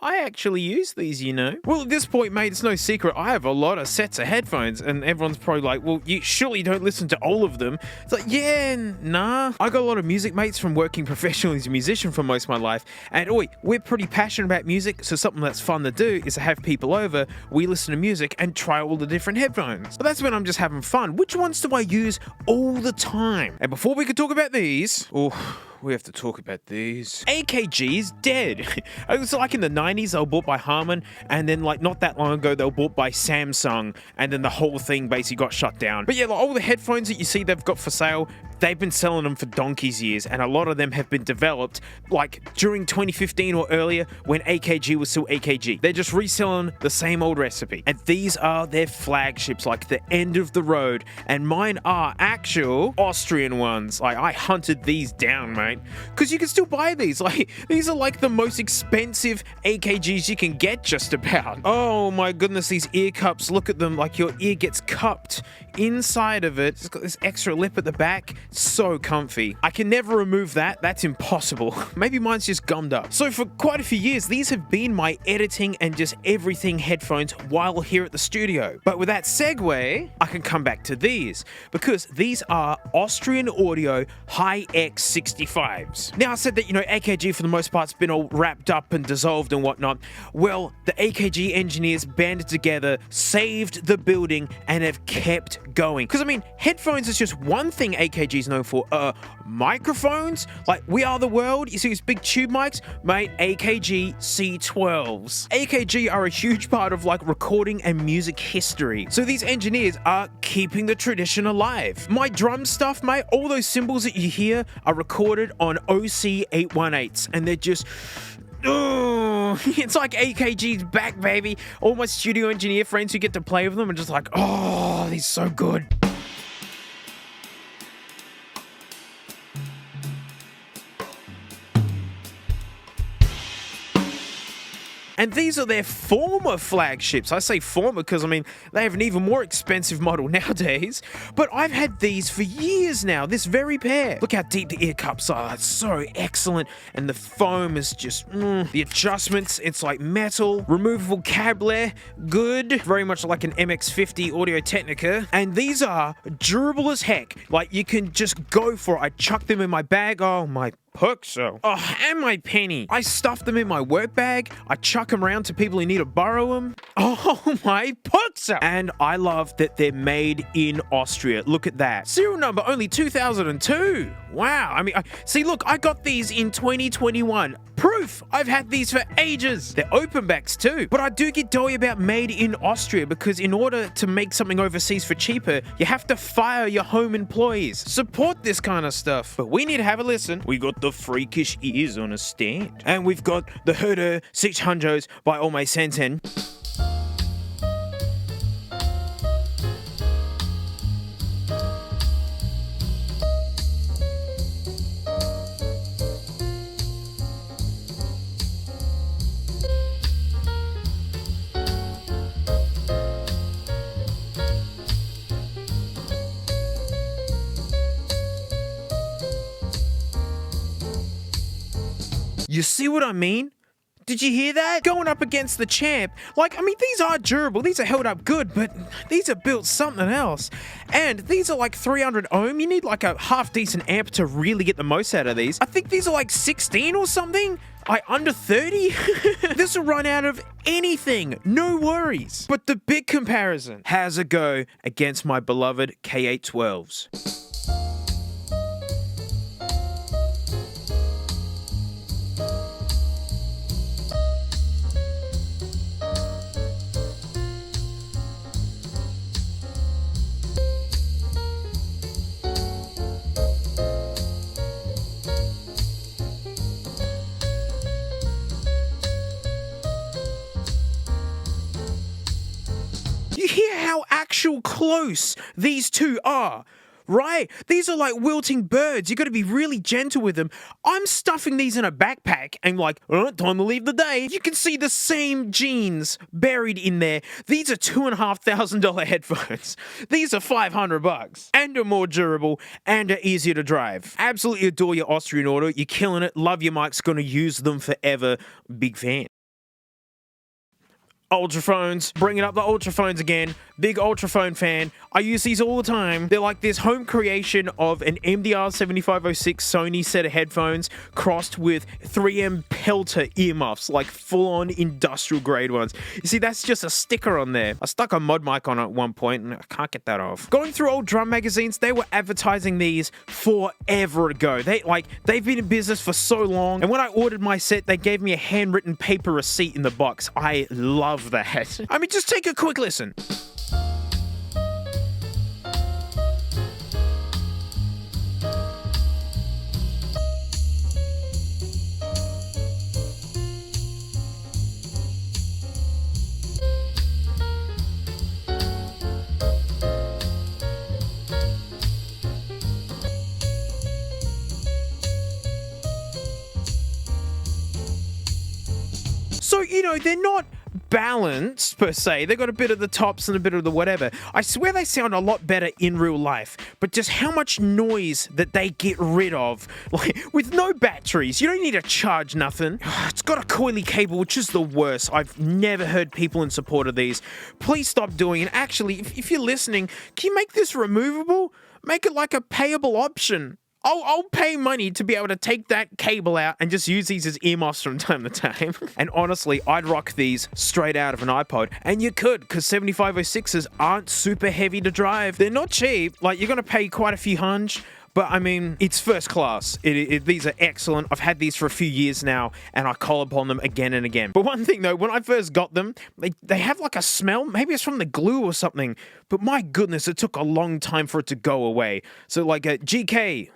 I actually use these, you know. Well, at this point, mate, it's no secret. I have a lot of sets of headphones, and everyone's probably like, well, you surely don't listen to all of them. It's like, yeah, nah. I got a lot of music mates from working professionally as a musician for most of my life, and we're pretty passionate about music, so something that's fun to do is to have people over, we listen to music, and try all the different headphones. But that's when I'm just having fun. Which ones do I use all the time? And before we could talk about these, we have to talk about these. AKG's dead. It was like in the 90s, they were bought by Harman, and then like not that long ago, they were bought by Samsung, and then the whole thing basically got shut down. But yeah, like all the headphones that you see they've got for sale, they've been selling them for donkey's years, and a lot of them have been developed like during 2015 or earlier when AKG was still AKG. They're just reselling the same old recipe. And these are their flagships, like the end of the road. And mine are actual Austrian ones. Like I hunted these down, mate. Because you can still buy these. Like, these are like the most expensive AKGs you can get just about. Oh my goodness, these ear cups, look at them, like your ear gets cupped inside of it. It's got this extra lip at the back. So comfy. I can never remove that. That's impossible. Maybe mine's just gummed up. So for quite a few years, these have been my editing and just everything headphones while here at the studio. But with that segue, I can come back to these because these are Austrian Audio Hi-X 65s. Now I said that, you know, AKG for the most part's been all wrapped up and dissolved and whatnot. Well, the AKG engineers banded together, saved the building, and have kept going. Because I mean, headphones is just one thing AKG is known for. Microphones, like We Are the World, you see these big tube mics, mate, AKG C12s. AKG are a huge part of like recording and music history. So these engineers are keeping the tradition alive. My drum stuff, mate, all those cymbals that you hear are recorded on OC 818s, and they're just it's like AKG's back, baby. All my studio engineer friends who get to play with them are just like, oh, he's so good. And these are their former flagships. I say former because, I mean, they have an even more expensive model nowadays. But I've had these for years now, this very pair. Look how deep the ear cups are. It's so excellent. And the foam is just, the adjustments, it's like metal. Removable cable, good. Very much like an MX-50 Audio-Technica. And these are durable as heck. Like, you can just go for it. I chuck them in my bag. Oh, my Puxo. Oh, and my penny. I stuff them in my work bag. I chuck them around to people who need to borrow them. Oh, my Puxo. And I love that they're made in Austria. Look at that. Serial number only 2002. Wow. I mean, see, look, I got these in 2021. Proof! I've had these for ages. They're open backs too. But I do get doughy about made in Austria because in order to make something overseas for cheaper, you have to fire your home employees. Support this kind of stuff. But we need to have a listen. We got the freakish ears on a stand. And we've got the Herder 600s by Almay Senten. You see what I mean? Did you hear that? Going up against the champ. Like, I mean, these are durable. These are held up good, but these are built something else. And these are like 300 ohm. You need like a half-decent amp to really get the most out of these. I think these are like 16 or something. Under 30? This will run out of anything. No worries. But the big comparison has a go against my beloved K812s. You hear how actual close these two are, right? These are like wilting birds. You got to be really gentle with them. I'm stuffing these in a backpack and like, time to leave the day. You can see the same genes buried in there. These are $2,500 headphones. These are $500 and are more durable and are easier to drive. Absolutely adore your Austrian Auto. You're killing it. Love your mics. Gonna use them forever. Big fan. Ultraphones, bringing up the Ultraphones again. Big Ultraphone fan. I use these all the time. They're like this home creation of an MDR7506 Sony set of headphones crossed with 3M Pelter earmuffs, like full-on industrial grade ones. You see, that's just a sticker on there. I stuck a mod mic on it at one point and I can't get that off. Going through old drum magazines, they were advertising these forever ago. They've been in business for so long. And when I ordered my set, they gave me a handwritten paper receipt in the box. I love that. I mean, just take a quick listen. So, you know, they're not balanced per se. They got a bit of the tops and a bit of the whatever. I swear they sound a lot better in real life, but just how much noise that they get rid of, like with no batteries. You don't need to charge nothing. It's got a coily cable, which is the worst. I've never heard people in support of these. Please stop doing it. Actually, if you're listening, can you make this removable? Make it like a payable option. I'll pay money to be able to take that cable out and just use these as earmuffs from time to time. And honestly, I'd rock these straight out of an iPod. And you could, because 7506s aren't super heavy to drive. They're not cheap. Like, you're going to pay quite a few hunch. But, I mean, it's first class. These are excellent. I've had these for a few years now, and I call upon them again and again. But one thing, though, when I first got them, they have like a smell. Maybe it's from the glue or something. But my goodness, it took a long time for it to go away. So, like, GK,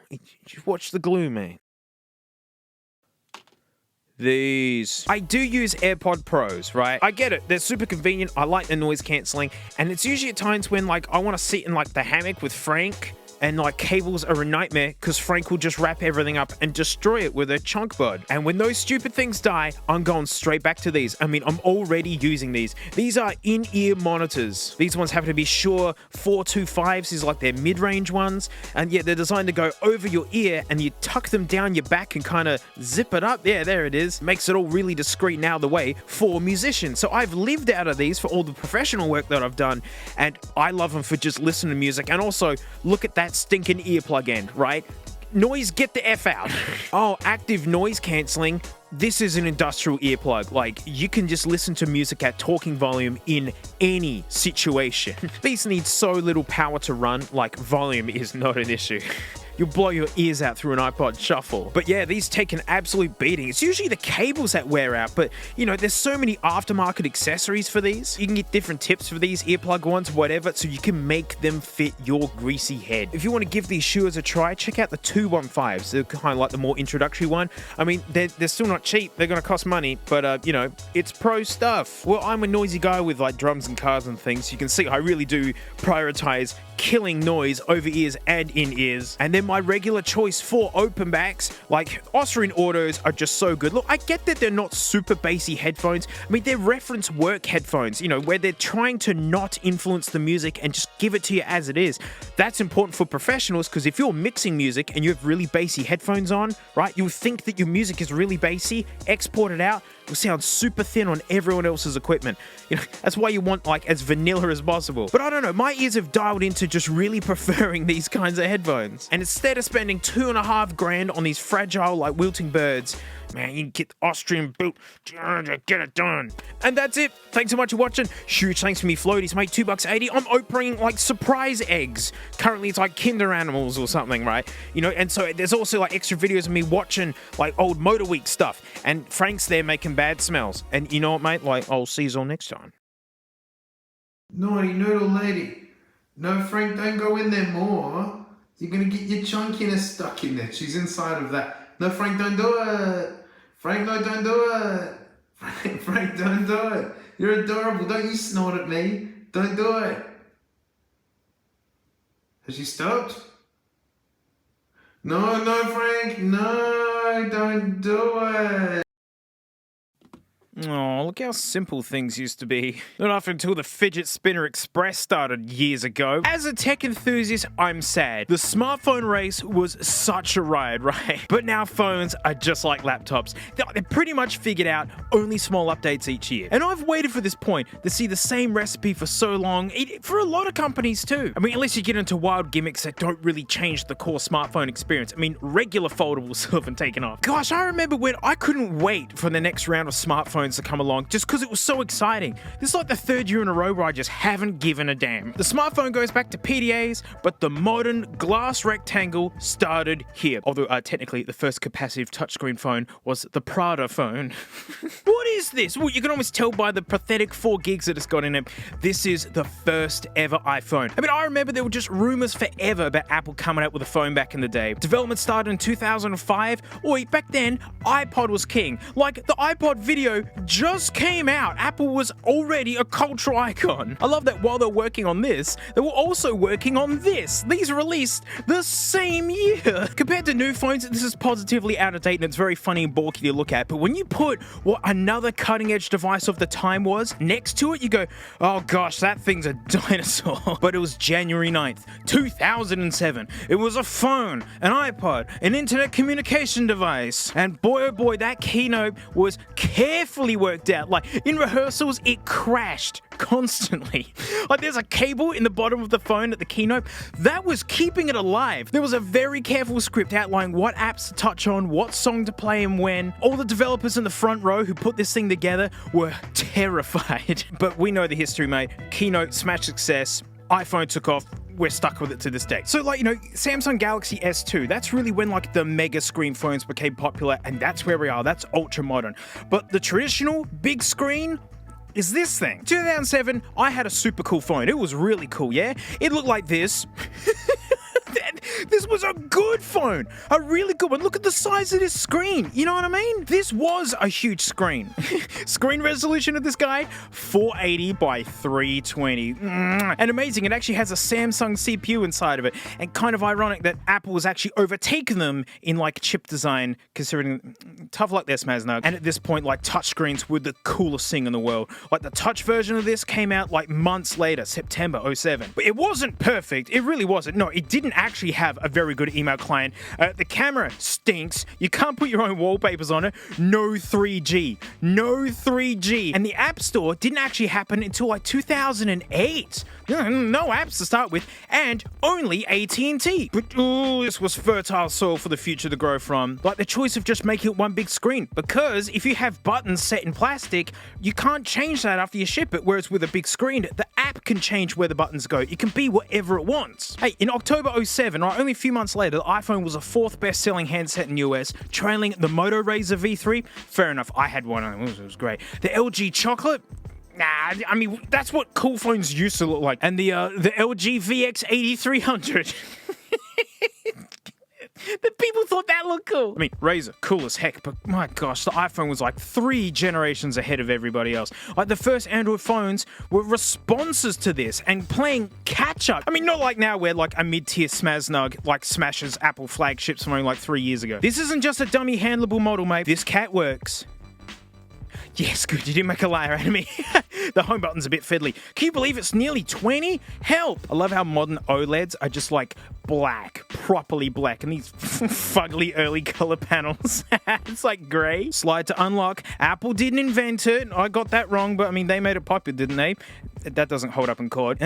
watch the glue, mate. These. I do use AirPod Pros, right? I get it. They're super convenient. I like the noise cancelling. And it's usually at times when, like, I want to sit in, like, the hammock with Frank. And like cables are a nightmare because Frank will just wrap everything up and destroy it with a chunk bud. And when those stupid things die, I'm going straight back to these. I mean, I'm already using these. These are in-ear monitors. These ones happen to be Shure 425s. These are like their mid-range ones. And yeah, they're designed to go over your ear and you tuck them down your back and kind of zip it up. Yeah, there it is. Makes it all really discreet and out of the way for musicians. So I've lived out of these for all the professional work that I've done. And I love them for just listening to music. And also, look at that stinking earplug end, right? Noise, get the F out. Oh, active noise cancelling. This is an industrial earplug. Like, you can just listen to music at talking volume in any situation. These need so little power to run, like volume is not an issue. You'll blow your ears out through an iPod shuffle. But yeah, these take an absolute beating. It's usually the cables that wear out, but you know, there's so many aftermarket accessories for these. You can get different tips for these earplug ones, whatever, so you can make them fit your greasy head. If you want to give these Shures a try, check out the 215s. They're kind of like the more introductory one. I mean, they're still not cheap. They're going to cost money, but you know, it's pro stuff. Well, I'm a noisy guy with like drums and cars and things. You can see I really do prioritize killing noise over ears and in ears. And then my regular choice for open backs, like Austrian Autos, are just so good. Look, I get that they're not super bassy headphones. I mean, they're reference work headphones, you know, where they're trying to not influence the music and just give it to you as it is. That's important for professionals because if you're mixing music and you have really bassy headphones on, right, you'll think that your music is really bassy, export it out, will sound super thin on everyone else's equipment. You know, that's why you want like as vanilla as possible. But I don't know, my ears have dialed into just really preferring these kinds of headphones. And instead of spending $2.5 grand on these fragile like wilting birds, man, you can get the Austrian boot, get it done. And that's it. Thanks so much for watching. Huge thanks for me floaties, mate. $2.80. I'm opening like surprise eggs. Currently it's like Kinder Animals or something, right? You know, and so there's also like extra videos of me watching like old Motor Week stuff. And Frank's there making bad smells. And you know what, mate? Like, I'll see you all next time. Naughty noodle lady. No, Frank, don't go in there more. You're gonna get your chunkiness stuck in there. She's inside of that. No, Frank, don't do it. Frank, no, don't do it. Frank, don't do it. You're adorable. Don't you snort at me. Don't do it. Has she stopped? No, Frank. No, don't do it. Oh, look how simple things used to be. Not after until the Fidget Spinner Express started years ago. As a tech enthusiast, I'm sad. The smartphone race was such a ride, right? But now phones are just like laptops. They pretty much figured out only small updates each year. And I've waited for this point to see the same recipe for so long, for a lot of companies too. I mean, unless you get into wild gimmicks that don't really change the core smartphone experience. I mean, regular foldables still haven't taken off. Gosh, I remember when I couldn't wait for the next round of smartphones to come along just because it was so exciting. This is like the third year in a row where I just haven't given a damn. The smartphone goes back to PDAs, but the modern glass rectangle started here. Although technically the first capacitive touchscreen phone was the Prada phone. What is this? Well, you can almost tell by the pathetic 4 gigs that it's got in it. This is the first ever iPhone. I mean, I remember there were just rumors forever about Apple coming out with a phone back in the day. Development started in 2005. Back then, iPod was king. Like, the iPod video just came out. Apple was already a cultural icon. I love that while they're working on this, they were also working on this. These released the same year. Compared to new phones, this is positively out of date and it's very funny and bulky to look at. But when you put what another cutting edge device of the time was next to it, you go, oh gosh, that thing's a dinosaur. But it was January 9th, 2007. It was a phone, an iPod, an internet communication device. And boy, oh boy, that keynote was carefully worked out. Like, in rehearsals, it crashed constantly. Like, there's a cable in the bottom of the phone at the keynote that was keeping it alive. There was a very careful script outlining what apps to touch on, what song to play and when. All the developers in the front row who put this thing together were terrified. But we know the history, mate. Keynote, smash success. iPhone took off. We're stuck with it to this day. So, like, Samsung Galaxy S2, that's really when, like, the mega screen phones became popular, and that's where we are. That's ultra modern. But the traditional big screen is this thing. 2007, I had a super cool phone. It was really cool, yeah? It looked like this. This was a good phone, a really good one. Look at the size of this screen. You know what I mean? This was a huge screen. Screen resolution of this guy, 480 by 320. And amazing, it actually has a Samsung CPU inside of it. And kind of ironic that Apple was actually overtaking them in like chip design, considering tough luck there, Xmas Nugget. And at this point, like, touchscreens were the coolest thing in the world. Like, the touch version of this came out like months later, September 07. But it wasn't perfect. It really wasn't. No, it didn't actually have a very good email client. The camera stinks. You can't put your own wallpapers on it. No 3G. No 3G. And the App Store didn't actually happen until like 2008. No apps to start with, and only AT&T. But this was fertile soil for the future to grow from. Like the choice of just making it one big screen. Because if you have buttons set in plastic, you can't change that after you ship it. Whereas with a big screen, the app can change where the buttons go. It can be whatever it wants. Hey, in October 07, right, only a few months later, the iPhone was the 4th best-selling handset in the US, trailing the Moto Razr V3. Fair enough, I had one, it was great. The LG Chocolate. Nah, I mean, that's what cool phones used to look like. And the LG VX 8300. The people thought that looked cool. I mean, Razr, cool as heck, but my gosh, the iPhone was like 3 generations ahead of everybody else. Like, the first Android phones were responses to this and playing catch-up. I mean, not like now where like a mid-tier Xmas Nug like smashes Apple flagships from only like 3 years ago. This isn't just a dummy handleable model, mate. This cat works. Yes, good, you didn't make a liar out of me. The home button's a bit fiddly. Can you believe it's nearly 20? Help! I love how modern OLEDs are just like black, properly black, and these fugly early color panels. It's like grey. Slide to unlock. Apple didn't invent it. I got that wrong, but I mean, they made it popular, didn't they? That doesn't hold up in chord.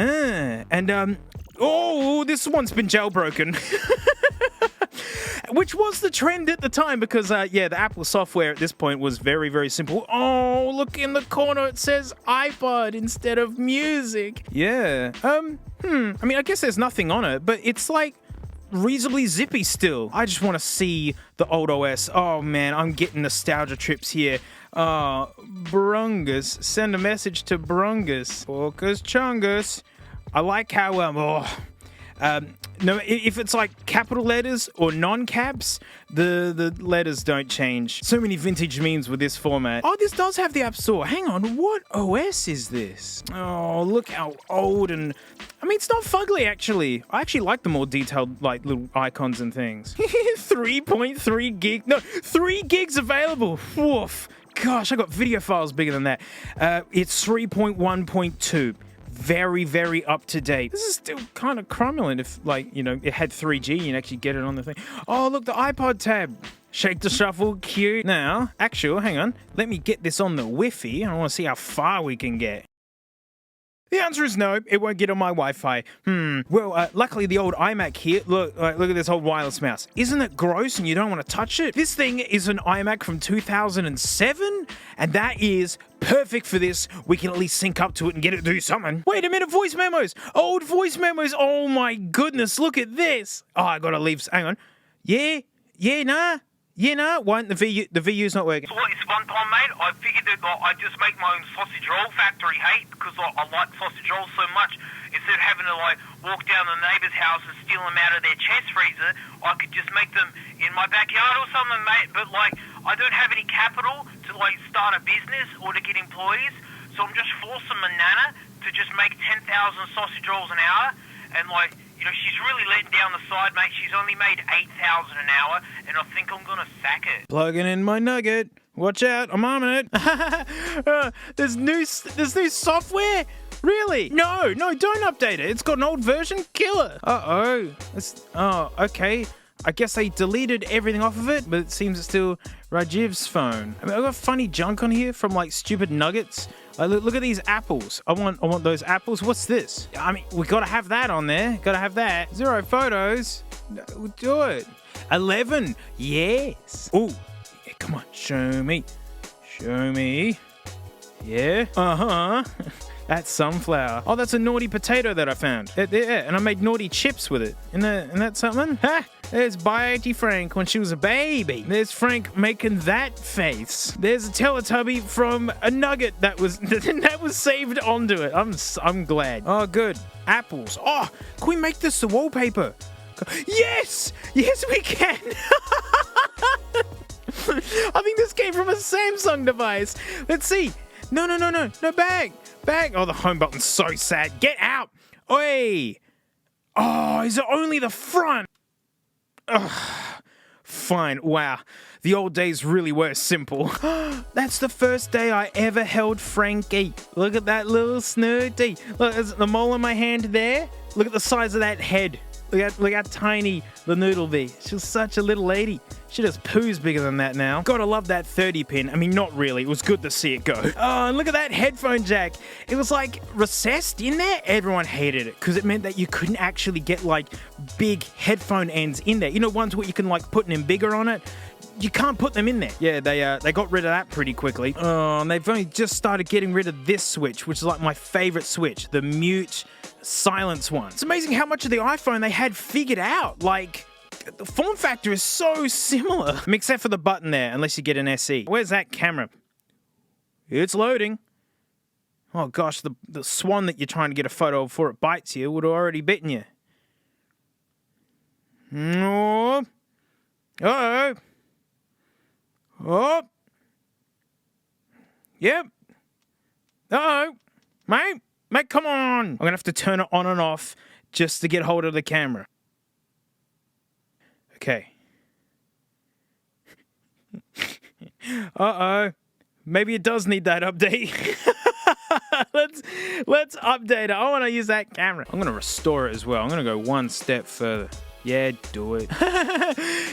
Oh, this one's been jailbroken. Which was the trend at the time because, the Apple software at this point was very, very simple. Oh, look in the corner, it says iPod instead of music. Yeah. I mean, I guess there's nothing on it, but it's like reasonably zippy still. I just want to see the old OS. Oh man, I'm getting nostalgia trips here. Brungus. Send a message to Brungus. Orcus Chungus. I like how, no, if it's like capital letters or non-caps, the letters don't change. So many vintage memes with this format. Oh, this does have the App Store. Hang on, what OS is this? Oh, look how old and... I mean, it's not fugly, actually. I actually like the more detailed, like, little icons and things. 3.3 gig... No, 3 gigs available. Woof. gosh, I got video files bigger than that. It's 3.1.2. Very, very up to date. This is still kind of crumbling if, like, you know, it had 3G and you actually get it on the thing. Oh, look, the iPod tab. Shake to shuffle, cute. Now, actually, hang on. Let me get this on the Wi-Fi. I want to see how far we can get. The answer is no, it won't get on my Wi-Fi. Well, luckily the old iMac here, look at this old wireless mouse. Isn't it gross and you don't want to touch it? This thing is an iMac from 2007, and that is perfect for this. We can at least sync up to it and get it to do something. Wait a minute, voice memos! Old voice memos, oh my goodness, look at this! Oh, I gotta leave, hang on. Yeah, nah. Why the VU's not working? So it's one time, mate, I figured that I just make my own sausage roll factory, hey, because I like sausage rolls so much. Instead of having to, like, walk down the neighbour's house and steal them out of their chest freezer, I could just make them in my backyard or something, mate. But, like, I don't have any capital to, like, start a business or to get employees, so I'm just forcing my nana to just make 10,000 sausage rolls an hour, and, like, you know, she's really letting down the side, mate. She's only made 8,000 an hour, and I think I'm gonna sack it. Plugging in my nugget. Watch out, I'm on it. There's new software? Really? No, don't update it. It's got an old version. Killer. Oh, okay. I guess they deleted everything off of it, but it seems it's still Rajiv's phone. I mean, I've got funny junk on here from, like, stupid nuggets. Look at these apples. I want those apples. What's this? I mean, we gotta have that on there. Gotta have that. 0 photos. We'll do it. 11. Yes. Oh, yeah, come on. Show me. Yeah. That's sunflower. Oh, that's a naughty potato that I found. Yeah, and I made naughty chips with it. Isn't that something? Ha! There's Bitey Frank when she was a baby. There's Frank making that face. There's a Teletubby from a nugget that was saved onto it. I'm glad. Oh, good. Apples. Oh, can we make this the wallpaper? Yes! Yes, we can! I think this came from a Samsung device. Let's see. No, bag. Oh, the home button's so sad. Get out. Oi. Oh, is it only the front? Ugh. Fine. Wow. The old days really were simple. That's the first day I ever held Frankie. Look at that little snooty. Look, there's the mole on my hand there. Look at the size of that head. Look how tiny the noodle be. She was such a little lady. She does poos bigger than that now. Gotta love that 30 pin. I mean, not really. It was good to see it go. Oh, and look at that headphone jack. It was like recessed in there. Everyone hated it because it meant that you couldn't actually get like big headphone ends in there. You know, ones where you can like put an embigger on it. You can't put them in there. Yeah, they got rid of that pretty quickly. Oh, and they've only just started getting rid of this switch, which is like my favorite switch, the mute silence one. It's amazing how much of the iPhone they had figured out. Like, the form factor is so similar. Except for the button there, unless you get an SE. Where's that camera? It's loading. Oh gosh, the swan that you're trying to get a photo of before it bites you would have already bitten you. Oh. Uh-oh. Oh. Yep. Uh-oh. Mate, come on. I'm going to have to turn it on and off just to get hold of the camera. Okay. Uh-oh. Maybe it does need that update. Let's update it. I want to use that camera. I'm going to restore it as well. I'm going to go one step further. Yeah, do it.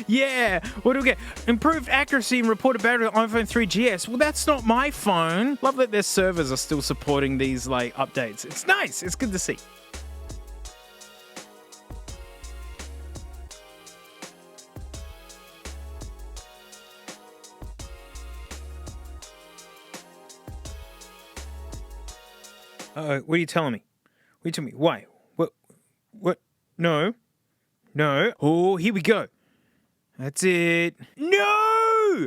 Yeah. What do we get? Improved accuracy and reported battery on iPhone 3GS. Well, that's not my phone. Love that their servers are still supporting these like updates. It's nice. It's good to see. What are you telling me? What are you telling me? Why? What? No. Oh, here we go. That's it. No!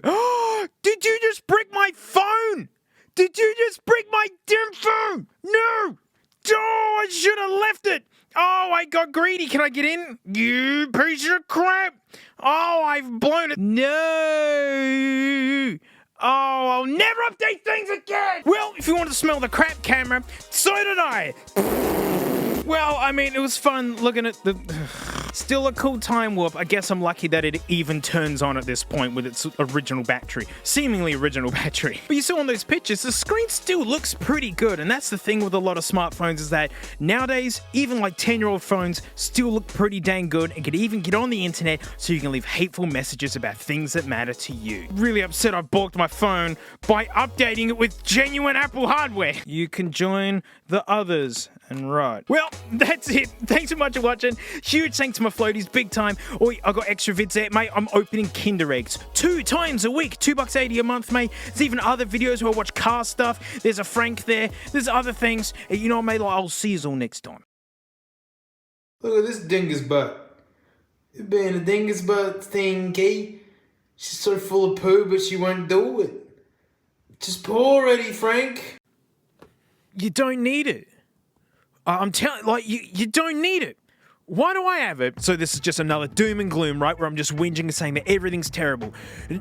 Did you just brick my phone? Did you just brick my damn phone? No! Oh, I should have left it. Oh, I got greedy. Can I get in? You piece of crap. Oh, I've blown it. No! Oh, I'll never update things again! Well, if you want to smell the crap camera, so did I. Well, I mean, it was fun looking at the... Still a cool time warp. I guess I'm lucky that it even turns on at this point with its original battery. Seemingly original battery. But you saw on those pictures, the screen still looks pretty good. And that's the thing with a lot of smartphones is that nowadays, even like 10-year-old phones still look pretty dang good and can even get on the internet so you can leave hateful messages about things that matter to you. Really upset I balked my phone by updating it with genuine Apple hardware. You can join the others and right. Well, that's it. Thanks so much for watching. Huge thanks to my floaties, big time. Oh, I got extra vids there, mate. I'm opening Kinder eggs 2 times a week, $2.80 a month, mate. There's even other videos where I watch car stuff. There's a Frank there. There's other things. You know, mate, I'll see you all next time. Look at this dingus butt. It being a dingus butt thingy. She's so full of poo, but she won't do it. Just poo already, Frank. You don't need it. I'm telling, like, you don't need it. Why do I have it? So this is just another doom and gloom, right? Where I'm just whinging and saying that everything's terrible.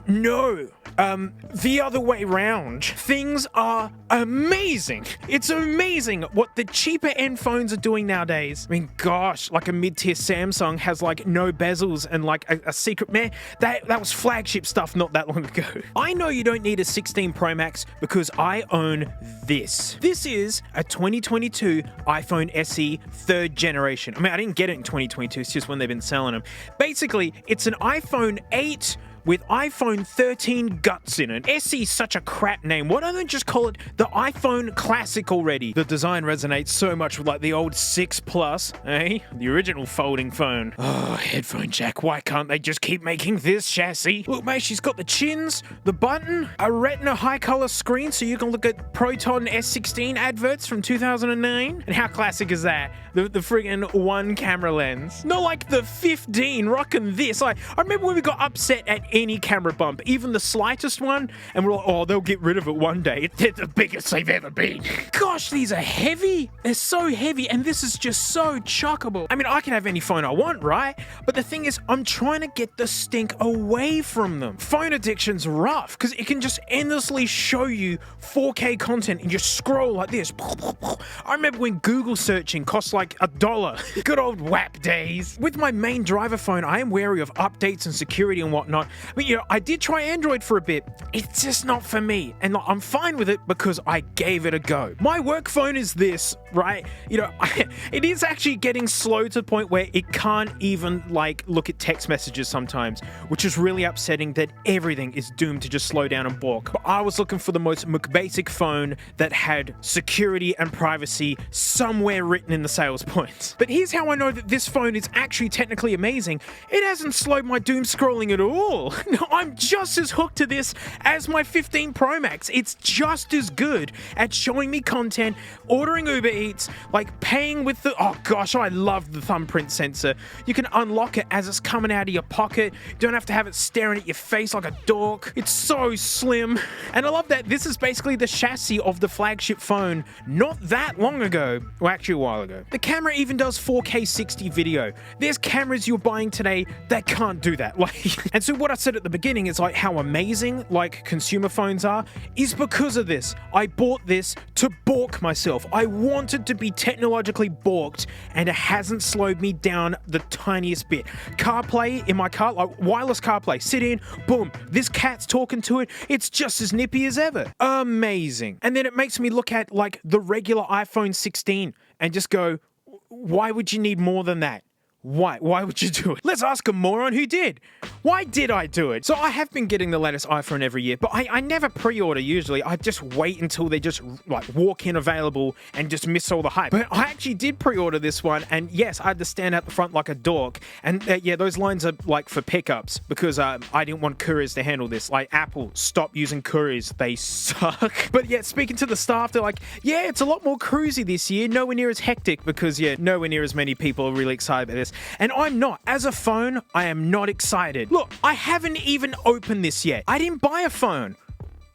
No. The other way round. Things are amazing. It's amazing what the cheaper end phones are doing nowadays. I mean, gosh, like a mid-tier Samsung has like no bezels and like a secret, man, that was flagship stuff not that long ago. I know you don't need a 16 Pro Max because I own this. This is a 2022 iPhone SE 3rd generation. I mean, I didn't get it in 2022, it's just when they've been selling them. Basically, it's an iPhone 8 with iPhone 13 guts in it. SE is such a crap name. Why don't they just call it the iPhone Classic already? The design resonates so much with like the old 6 Plus, eh? The original folding phone. Oh, headphone jack, why can't they just keep making this chassis? Look, mate, she's got the chins, the button, a Retina high-color screen so you can look at Proton S16 adverts from 2009. And how classic is that? The friggin' 1 camera lens. Not like the 15 rocking this. I remember when we got upset at any camera bump, even the slightest one, and we're like, oh, they'll get rid of it one day. They're the biggest they've ever been. Gosh, these are heavy. They're so heavy, and this is just so chuckable. I mean, I can have any phone I want, right? But the thing is, I'm trying to get the stink away from them. Phone addiction's rough, because it can just endlessly show you 4K content and just scroll like this. I remember when Google searching cost like $1. Good old WAP days. With my main driver phone, I am wary of updates and security and whatnot. I mean, you know, I did try Android for a bit. It's just not for me. And I'm fine with it because I gave it a go. My work phone is this, right? You know, it is actually getting slow to the point where it can't even, like, look at text messages sometimes, which is really upsetting that everything is doomed to just slow down and balk. But I was looking for the most basic phone that had security and privacy somewhere written in the sales points. But here's how I know that this phone is actually technically amazing. It hasn't slowed my doom scrolling at all. I'm just as hooked to this as my 15 Pro Max. It's just as good at showing me content, ordering Uber Eats, like paying with the... Oh gosh, I love the thumbprint sensor. You can unlock it as it's coming out of your pocket. You don't have to have it staring at your face like a dork. It's so slim. And I love that this is basically the chassis of the flagship phone not that long ago. Well, actually a while ago. The camera even does 4K 60 video. There's cameras you're buying today that can't do that. And so what I said at the beginning is like how amazing like consumer phones are is because of this. I bought this to balk myself. I wanted to be technologically balked and it hasn't slowed me down the tiniest bit. CarPlay in my car, like wireless CarPlay, sit in, boom, this cat's talking to it. It's just as nippy as ever. Amazing. And then it makes me look at like the regular iPhone 16 and just go, why would you need more than that? Why would you do it? Let's ask a moron who did. Why did I do it? So I have been getting the latest iPhone every year, but I never pre-order usually. I just wait until they just like walk in available and just miss all the hype. But I actually did pre-order this one, and yes, I had to stand out the front like a dork. And yeah, those lines are like for pickups because I didn't want couriers to handle this. Like Apple, stop using couriers. They suck. But yeah, speaking to the staff, they're like, yeah, it's a lot more cruisy this year. Nowhere near as hectic because yeah, nowhere near as many people are really excited about this. And I'm not. As a phone, I am not excited. Look, I haven't even opened this yet. I didn't buy a phone.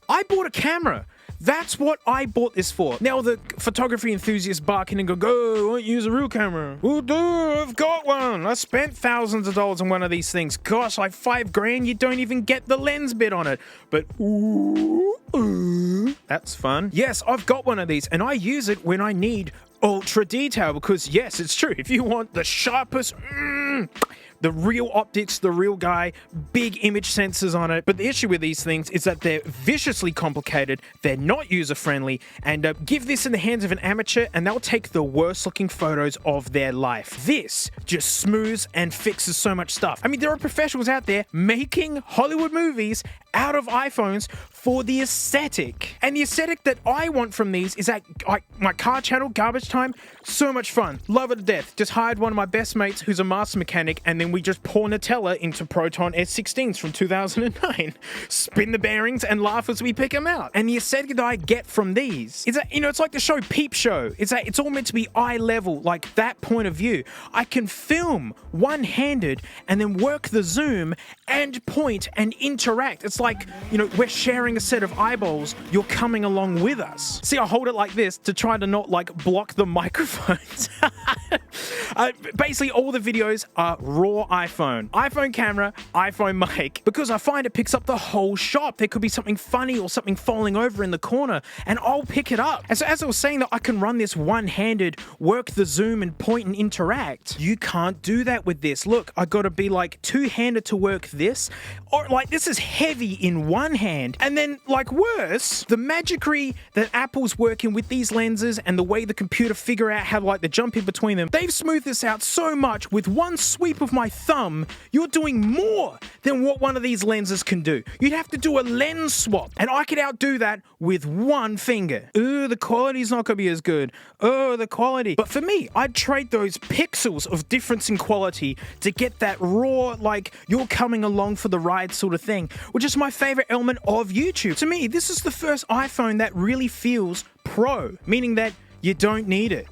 I bought a camera. That's what I bought this for. Now the photography enthusiasts barking and go, I won't use a real camera. Oh, dude, I've got one. I spent thousands of dollars on one of these things. Gosh, like $5,000, you don't even get the lens bit on it. But that's fun. Yes, I've got one of these and I use it when I need ultra detail because yes, it's true. If you want the sharpest, the real optics, the real guy, big image sensors on it. But the issue with these things is that they're viciously complicated, they're not user-friendly, and give this in the hands of an amateur and they'll take the worst looking photos of their life. This just smooths and fixes so much stuff. I mean, there are professionals out there making Hollywood movies out of iPhones for the aesthetic. And the aesthetic that I want from these is that my car channel, Garbage Time, so much fun. Love it to death. Just hired one of my best mates who's a master mechanic and then we just pour Nutella into Proton S16s from 2009. Spin the bearings and laugh as we pick them out. And the aesthetic that I get from these is that, it's like the show Peep Show. It's all meant to be eye level, like that point of view. I can film one-handed and then work the zoom and point and interact. It's like, we're sharing a set of eyeballs. You're coming along with us. See, I hold it like this to try to not block the microphones. Basically, all the videos are raw iPhone camera, iPhone mic, because I find it picks up the whole shot. There could be something funny or something falling over in the corner, and I'll pick it up. And so as I was saying that I can run this one-handed, work the zoom and point and interact, you can't do that with this. Look, I gotta be two-handed to work this, or this is heavy in one hand. And then worse, the magicry that Apple's working with these lenses and the way the computer figure out how to the jump in between them, they've smoothed this out so much with one sweep of my thumb, you're doing more than what one of these lenses can do. You'd have to do a lens swap, and I could outdo that with one finger. Ooh, the quality's not gonna be as good. Oh, the quality. But for me, I'd trade those pixels of difference in quality to get that raw, you're coming along for the ride sort of thing, which is my favorite element of YouTube. To me, this is the first iPhone that really feels pro, meaning that you don't need it.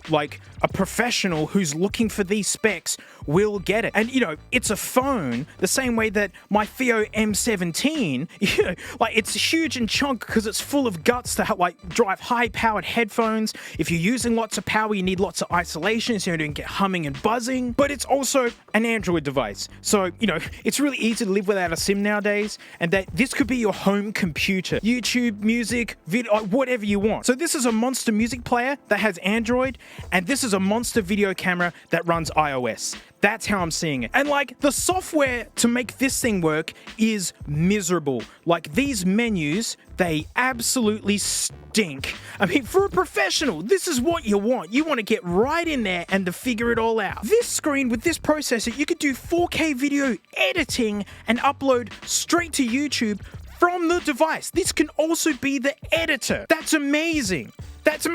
A professional who's looking for these specs will get it. And, it's a phone the same way that my Theo M17, it's huge and chunk because it's full of guts to drive high-powered headphones. If you're using lots of power, you need lots of isolation so you don't get humming and buzzing. But it's also an Android device. So, it's really easy to live without a SIM nowadays, and that this could be your home computer. YouTube, music, video, whatever you want. So this is a monster music player that has Android, and this is a monster video camera that runs iOS. That's how I'm seeing it. And the software to make this thing work is miserable. These menus, they absolutely stink. I mean, for a professional, this is what you want. You want to get right in there and to figure it all out. This screen with this processor, you could do 4K video editing and upload straight to YouTube from the device. This can also be the editor. That's amazing.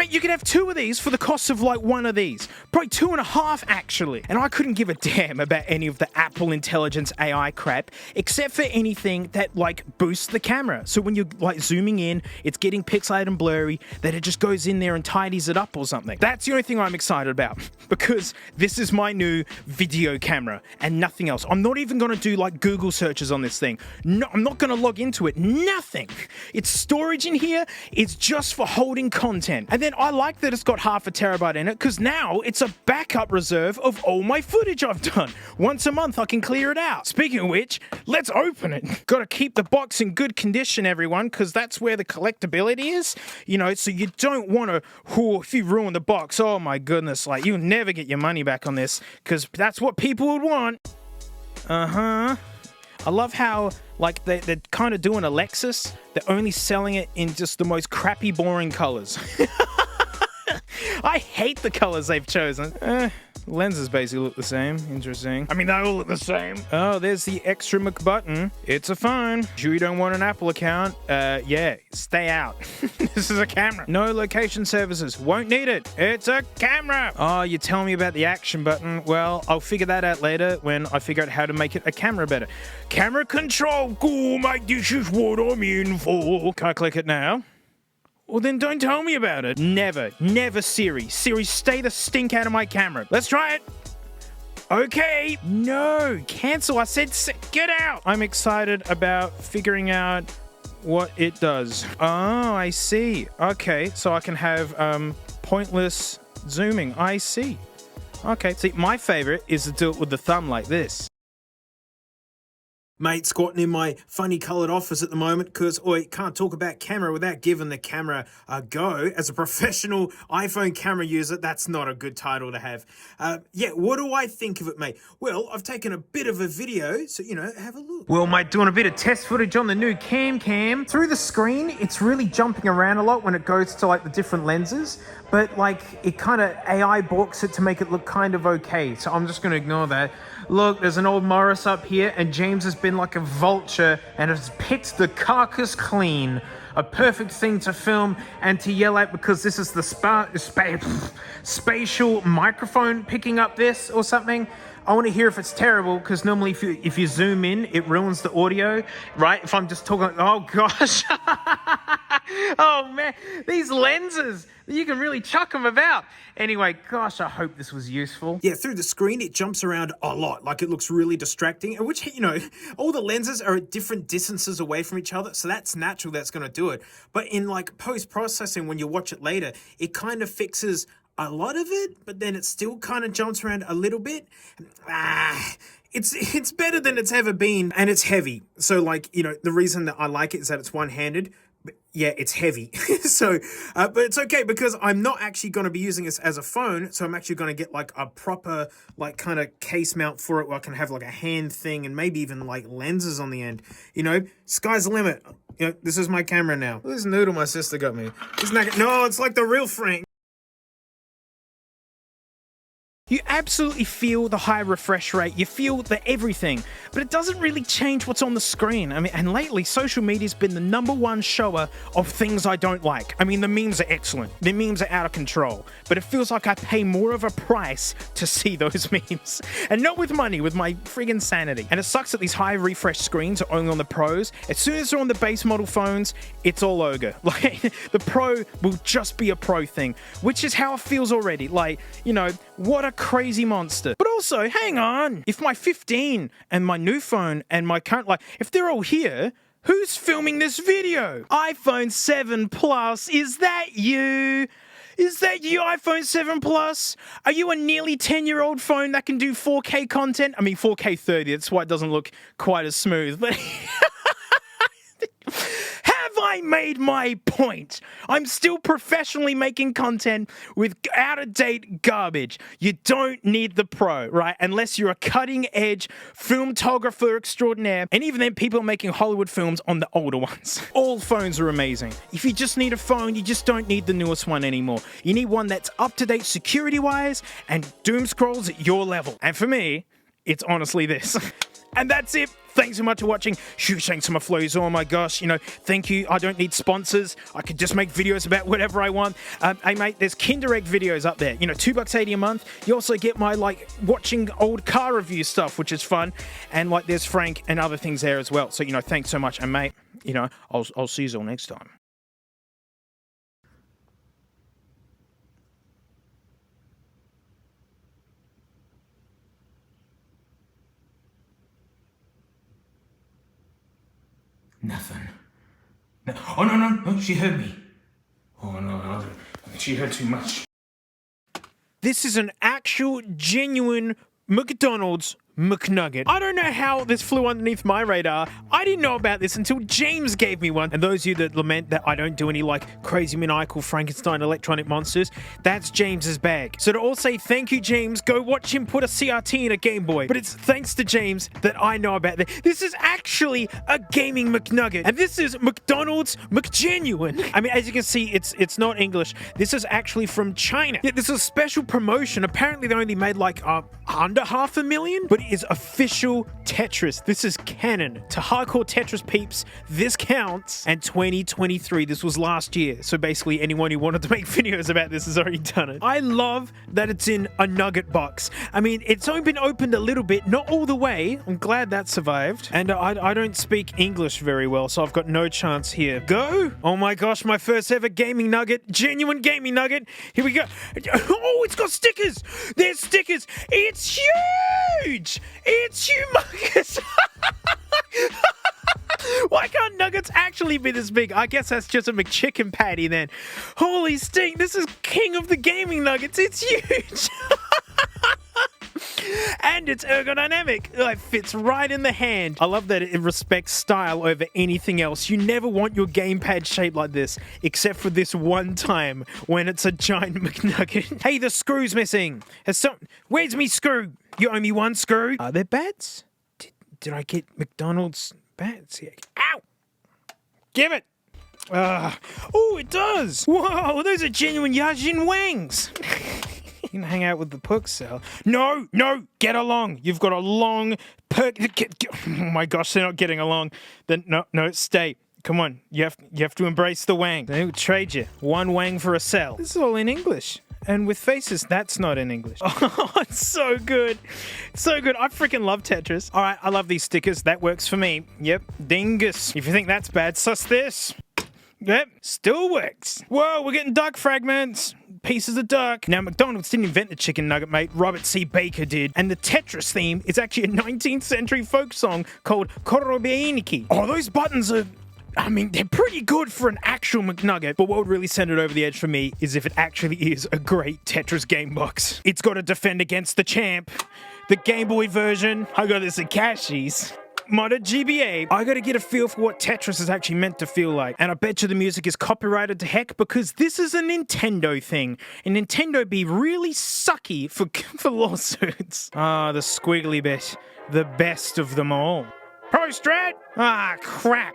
You could have two of these for the cost of one of these. Probably 2.5 actually. And I couldn't give a damn about any of the Apple Intelligence AI crap, except for anything that boosts the camera. So when you're zooming in, it's getting pixelated and blurry, that it just goes in there and tidies it up or something. That's the only thing I'm excited about, because this is my new video camera and nothing else. I'm not even gonna do Google searches on this thing. No, I'm not gonna log into it. Nothing. It's storage in here. It's just for holding content. And then I like that it's got 0.5 terabyte in it, because now it's a backup reserve of all my footage I've done. Once a month I can clear it out. Speaking of which, let's open it. Gotta keep the box in good condition, everyone, because that's where the collectability is. So you don't want to, if you ruin the box, oh my goodness, you'll never get your money back on this, because that's what people would want. I love how, they're kind of doing a Lexus. They're only selling it in just the most crappy, boring colors. I hate the colors they've chosen. Lenses basically look the same. Interesting. I mean, they all look the same. Oh, there's the extra McButton. It's a phone. Sure you don't want an Apple account? Yeah, stay out. This is a camera. No location services. Won't need it. It's a camera. Oh, you're telling me about the action button? Well, I'll figure that out later when I figure out how to make it a camera better. Camera control. Cool, mate. This is what I'm in for. Can I click it now? Well, then don't tell me about it. Never, Siri. Siri, stay the stink out of my camera. Let's try it. Okay. No, cancel. I said get out. I'm excited about figuring out what it does. Oh, I see. Okay, so I can have pointless zooming. I see. Okay, see, my favorite is to do it with the thumb like this. Mate, squatting in my funny coloured office at the moment because I can't talk about camera without giving the camera a go. As a professional iPhone camera user, that's not a good title to have. Yeah, what do I think of it, mate? Well, I've taken a bit of a video, so, you know, have a look. Well, mate, doing a bit of test footage on the new cam. Through the screen, it's really jumping around a lot when it goes to, like, the different lenses. But, like, it kind of AI balks it to make it look kind of okay. So I'm just going to ignore that. Look, there's an old Morris up here, and James has been like a vulture and has picked the carcass clean. A perfect thing to film and to yell at because this is the spatial microphone picking up this or something. I want to hear if it's terrible because normally if you zoom in, it ruins the audio, right? If I'm just talking, oh gosh. Oh man, these lenses, you can really chuck them about. Anyway, gosh, I hope this was useful. Yeah, through the screen, it jumps around a lot. Like it looks really distracting, which, you know, all the lenses are at different distances away from each other. So that's natural, that's going to do it. But in like post-processing, when you watch it later, it kind of fixes a lot of it, but then it still kind of jumps around a little bit. It's better than it's ever been, and it's heavy. So like, you know, the reason that I like it is that it's one-handed. But yeah, it's heavy. So, but it's okay because I'm not actually going to be using this as a phone. So I'm actually going to get like a proper, like kind of case mount for it where I can have like a hand thing and maybe even like lenses on the end. You know, sky's the limit. You know, this is my camera now. This noodle my sister got me. No, it's like the real Frank. You absolutely feel the high refresh rate, you feel the everything, but it doesn't really change what's on the screen. I mean, and lately, social media's been the #1 shower of things I don't like. I mean, the memes are excellent. The memes are out of control, but it feels like I pay more of a price to see those memes. And not with money, with my friggin' sanity. And it sucks that these high refresh screens are only on the Pros. As soon as they're on the base model phones, it's all ogre. Like, the Pro will just be a Pro thing, which is how it feels already. Like, you know, what a crazy monster. But also, hang on, if my 15 and my new phone and my current, like, if they're all here, who's filming this video? iPhone 7 Plus, is that you? Is that you, iPhone 7 Plus? Are you a nearly 10-year-old phone that can do 4K content? I mean, 4K 30, that's why it doesn't look quite as smooth, but have I made my point? I'm still professionally making content with out-of-date garbage. You don't need the Pro, right? Unless you're a cutting-edge filmographer extraordinaire. And even then, people are making Hollywood films on the older ones. All phones are amazing. If you just need a phone, you just don't need the newest one anymore. You need one that's up-to-date security-wise and doom scrolls at your level. And for me, it's honestly this. And that's it. Thanks so much for watching. Thanks to my flows. Oh my gosh, you know, thank you. I don't need sponsors. I could just make videos about whatever I want. Hey mate, there's Kinder Egg videos up there. You know, $2.80 a month. You also get my like watching old car review stuff, which is fun. And like there's Frank and other things there as well. So, you know, thanks so much. And mate, you know, I'll see you all next time. Nothing. No. Oh, no, she heard me. Oh, no, she heard too much. This is an actual, genuine McDonald's McNugget. I don't know how this flew underneath my radar. I didn't know about this until James gave me one. And those of you that lament that I don't do any like crazy maniacal Frankenstein electronic monsters, that's James's bag. So to all say thank you, James, go watch him put a CRT in a Game Boy. But it's thanks to James that I know about this. This is actually a gaming McNugget. And this is McDonald's McGenuine. I mean, as you can see, it's not English. This is actually from China. Yeah, this is a special promotion. Apparently they only made like under 500,000, but is official Tetris. This is canon. To hardcore Tetris peeps, this counts. And 2023, this was last year. So basically anyone who wanted to make videos about this has already done it. I love that it's in a nugget box. I mean, it's only been opened a little bit, not all the way. I'm glad that survived. And I don't speak English very well, so I've got no chance here. Go! Oh my gosh, my first ever gaming nugget. Genuine gaming nugget. Here we go. Oh, it's got stickers. There's stickers. It's huge. It's humongous. Why can't nuggets actually be this big? I guess that's just a McChicken patty then. Holy stink, this is king of the gaming nuggets. It's huge. And it's ergodynamic. It fits right in the hand. I love that it respects style over anything else. You never want your gamepad shaped like this, except for this one time when it's a giant McNugget. Hey, the screw's missing. Where's me screw? You owe me one screw. Are there bats? Did I get McDonald's bats here? Ow! Give it. Oh, it does. Whoa, those are genuine Yajin Wangs. You can hang out with the Puck cell. No, get along. You've got a long perk. Oh my gosh, they're not getting along. Then no, stay. Come on, you have to embrace the Wang. They'll trade you one Wang for a cell. This is all in English. And with faces, that's not in English. Oh, it's so good. So good. I freaking love Tetris. All right, I love these stickers. That works for me. Yep, dingus. If you think that's bad, sus this. Yep, still works. Whoa, we're getting duck fragments. Pieces of duck. Now, McDonald's didn't invent the chicken nugget, mate. Robert C. Baker did. And the Tetris theme is actually a 19th century folk song called Korobeiniki. Oh, those buttons are... I mean, they're pretty good for an actual McNugget, but what would really send it over the edge for me is if it actually is a great Tetris game box. It's got to defend against the champ. The Game Boy version. I got this at Cashies. Modded GBA. I gotta get a feel for what Tetris is actually meant to feel like. And I bet you the music is copyrighted to heck because this is a Nintendo thing. And Nintendo be really sucky for lawsuits. Ah, the squiggly bit. The best of them all. Pro-strat! Ah, crap.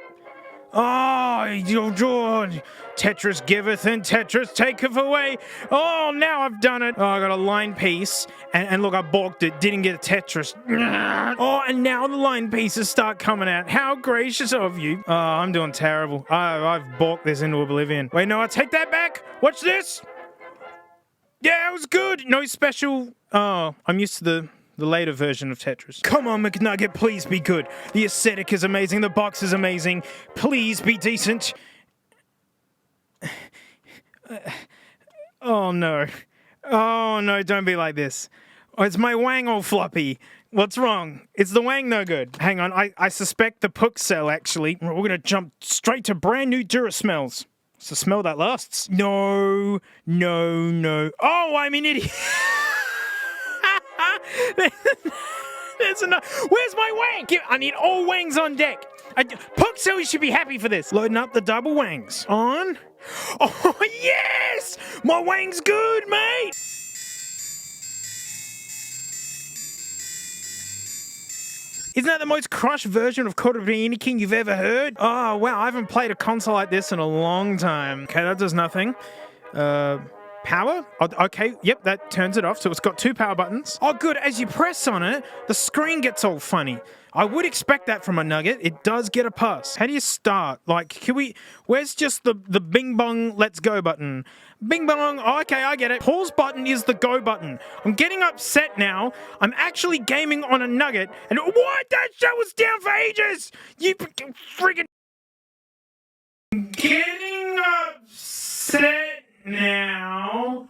Oh, your George. Tetris giveth and Tetris taketh away. Oh, now I've done it. Oh, I got a line piece. And look, I balked it. Didn't get a Tetris. Oh, and now the line pieces start coming out. How gracious of you. Oh, I'm doing terrible. I've balked this into oblivion. Wait, no, I take that back. Watch this. Yeah, it was good. No special... Oh, I'm used to the later version of Tetris. Come on, McNugget, please be good. The aesthetic is amazing. The box is amazing. Please be decent. Oh, no. Oh, no, don't be like this. Oh, it's my Wang all floppy. What's wrong? It's the Wang no good. Hang on, I suspect the Puck cell, actually. We're going to jump straight to brand new Durasmells. It's a smell that lasts. No. Oh, I'm an idiot. There's enough. Where's my Wang? I need all Wangs on deck. Puck cell should be happy for this. Loading up the double Wangs. On. Oh, yes! My Wang's good, mate! Isn't that the most crushed version of Korobeiniki you've ever heard? Oh, wow, I haven't played a console like this in a long time. Okay, that does nothing. Power? Okay, yep, that turns it off. So it's got two power buttons. Oh, good. As you press on it, the screen gets all funny. I would expect that from a Nugget. It does get a pass. How do you start? Like, where's just the bing bong let's go button? Bing bong. Oh, okay, I get it. Pause button is the go button. I'm getting upset now. I'm actually gaming on a Nugget. And what? That show was down for ages. You freaking... Getting upset now.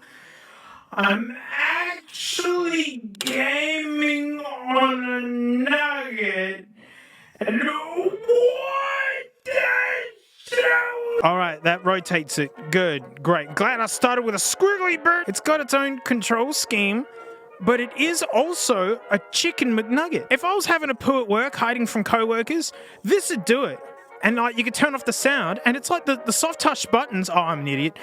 I'm actually gaming on a Nugget. And what the show? Alright, that rotates it. Good, great. Glad I started with a squiggly bird. It's got its own control scheme, but it is also a chicken McNugget. If I was having a poo at work, hiding from co-workers, this would do it. And you can turn off the sound, and it's like the soft touch buttons. Oh, I'm an idiot.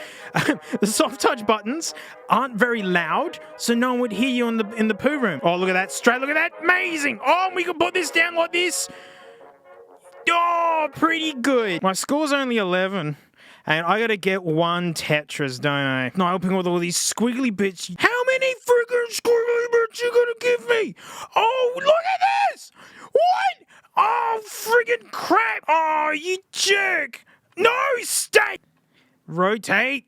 The soft touch buttons aren't very loud, so no one would hear you in the poo room. Oh, look at that straight. Look at that. Amazing. Oh, we can put this down like this. Oh, pretty good. My score's only 11, and I gotta get one Tetris, don't I? Not helping with all these squiggly bits. How many freaking squiggly bits you gonna give me? Oh, look at this. What? Oh, friggin' crap! Oh, you jerk! No, stay! Rotate.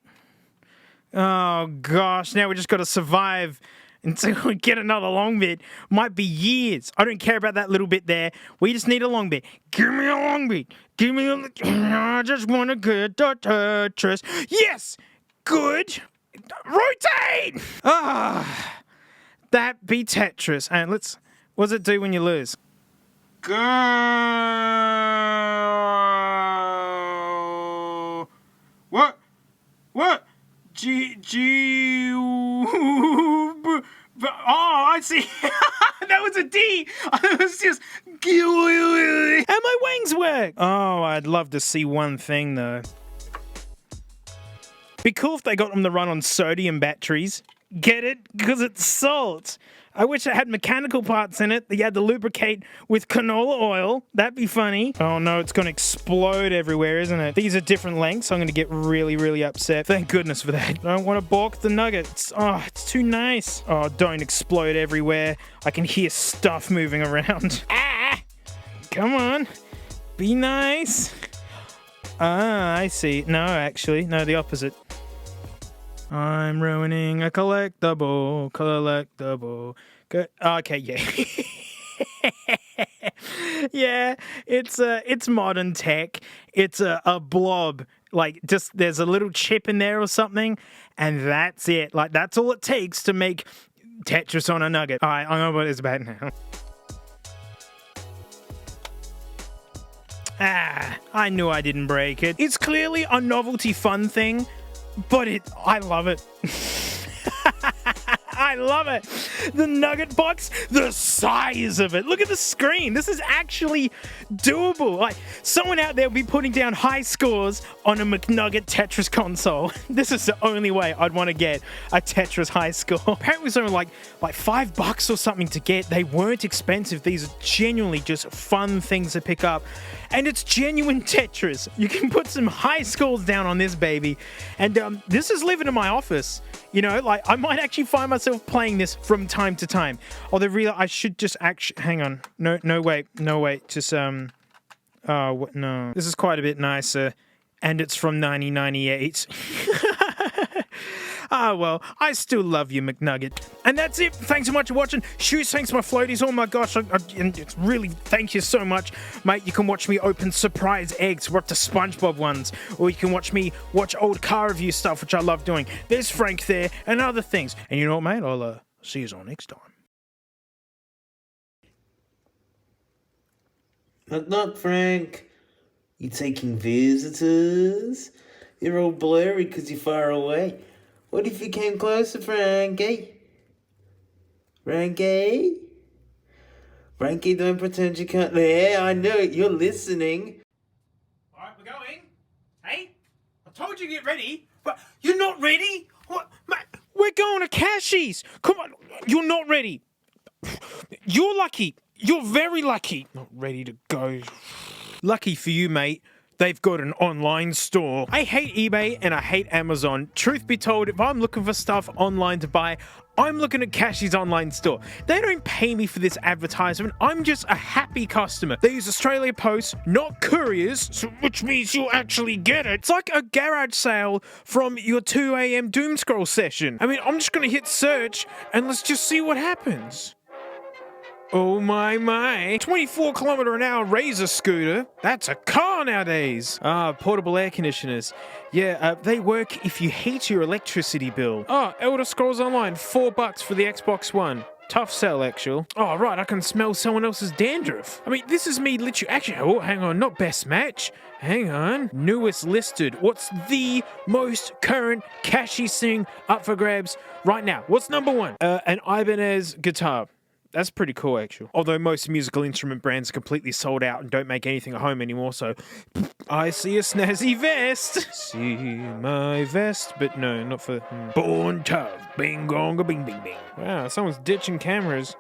Oh, gosh, now we just gotta survive until we get another long bit. Might be years. I don't care about that little bit there. We just need a long bit. Give me a long bit. Give me a... I just wanna get the Tetris. Yes! Good! Rotate! Ah, that be Tetris. And let's... What does it do when you lose? Go. What? Oh, I see. That was a D. I was just. And my wings work. Oh, I'd love to see one thing though. Be cool if they got them to run on sodium batteries. Get it? Because it's salt. I wish it had mechanical parts in it that you had to lubricate with canola oil. That'd be funny. Oh no, it's going to explode everywhere, isn't it? These are different lengths. I'm going to get really, really upset. Thank goodness for that. I don't want to balk the nuggets. Oh, it's too nice. Oh, don't explode everywhere. I can hear stuff moving around. Ah! Come on. Be nice. Ah, I see. No, actually. No, the opposite. I'm ruining a collectible. Okay, yeah. Yeah, it's modern tech. It's a blob. Like, just there's a little chip in there or something, and that's it. Like, that's all it takes to make Tetris on a nugget. All right, I know what it's about now. Ah, I knew I didn't break it. It's clearly a novelty fun thing, but I love it. I love it. The nugget box, the size of it. Look at the screen. This is actually doable. Like, someone out there will be putting down high scores on a McNugget Tetris console. This is the only way I'd want to get a Tetris high score. Apparently it was only like $5 or something to get. They weren't expensive. These are genuinely just fun things to pick up. And it's genuine Tetris. You can put some high scores down on this baby. And this is living in my office. You know, like, I might actually find myself playing this from time to time. Although, really, I should just actually... Hang on. No, wait. Just, oh, no. This is quite a bit nicer. And it's from 1998. Ah, well, I still love you, McNugget. And that's it. Thanks so much for watching. Shoes, thanks, my floaties. Oh, my gosh. And it's really, thank you so much. Mate, you can watch me open surprise eggs. We're up to SpongeBob ones. Or you can watch me watch old car review stuff, which I love doing. There's Frank there and other things. And you know what, mate? I'll see you all next time. Knock, Frank. You taking visitors? You're all blurry because you're far away. What if you came closer, Frankie? Frankie? Frankie, don't pretend you can't... There, I know it. You're listening. All right, we're going. Hey, I told you to get ready, but you're not ready? What? Mate, we're going to Cashies. Come on, you're not ready. You're lucky. You're very lucky. Not ready to go. Lucky for you, mate. They've got an online store. I hate eBay and I hate Amazon. Truth be told, if I'm looking for stuff online to buy, I'm looking at Cashies online store. They don't pay me for this advertisement. I'm just a happy customer. They use Australia Post, not couriers, so which means you'll actually get it. It's like a garage sale from your 2 a.m. doom scroll session. I mean, I'm just gonna hit search and let's just see what happens. Oh my. 24km/h Razor scooter. That's a car nowadays. Ah, portable air conditioners. Yeah, they work if you heat your electricity bill. Oh, Elder Scrolls Online, $4 for the Xbox One. Tough sell, actual. Oh, right, I can smell someone else's dandruff. I mean, this is me literally... Actually, oh, hang on, not best match. Hang on. Newest listed. What's the most current Cashies thing up for grabs right now? What's number one? An Ibanez guitar. That's pretty cool, actually. Although most musical instrument brands are completely sold out and don't make anything at home anymore, so... I see a snazzy vest. See my vest, but no, not for... Born tough. Bing, gonga, bing, bing, bing. Wow, someone's ditching cameras.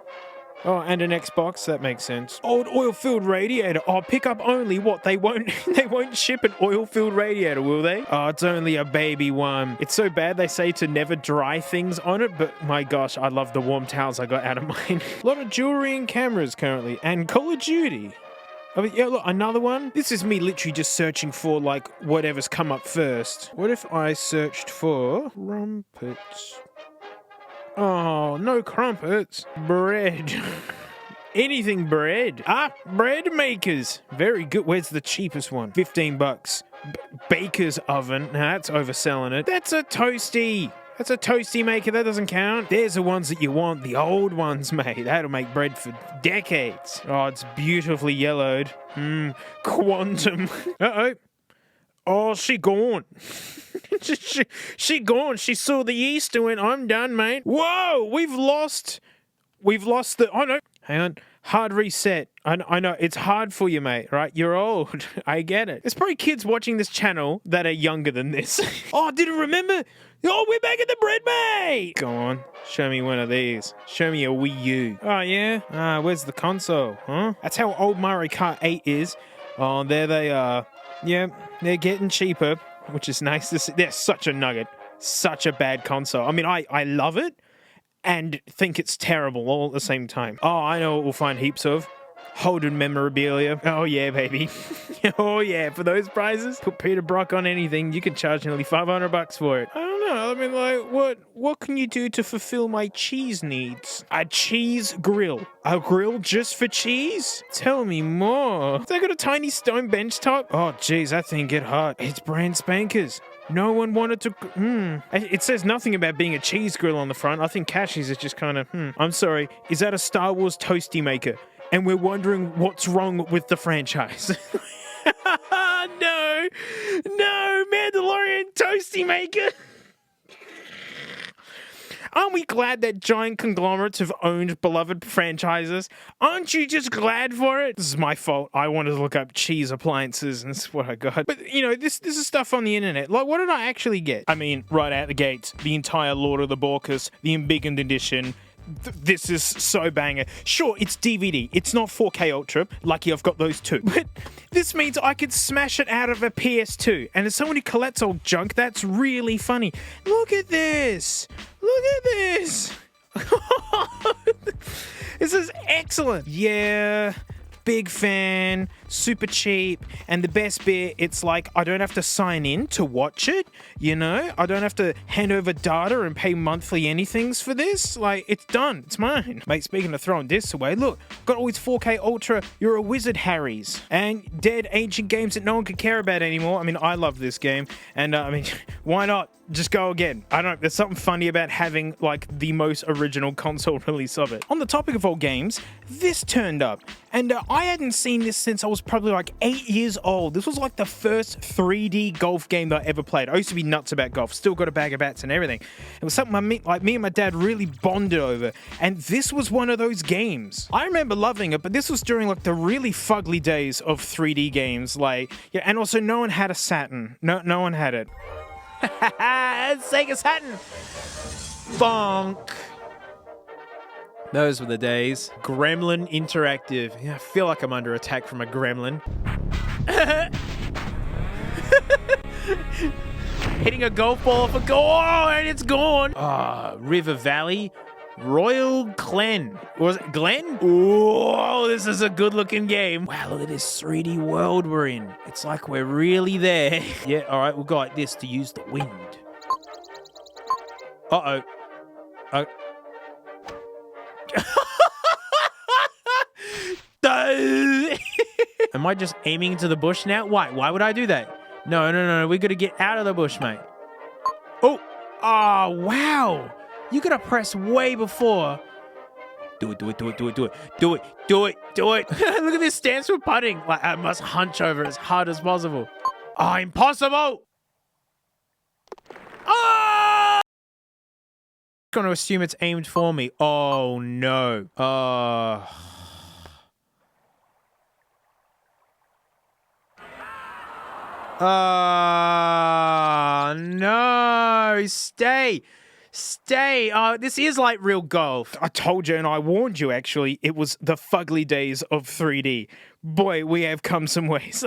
Oh, and an Xbox, that makes sense. Old oil-filled radiator. Oh, pick up only. What, they won't ship an oil-filled radiator, will they? Oh, it's only a baby one. It's so bad they say to never dry things on it, but my gosh, I love the warm towels I got out of mine. A lot of jewelry and cameras currently, and Call of Duty. I mean, yeah, look, another one. This is me literally just searching for, like, whatever's come up first. What if I searched for crumpets? Oh, no crumpets. Bread. Anything bread. Ah, bread makers. Very good. Where's the cheapest one? $15. Baker's oven. Now, that's overselling it. That's a toasty. That's a toasty maker. That doesn't count. There's the ones that you want. The old ones, mate. That'll make bread for decades. Oh, it's beautifully yellowed. Quantum. Uh-oh. Oh, she gone. she gone. She saw the yeast and went, I'm done, mate. Whoa, we've lost the... Oh, no. Hang on. Hard reset. I know. It's hard for you, mate, right? You're old. I get it. There's probably kids watching this channel that are younger than this. Oh, didn't remember. Oh, we're back at the bread, mate. Go on. Show me one of these. Show me a Wii U. Oh, yeah? Where's the console? Huh? That's how old Mario Kart 8 is. Oh, there they are. Yeah, they're getting cheaper, which is nice to see. They're such a nugget. Such a bad console. I mean, I love it and think it's terrible all at the same time. Oh, I know what we'll find heaps of. Holden memorabilia. Oh, yeah, baby. Oh, yeah, for those prizes, put Peter Brock on anything, you can charge nearly $500 for it. I don't know. I mean, like, what can you do to fulfill my cheese needs? A cheese grill. A grill just for cheese? Tell me more. Has that got a tiny stone bench top? Oh, geez, that thing get hot. It's brand spankers. No one wanted to... It says nothing about being a cheese grill on the front. I think Cashies is just kind of... I'm sorry. Is that a Star Wars toasty maker? And we're wondering what's wrong with the franchise. No, Mandalorian toasty maker. Aren't we glad that giant conglomerates have owned beloved franchises? Aren't you just glad for it? This is my fault. I wanted to look up cheese appliances, and that's what I got. But, you know, this is stuff on the internet. Like, what did I actually get? I mean, right out the gates, the entire Lord of the Borkus, the embiggened edition. This is so banger. Sure, it's DVD. It's not 4K Ultra. Lucky I've got those too. But this means I could smash it out of a PS2. And as someone who collects old junk, that's really funny. Look at this. Look at this. This is excellent. Yeah. Big fan, super cheap, and the best bit, it's like I don't have to sign in to watch it, you know? I don't have to hand over data and pay monthly anythings for this. Like, it's done. It's mine. Mate, speaking of throwing discs away, look, got all these 4K Ultra You're a Wizard Harrys, and dead ancient games that no one could care about anymore. I mean, I love this game, and I mean, why not? Just go again. I don't know, there's something funny about having, like, the most original console release of it. On the topic of old games, this turned up. And I hadn't seen this since I was probably, like, 8 years old. This was, like, the first 3D golf game that I ever played. I used to be nuts about golf. Still got a bag of bats and everything. It was something me and my dad really bonded over. And this was one of those games. I remember loving it, but this was during, like, the really fugly days of 3D games. Like, yeah, and also no one had a Saturn. No one had it. Sega Saturn. Bonk. Those were the days. Gremlin Interactive. Yeah, I feel like I'm under attack from a gremlin. Hitting a golf ball off a goal, and it's gone. River Valley. Royal Glen. Was it Glen? Whoa, this is a good looking game. Wow, look at this 3D world we're in. It's like we're really there. Yeah, all right, we'll go like this to use the wind. Uh-oh. Am I just aiming into the bush now? Why would I do that? No. We got to get out of the bush, mate. Oh, wow. You gotta press way before. Do it. Look at this stance for putting. Like, I must hunch over as hard as possible. Oh, impossible. Oh! I'm gonna assume it's aimed for me. Oh, no. No. Stay. This is like real golf. I told you and I warned you, actually. It was the fugly days of 3D. Boy, we have come some ways.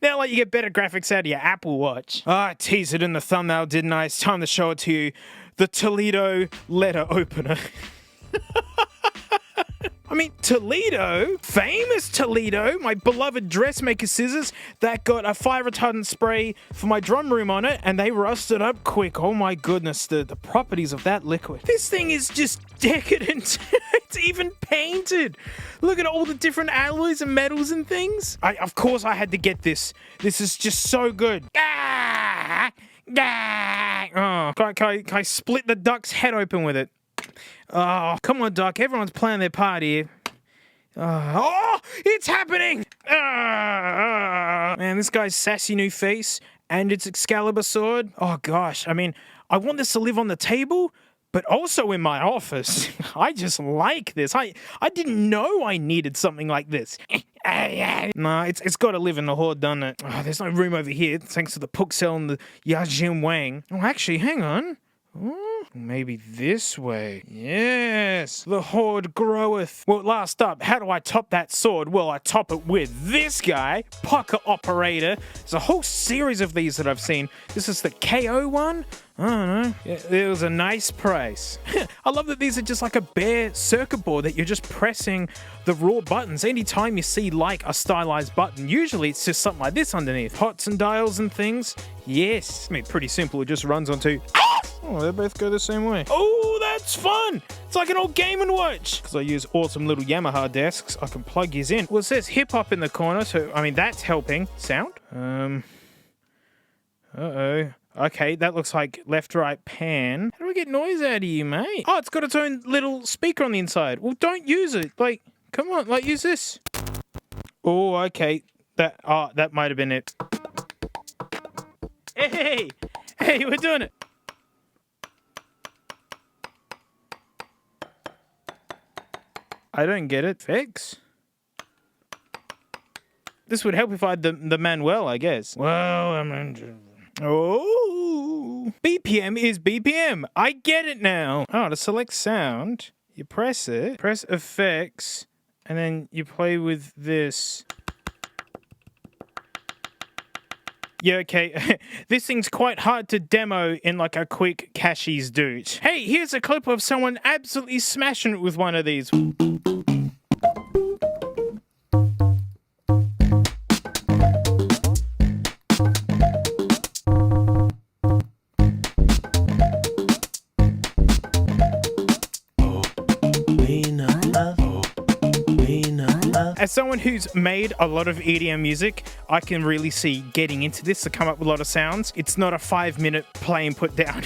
Now, like, you get better graphics out of your Apple Watch. I teased it in the thumbnail, didn't I? It's time to show it to you. The Toledo letter opener. I mean, Toledo, famous Toledo, my beloved dressmaker scissors that got a fire retardant spray for my drum room on it, and they rusted up quick. Oh my goodness, the properties of that liquid. This thing is just decadent. It's even painted. Look at all the different alloys and metals and things. Of course I had to get this. This is just so good. Oh, can I split the duck's head open with it? Oh, come on, duck. Everyone's playing their part here. Oh, it's happening! Man, this guy's sassy new face and its Excalibur sword. Oh, gosh. I mean, I want this to live on the table, but also in my office. I just like this. I didn't know I needed something like this. Nah, it's got to live in the hoard, doesn't it? Oh, there's no room over here, thanks to the Puxel and the Yajin Wang. Oh, actually, hang on. Oh, maybe this way. Yes, the hoard groweth. Well, last up, how do I top that sword? Well, I top it with this guy, Pucker Operator. There's a whole series of these that I've seen. This is the KO one. I don't know. It was a nice price. I love that these are just like a bare circuit board that you're just pressing the raw buttons. Anytime you see like a stylized button, usually it's just something like this underneath. Pots and dials and things. Yes. I mean, pretty simple. It just runs onto... Oh, they both go the same way. Oh, that's fun. It's like an old Game & Watch. Because I use awesome little Yamaha desks, I can plug these in. Well, it says hip-hop in the corner, so, I mean, that's helping. Sound? Uh-oh. Okay, that looks like left, right, pan. How do I get noise out of you, mate? Oh, it's got its own little speaker on the inside. Well, don't use it. Like, come on, like, use this. Oh, okay. That might have been it. Hey, we're doing it. I don't get it. Fix? This would help if I had the manual, I guess. Well, oh, BPM is BPM. I get it now. Oh, to select sound, you press it, press effects, and then you play with this. Yeah, okay. This thing's quite hard to demo in like a quick Cashies doot. Hey, here's a clip of someone absolutely smashing it with one of these. As someone who's made a lot of EDM music, I can really see getting into this to come up with a lot of sounds. It's not a 5-minute play and put down.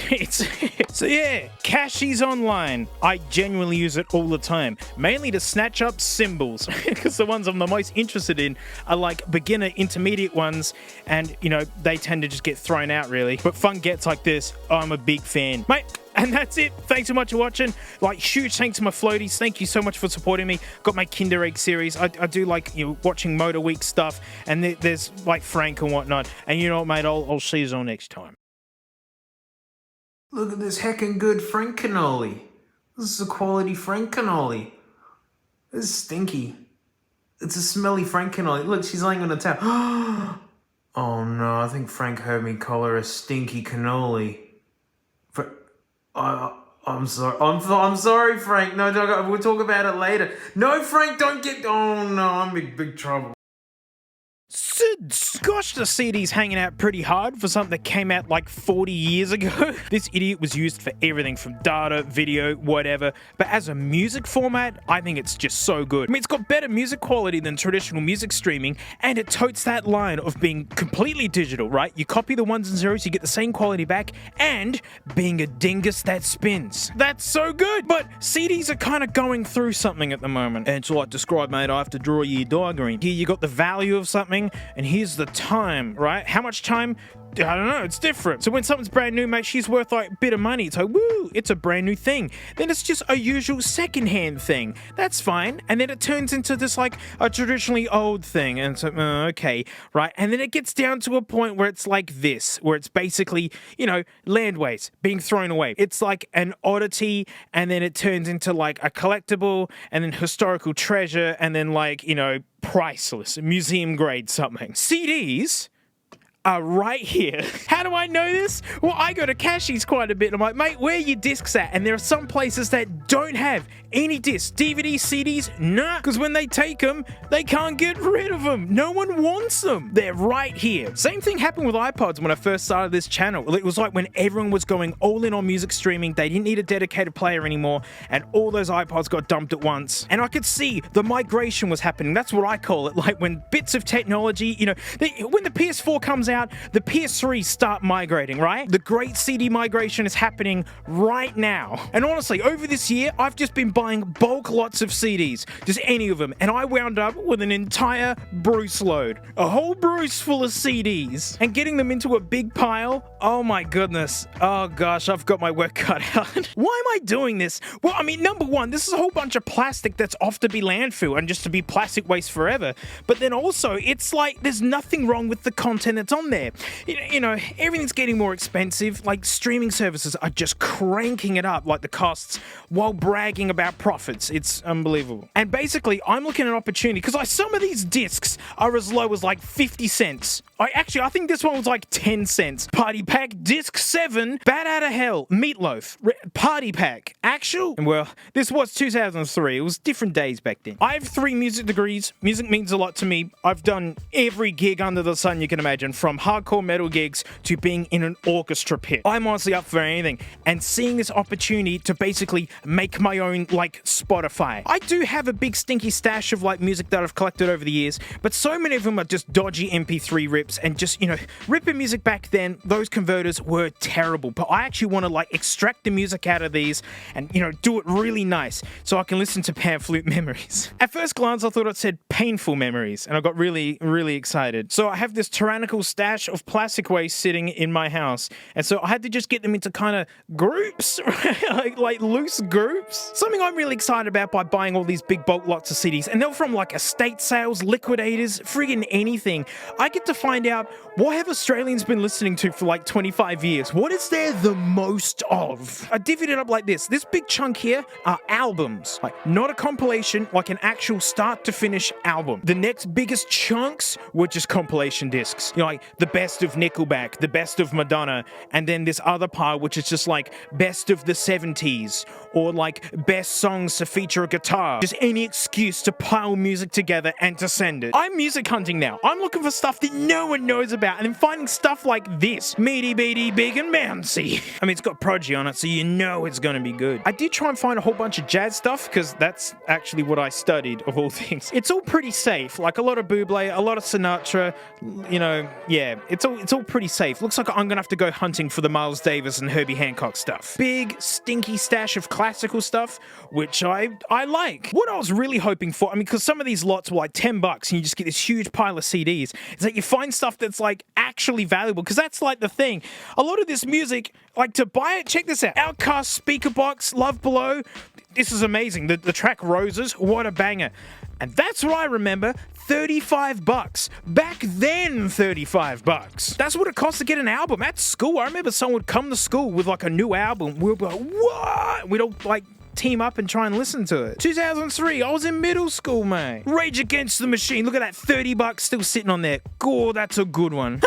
So yeah, Cashies Online. I genuinely use it all the time, mainly to snatch up cymbals, because the ones I'm the most interested in are like beginner, intermediate ones, and you know, they tend to just get thrown out really. But fun gets like this, I'm a big fan. Mate, and that's it. Thanks so much for watching. Like, huge thanks to my floaties. Thank you so much for supporting me. Got my Kinder Egg series. I do like, you know, watching Motor Week stuff, and there's like Frank and whatnot. And you know what, mate? I'll see you all next time. Look at this heckin' good Frank cannoli. This is a quality Frank cannoli. This is stinky. It's a smelly Frank cannoli. Look, she's laying on a towel. Oh no, I think Frank heard me call her a stinky cannoli. I'm sorry. I'm sorry, Frank. No, we'll talk about it later. No, Frank, don't get... Oh no, I'm in big trouble. SIDS. Gosh, the CD's hanging out pretty hard for something that came out like 40 years ago. This idiot was used for everything from data, video, whatever. But as a music format, I think it's just so good. I mean, it's got better music quality than traditional music streaming, and it totes that line of being completely digital, right? You copy the ones and zeros, you get the same quality back, and being a dingus that spins. That's so good! But CDs are kind of going through something at the moment. And so like describe, mate, I have to draw you a diagram. Here you got the value of something, and here's the time, right? How much time? I don't know, it's different. So when something's brand new, mate, she's worth like a bit of money. It's like, woo, it's a brand new thing. Then it's just a usual secondhand thing. That's fine. And then it turns into this like a traditionally old thing. And so, okay, right? And then it gets down to a point where it's like this, where it's basically, you know, land waste being thrown away. It's like an oddity, and then it turns into like a collectible, and then historical treasure, and then like, you know, priceless, museum grade something. CDs are right here. How do I know this? Well, I go to Cashies quite a bit. I'm like, mate, where are your discs at? And there are some places that don't have any discs. DVDs, CDs, nah. Because when they take them, they can't get rid of them. No one wants them. They're right here. Same thing happened with iPods when I first started this channel. It was like when everyone was going all in on music streaming, they didn't need a dedicated player anymore, and all those iPods got dumped at once. And I could see the migration was happening. That's what I call it. Like when bits of technology, you know, when the PS4 comes out, the PS3s start migrating, right? The great CD migration is happening right now. And honestly, over this year, I've just been buying bulk lots of CDs, just any of them, and I wound up with an entire Bruce load. A whole Bruce full of CDs. And getting them into a big pile, oh my goodness. Oh gosh, I've got my work cut out. Why am I doing this? Well, I mean, number one, this is a whole bunch of plastic that's off to be landfill and just to be plastic waste forever. But then also, it's like there's nothing wrong with the content that's on there. You know, everything's getting more expensive. Like, streaming services are just cranking it up, like the costs, while bragging about profits. It's unbelievable. And basically, I'm looking at an opportunity because some of these discs are as low as like 50 cents. I think this one was like 10 cents. Party Pack Disc 7, Bat Out of Hell, Meatloaf, Party Pack, Actual. And well, this was 2003. It was different days back then. I have 3 music degrees. Music means a lot to me. I've done every gig under the sun you can imagine, from hardcore metal gigs to being in an orchestra pit. I'm honestly up for anything. And seeing this opportunity to basically make my own, like, Spotify. I do have a big stinky stash of, like, music that I've collected over the years, but so many of them are just dodgy MP3 rips, and just, you know, ripping music back then, those converters were terrible. But I actually want to, like, extract the music out of these and, you know, do it really nice so I can listen to pamphlet memories. At first glance, I thought it said painful memories, and I got really, really excited. So I have this tyrannical stash of plastic waste sitting in my house, and so I had to just get them into kind of groups, like loose groups. Something I'm really excited about by buying all these big bulk lots of CDs, and they're from like estate sales, liquidators, friggin' anything. I get to find out, what have Australians been listening to for like 25 years? What is there the most of? I divvied it up like this. This big chunk here are albums. Like, not a compilation, like an actual start to finish album. The next biggest chunks were just compilation discs. You know, like the best of Nickelback, the best of Madonna, and then this other pile which is just like best of the 70s, or like best songs to feature a guitar. Just any excuse to pile music together and to send it. I'm music hunting now. I'm looking for stuff that no one knows about, and then finding stuff like this. Meaty beaty, big and bouncy. I mean, it's got Prodigy on it, so you know it's gonna be good. I did try and find a whole bunch of jazz stuff, because that's actually what I studied, of all things. It's all pretty safe. Like a lot of Bublé, a lot of Sinatra, you know, yeah, it's all pretty safe. Looks like I'm gonna have to go hunting for the Miles Davis and Herbie Hancock stuff. Big, stinky stash of classical stuff, which I like. What I was really hoping for, I mean, because some of these lots were like $10 and you just get this huge pile of CDs, is that you find stuff that's like actually valuable, because that's like the thing. A lot of this music, like, to buy it, check this out. Outcast, Speaker Box, Love Below. This is amazing. The track Roses, what a banger. And that's what I remember, $35. Back then, $35. That's what it cost to get an album. At school, I remember someone would come to school with like a new album. We'd be like, what? We'd all like team up and try and listen to it. 2003, I was in middle school, mate. Rage Against the Machine. Look at that, $30 still sitting on there. God, that's a good one.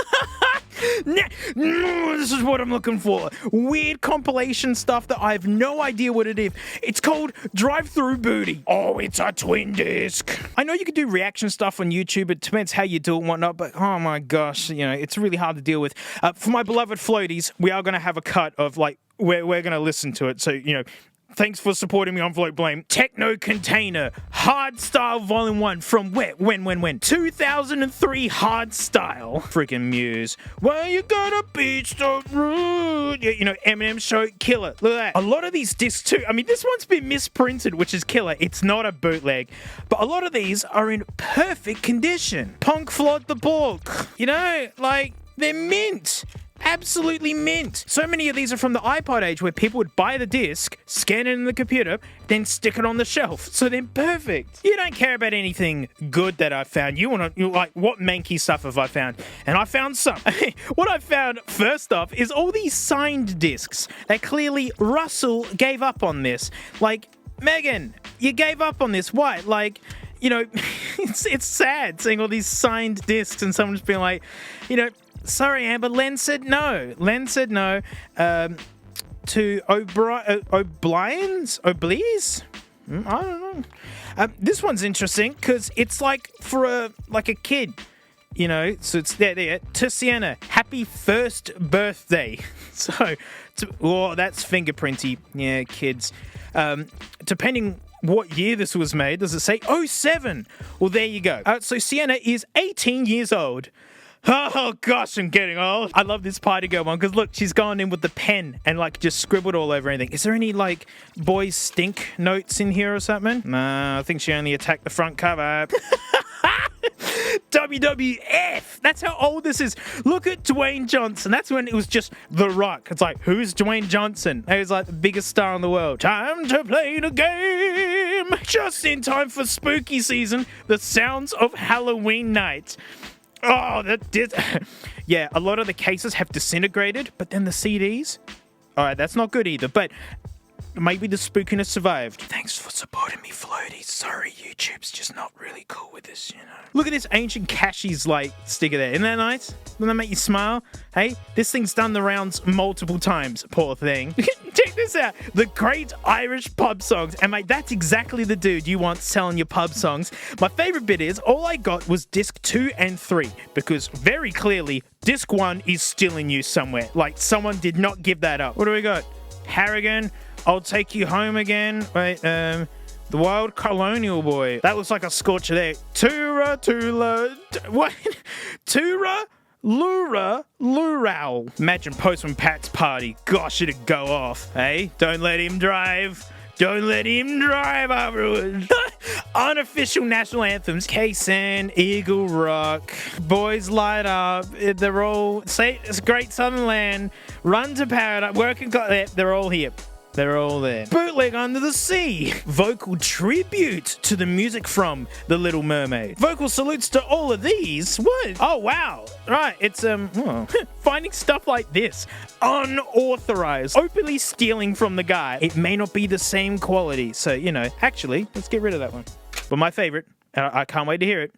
This is what I'm looking for. Weird compilation stuff that I have no idea what it is. It's called Drive Through Booty. Oh, it's a twin disc. I know you can do reaction stuff on YouTube. It depends how you do it and whatnot, but oh my gosh, you know, it's really hard to deal with. For my beloved floaties, we are going to have a cut of like, we're going to listen to it. So, you know, thanks for supporting me on Float Blame. Techno Container, Hardstyle Volume 1 from when? 2003 Hardstyle. Freaking Muse. Well, you gotta beach the road. You know, Eminem Show, killer. Look at that. A lot of these discs too. I mean, this one's been misprinted, which is killer. It's not a bootleg. But a lot of these are in perfect condition. Punk Flood the Book. You know, like, they're mint. Absolutely mint. So many of these are from the iPod age, where people would buy the disc, scan it in the computer, then stick it on the shelf. So they're perfect. You don't care about anything good that I found. You like, what manky stuff have I found? And I found some. What I found first off is all these signed discs that clearly Russell gave up on this. Like, Megan, you gave up on this. Why? Like, you know, it's sad seeing all these signed discs and someone just being like, you know, sorry, Amber, Len said no. Len said no to Oblies? I don't know. This one's interesting because it's like for a kid, you know. So it's there. To Sienna, happy first birthday. So, that's fingerprinty. Yeah, kids. Depending what year this was made, does it say 07? Well, there you go. So Sienna is 18 years old. Oh gosh, I'm getting old. I love this party girl one because look, she's gone in with the pen and like just scribbled all over anything. Is there any like boys stink notes in here or something? Nah, I think she only attacked the front cover. WWF! That's how old this is. Look at Dwayne Johnson. That's when it was just The Rock. It's like, who's Dwayne Johnson? He was like the biggest star in the world. Time to play the game! Just in time for spooky season. The sounds of Halloween night. Oh, that did. Yeah, a lot of the cases have disintegrated, but then the CDs? Alright, that's not good either, but maybe the spookiness survived. Thanks for supporting me, Floaty. Sorry, YouTube's just not really cool with this, you know. Look at this ancient Cashies, like, sticker there. Isn't that nice? Doesn't that make you smile? Hey, this thing's done the rounds multiple times, poor thing. Check this out. The Great Irish Pub Songs. And, mate, that's exactly the dude you want selling your pub songs. My favourite bit is, all I got was disc 2 and 3, because very clearly, disc 1 is still in use somewhere. Like, someone did not give that up. What do we got? Harrigan. I'll Take You Home Again. Wait, The Wild Colonial Boy. That looks like a scorcher there. What? Lural. Imagine Postman Pat's party. Gosh, it'd go off. Hey, don't let him drive. Don't let him drive afterwards. Unofficial national anthems. K-San, Eagle Rock, Boys Light Up. They're all... Say, it's Great Southern Land. Run to Paradise. Working... They're all here. They're all there. Bootleg Under the Sea. Vocal tribute to the music from The Little Mermaid. Vocal salutes to all of these. What? Oh, wow. Right, it's, finding stuff like this. Unauthorized. Openly stealing from the guy. It may not be the same quality. So, you know, actually, let's get rid of that one. But my favorite, I can't wait to hear it.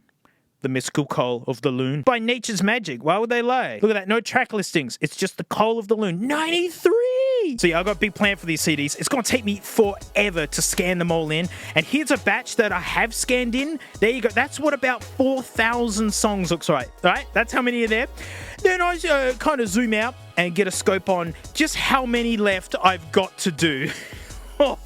The Mystical Coal of the Loon. By Nature's Magic. Why would they lie? Look at that. No track listings. It's just the Coal of the Loon. 93! So yeah, I've got a big plan for these CDs. It's going to take me forever to scan them all in. And here's a batch that I have scanned in. There you go. That's what about 4,000 songs looks like. Right? That's how many are there. Then I kind of zoom out and get a scope on just how many left I've got to do. But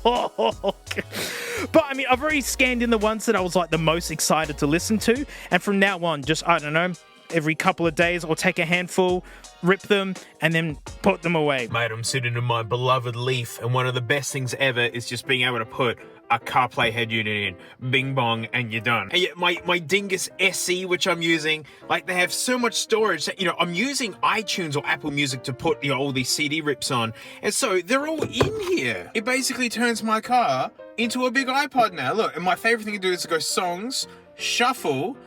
I mean, I've already scanned in the ones that I was like the most excited to listen to, and from now on, just, I don't know, every couple of days I'll take a handful, rip them, and then put them away. Mate, I'm sitting in my beloved Leaf, and one of the best things ever is just being able to put a CarPlay head unit in, bing bong, and you're done. And yet my Dingus SE, which I'm using, like, they have so much storage that, you know, I'm using iTunes or Apple Music to put, you know, all these CD rips on, and so they're all in here. It basically turns my car into a big iPod now. Look, and my favorite thing to do is to go songs, shuffle,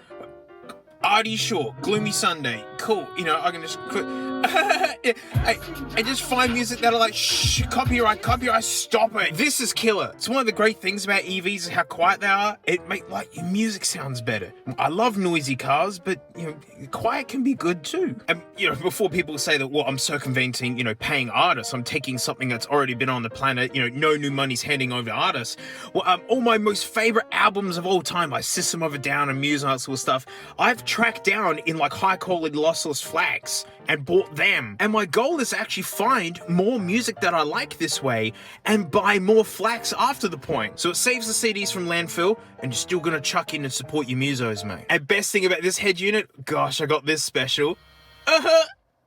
Artie Shaw, Gloomy Sunday, cool. You know, I can just click. I just find music that are like, shh, copyright, stop it. This is killer. It's one of the great things about EVs is how quiet they are. It makes, like, your music sounds better. I love noisy cars, but, you know, quiet can be good too. And, you know, before people say that, well, I'm circumventing, you know, paying artists, I'm taking something that's already been on the planet, you know, no new money's handing over to artists. Well, all my most favorite albums of all time, like System of a Down and Muse and that sort of stuff, I've tracked down in like high quality lossless FLACs and bought them. And my goal is to actually find more music that I like this way and buy more FLACs after the point. So it saves the CDs from landfill and you're still gonna chuck in and support your musos, mate. And best thing about this head unit, gosh, I got this special.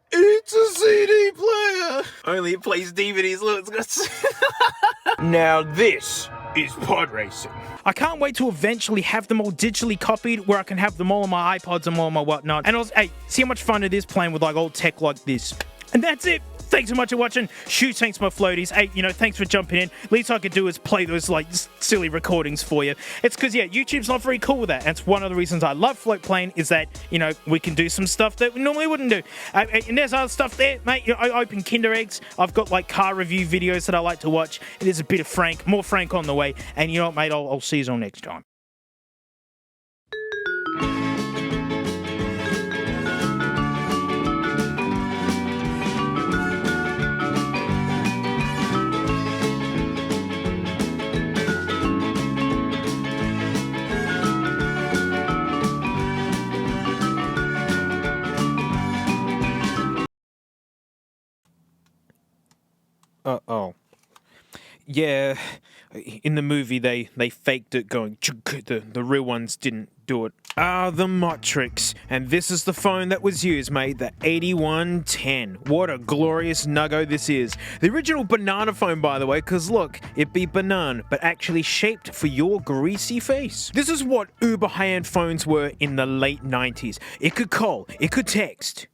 It's a CD player. Only it plays DVDs. Look, it's got... Now this is pod racing. I can't wait to eventually have them all digitally copied where I can have them all on my iPods and all on my whatnot. And also, hey, see how much fun it is playing with like old tech like this. And that's it. Thanks so much for watching. Shoot, thanks my floaties. Hey, you know, thanks for jumping in. Least I could do is play those like silly recordings for you. It's because, yeah, YouTube's not very cool with that. And it's one of the reasons I love float playing is that, you know, we can do some stuff that we normally wouldn't do. And there's other stuff there, mate. You know, I open Kinder Eggs. I've got like car review videos that I like to watch. There's a bit of Frank, more Frank on the way. And you know what, mate, I'll see you all next time. Yeah, in the movie they faked it going, the real ones didn't do it. Ah, the Matrix. And this is the phone that was used, mate, the 8110. What a glorious nuggo this is. The original banana phone, by the way, because look, it be banana, but actually shaped for your greasy face. This is what uber high-end phones were in the late 90s. It could call, it could text.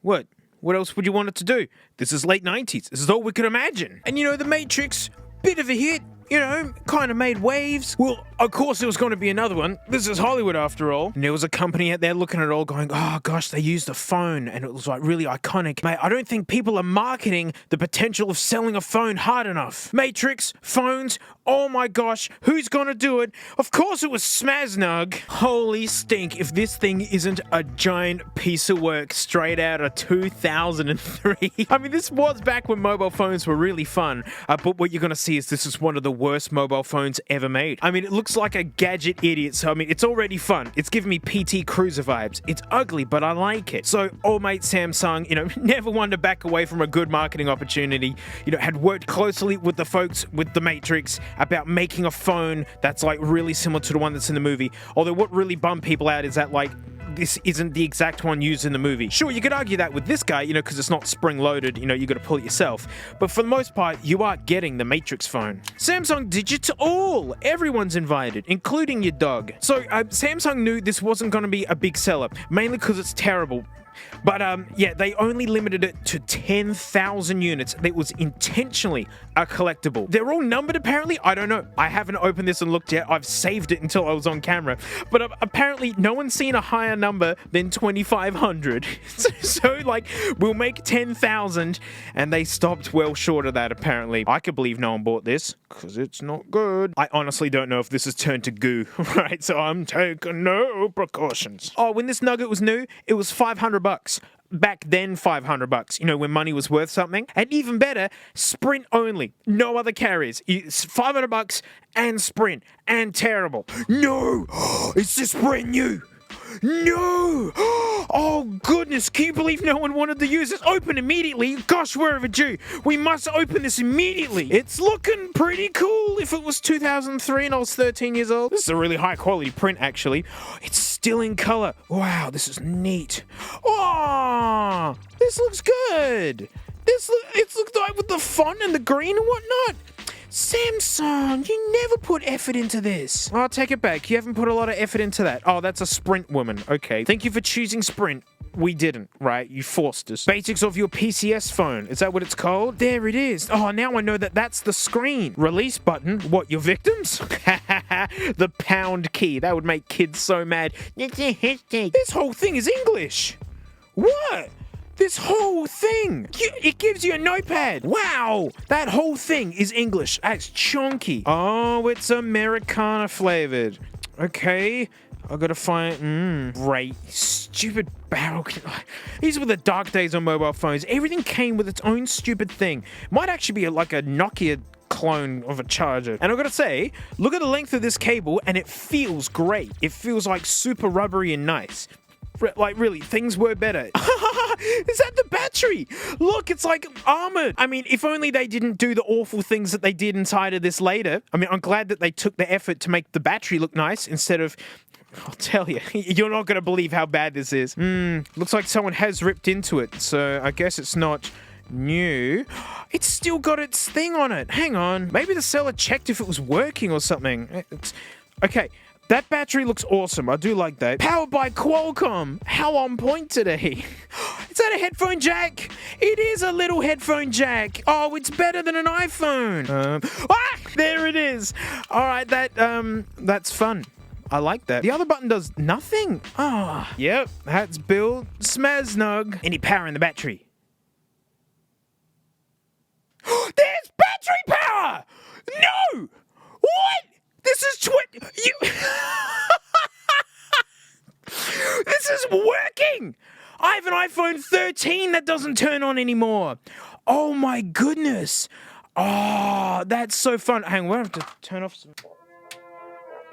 What? What else would you want it to do? This is late 90s. This is all we could imagine. And you know, the Matrix, bit of a hit. You know, kind of made waves. Well, of course there was going to be another one. This is Hollywood after all. And there was a company out there looking at it all going, oh gosh, they used a phone and it was like really iconic. Mate, I don't think people are marketing the potential of selling a phone hard enough. Matrix, phones, oh my gosh, who's going to do it? Of course it was Xmas Nug. Holy stink if this thing isn't a giant piece of work straight out of 2003. I mean, this was back when mobile phones were really fun. But what you're going to see is this is one of the worst mobile phones ever made. I mean, it looks like a gadget idiot, so I mean, it's already fun. It's giving me PT Cruiser vibes. It's ugly, but I like it. So, old mate Samsung, you know, never one to back away from a good marketing opportunity. You know, had worked closely with the folks with the Matrix about making a phone that's like really similar to the one that's in the movie. Although what really bummed people out is that like, this isn't the exact one used in the movie. Sure, you could argue that with this guy, you know, because it's not spring-loaded, you know, you got to pull it yourself. But for the most part, you are getting the Matrix phone. Samsung Digital, everyone's invited, including your dog. So Samsung knew this wasn't going to be a big seller, mainly because it's terrible. But yeah, they only limited it to 10,000 units. That was intentionally a collectible. They're all numbered apparently. I don't know. I haven't opened this and looked yet. I've saved it until I was on camera. But apparently no one's seen a higher number than 2,500. So like, we'll make 10,000 and they stopped well short of that apparently. I could believe no one bought this because it's not good. I honestly don't know if this has turned to goo, right? So I'm taking no precautions. Oh, when this nugget was new, it was $500. Back then, $500, you know, when money was worth something. And even better, Sprint only. No other carriers. It's $500 and Sprint. And terrible. No! It's just brand new! No! Oh goodness, can you believe no one wanted to use this? Open immediately. Gosh, we're overdue. We must open this immediately. It's looking pretty cool if it was 2003 and I was 13 years old. This is a really high quality print actually. It's still in color. Wow, this is neat. Oh, this looks good. It looks like with the font and the green and whatnot. Samsung, you never put effort into this. I'll take it back. You haven't put a lot of effort into that. Oh, that's a Sprint woman. Okay. Thank you for choosing Sprint. We didn't, right? You forced us. Basics of your PCS phone. Is that what it's called? There it is. Oh, now I know that that's the screen. Release button. What, your victims? The pound key. That would make kids so mad. This whole thing is English. What? This whole thing, it gives you a notepad. Wow, that whole thing is English. That's chunky. Oh, it's Americana flavored. Okay, I gotta find, great. Stupid barrel. These were the dark days on mobile phones. Everything came with its own stupid thing. Might actually be like a Nokia clone of a charger. And I've got to say, look at the length of this cable and it feels great. It feels like super rubbery and nice. Like, really, things were better. Is that the battery? Look, it's like armored. I mean, if only they didn't do the awful things that they did inside of this later. I mean, I'm glad that they took the effort to make the battery look nice instead of... I'll tell you, you're not going to believe how bad this is. Looks like someone has ripped into it, so I guess it's not new. It's still got its thing on it. Hang on. Maybe the seller checked if it was working or something. Okay. That battery looks awesome. I do like that. Powered by Qualcomm. How on point today. Is that a headphone jack? It is a little headphone jack. Oh, it's better than an iPhone. There it is. All right, that's fun. I like that. The other button does nothing. Yep, that's built. Xmas Nug. Any power in the battery? There's battery power! No! What? This is This is working! I have an iPhone 13 that doesn't turn on anymore. Oh my goodness. Oh, that's so fun. Hang on, we'll have to turn off some...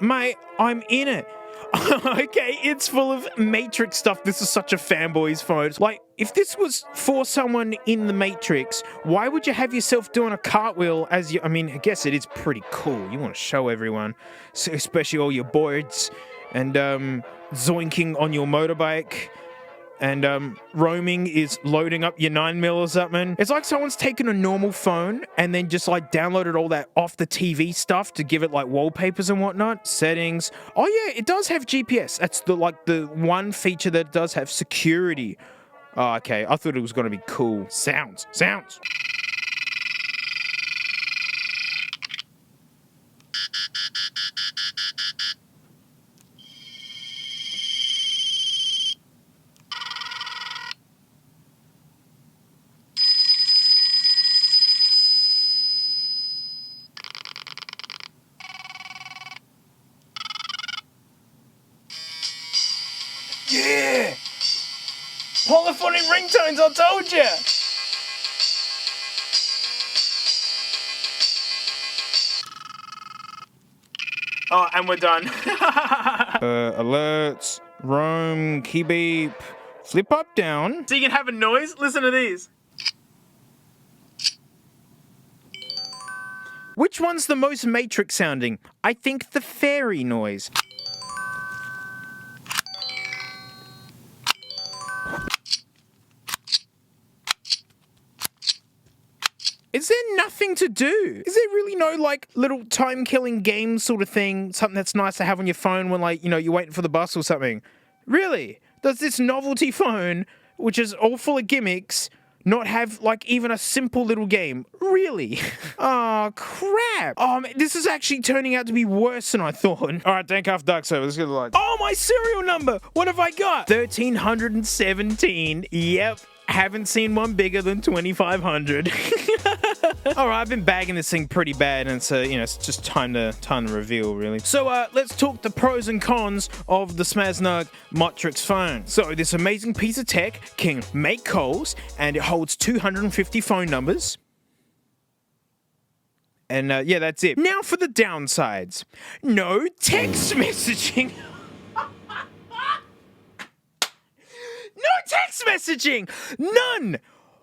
Mate, I'm in it. Okay, it's full of Matrix stuff. This is such a fanboy's phone. Like, if this was for someone in the Matrix, why would you have yourself doing a cartwheel as you... I mean, I guess it is pretty cool. You want to show everyone, so especially all your boards. and zoinking on your motorbike. And roaming is loading up your 9mm or something. It's like someone's taken a normal phone and then just like downloaded all that off the TV stuff to give it like wallpapers and whatnot. Settings. Oh yeah, it does have GPS. That's the one feature that does have. Security. Oh, okay. I thought it was gonna be cool. Sounds. Yeah! Polyphonic ringtones, I told you! Oh, and we're done. Alerts, roam, key beep, flip up, down. So you can have a noise? Listen to these. Which one's the most Matrix sounding? I think the fairy noise. Is there nothing to do? Is there really no, like, little time-killing game sort of thing, something that's nice to have on your phone when, like, you know, you're waiting for the bus or something? Really? Does this novelty phone, which is all full of gimmicks, not have, like, even a simple little game? Really? Oh, crap. Oh, man, this is actually turning out to be worse than I thought. All right, Dank Half Duck Server, let's get the line. Oh, my serial number! What have I got? 1317. Yep. Haven't seen one bigger than 2500. Alright, I've been bagging this thing pretty bad, and so, you know, it's just time to reveal, really. So, let's talk the pros and cons of the Xmas Nugget Matrix phone. So, this amazing piece of tech can make calls, and it holds 250 phone numbers. And, yeah, that's it. Now for the downsides. No text messaging. No text messaging! None!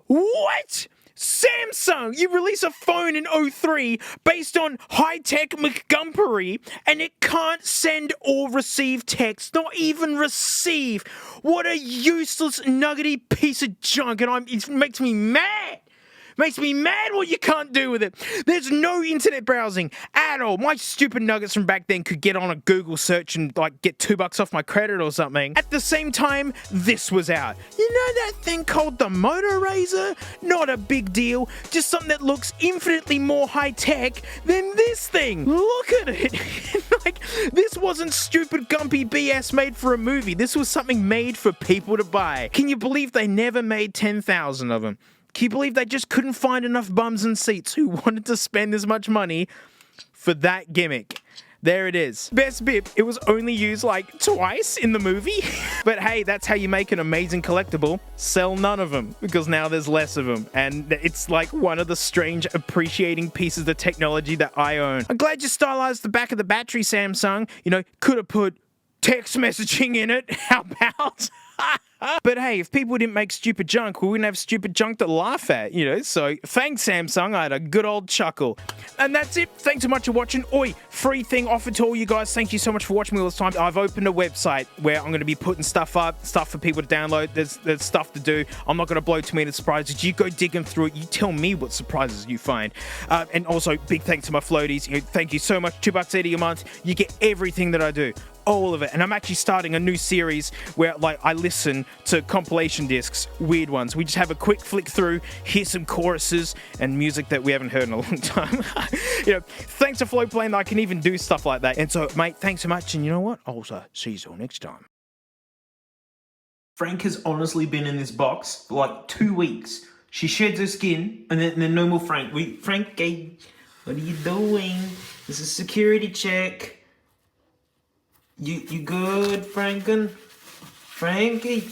What? Samsung, you release a phone in 03 based on high-tech McGumpery, and it can't send or receive text, not even receive. What a useless, nuggety piece of junk, and it makes me mad. Makes me mad what you can't do with it. There's no internet browsing at all. My stupid nuggets from back then could get on a Google search and like get $2 off my credit or something. At the same time, this was out. You know that thing called the Motor Razor? Not a big deal. Just something that looks infinitely more high tech than this thing. Look at it. Like, this wasn't stupid gumpy BS made for a movie. This was something made for people to buy. Can you believe they never made 10,000 of them? Can you believe they just couldn't find enough bums and seats who wanted to spend as much money for that gimmick? There it is. Best bit, it was only used like twice in the movie. But hey, that's how you make an amazing collectible. Sell none of them, because now there's less of them. And it's like one of the strange appreciating pieces of technology that I own. I'm glad you stylized the back of the battery, Samsung. You know, could have put text messaging in it. How about? But hey, if people didn't make stupid junk, we wouldn't have stupid junk to laugh at, you know? So thanks, Samsung. I had a good old chuckle. And that's it. Thanks so much for watching. Oi, free thing offered to all you guys. Thank you so much for watching me all this time. I've opened a website where I'm going to be putting stuff up, stuff for people to download. There's stuff to do. I'm not going to blow too many surprises. You go digging through it. You tell me what surprises you find. And also, big thanks to my floaties. You know, thank you so much. $2.80 a month. You get everything that I do. All of it. And I'm actually starting a new series where like I listen to compilation discs, weird ones. We just have a quick flick through, hear some choruses and music that we haven't heard in a long time. You know, thanks to Floatplane that I can even do stuff like that. And so, mate, thanks so much. And you know what? I'll see you all next time. Frank has honestly been in this box for like 2 weeks. She sheds her skin and then no more Frank. Frankie, what are you doing? This is a security check. You good, Frankie? Frankie?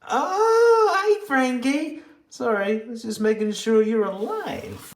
Oh, hey, Frankie. Sorry, I was just making sure you're alive.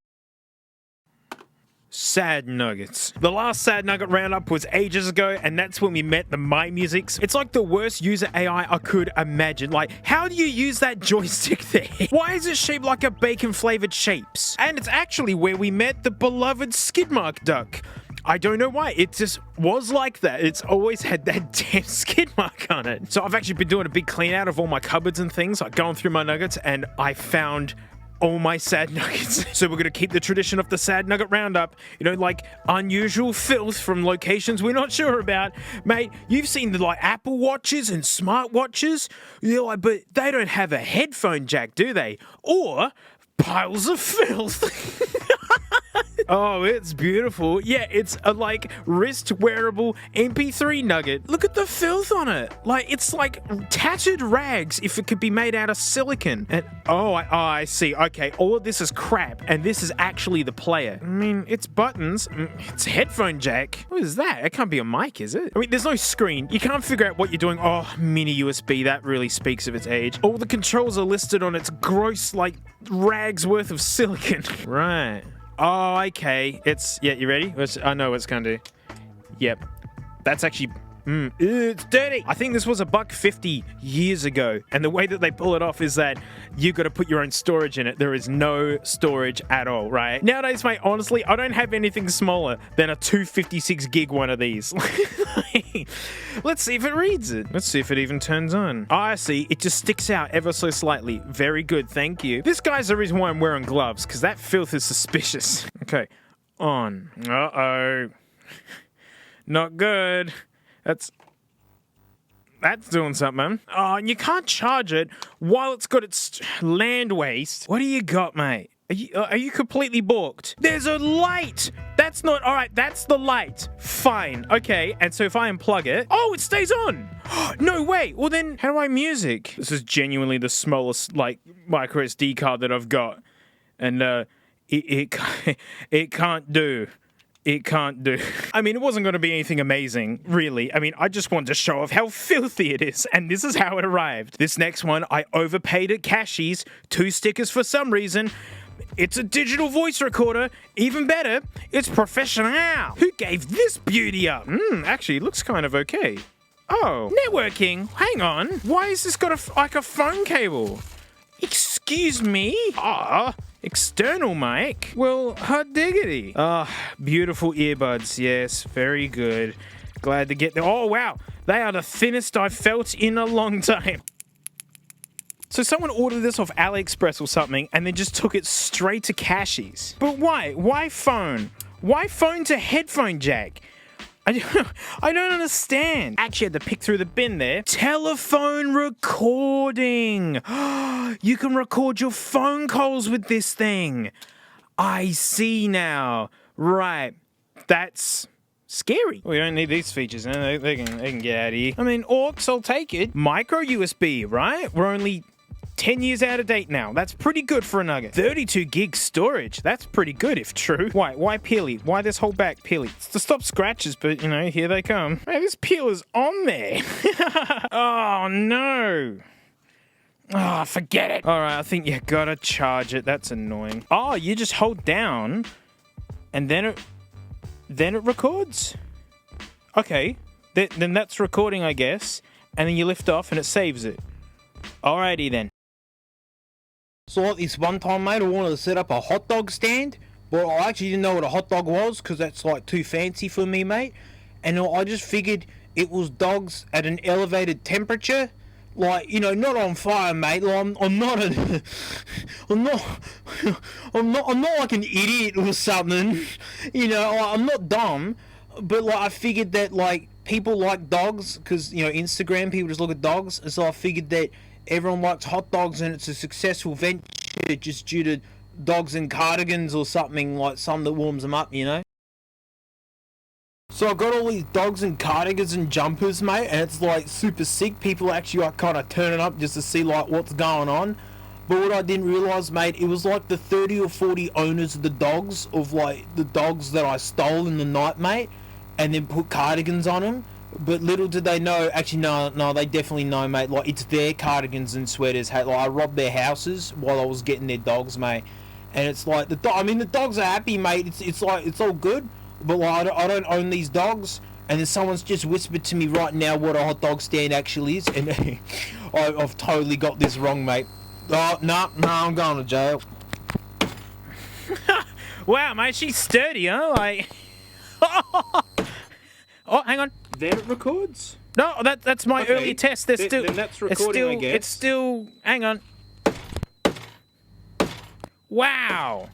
Sad nuggets. The last sad nugget roundup was ages ago, and that's when we met the My Musics. It's like the worst user AI I could imagine. Like, how do you use that joystick there? Why is it shaped like a bacon-flavored shapes? And it's actually where we met the beloved skidmark duck. I don't know why, it just was like that. It's always had that damn skid mark on it. So I've actually been doing a big clean out of all my cupboards and things, like going through my nuggets, and I found all my sad nuggets. So we're gonna keep the tradition of the sad nugget roundup. You know, like unusual filth from locations we're not sure about. Mate, you've seen the like Apple Watches and smart watches. You're like, but they don't have a headphone jack, do they? Or piles of filth. Oh, it's beautiful. Yeah, it's a like wrist wearable MP3 nugget. Look at the filth on it. Like, it's like tattered rags if it could be made out of silicon. And I see. Okay, all of this is crap, and this is actually the player. I mean, it's buttons. It's a headphone jack. What is that? It can't be a mic, is it? I mean, there's no screen. You can't figure out what you're doing. Oh, mini USB. That really speaks of its age. All the controls are listed on its gross, like, rags worth of silicon. Right. Oh, okay. Yeah, you ready? I know what it's gonna do. Yep. That's actually... it's dirty. I think this was $1.50 years ago, and the way that they pull it off is that you got to put your own storage in it. There is no storage at all, right? Nowadays, mate, honestly, I don't have anything smaller than a 256 gig one of these. Let's see if it reads it. Let's see if it even turns on. Oh, I see. It just sticks out ever so slightly. Very good, thank you. This guy's the reason why I'm wearing gloves, because that filth is suspicious. Okay, on. Uh-oh. Not good. That's doing something. Oh, and you can't charge it while it's got its land waste. What do you got, mate? Are you completely balked? There's a light! That's not... Alright, that's the light. Fine. Okay, and so if I unplug it... Oh, it stays on! No way! Well then, how do I music? This is genuinely the smallest, like, micro SD card that I've got. And, it can't do... It can't do. I mean, it wasn't going to be anything amazing, really. I mean, I just wanted to show off how filthy it is, and this is how it arrived. This next one, I overpaid at Cashies. 2 stickers for some reason. It's a digital voice recorder. Even better, it's professional. Who gave this beauty up? Actually, it looks kind of okay. Oh, networking. Hang on. Why has this got like a phone cable? Excuse me? External mic? Well, hot diggity. Beautiful earbuds. Yes, very good. Glad to get them. Oh, wow. They are the thinnest I've felt in a long time. So someone ordered this off AliExpress or something and then just took it straight to Cashies. But why? Why phone? Why phone to headphone jack? I don't understand. Actually had to pick through the bin there. Telephone recording. You can record your phone calls with this thing. I see now. Right. That's scary. We don't need these features. They can get out of here. I mean, aux, I'll take it. Micro USB, right? We're only 10 years out of date now. That's pretty good for a nugget. 32 gig storage. That's pretty good if true. Why peely? Why this whole back peely? It's to stop scratches, but you know, here they come. Hey, this peel is on there. Oh no. Oh, forget it. All right, I think you gotta charge it. That's annoying. Oh, you just hold down and then it records. Okay, then that's recording, I guess. And then you lift off and it saves it. Alrighty then. So like this one time, mate, I wanted to set up a hot dog stand, but I actually didn't know what a hot dog was because that's like too fancy for me, mate. And I just figured it was dogs at an elevated temperature, like, you know, not on fire, mate. Like, I'm not like an idiot or something. You know, like, I'm not dumb, but like I figured that like people like dogs because, you know, Instagram people just look at dogs, and so I figured that everyone likes hot dogs and it's a successful venture just due to dogs and cardigans or something, like something that warms them up, you know? So I got all these dogs and cardigans and jumpers, mate, and it's like super sick. People actually like kind of turning up just to see like what's going on. But what I didn't realise, mate, it was like the 30 or 40 owners of the dogs, of like the dogs that I stole in the night, mate, and then put cardigans on them. But little did they know, actually no, they definitely know, mate, like it's their cardigans and sweaters. Hey, like I robbed their houses while I was getting their dogs, mate. and it's like the dogs are happy, mate. It's like it's all good, but like I don't own these dogs. And then someone's just whispered to me right now what a hot dog stand actually is, and I've totally got this wrong, mate. Oh no, I'm going to jail. Wow, mate, she's sturdy, huh? Like, oh, hang on. Then it records. No, that's my Okay, early test. There's still, then that's recording, I guess. It's still. Hang on. Wow.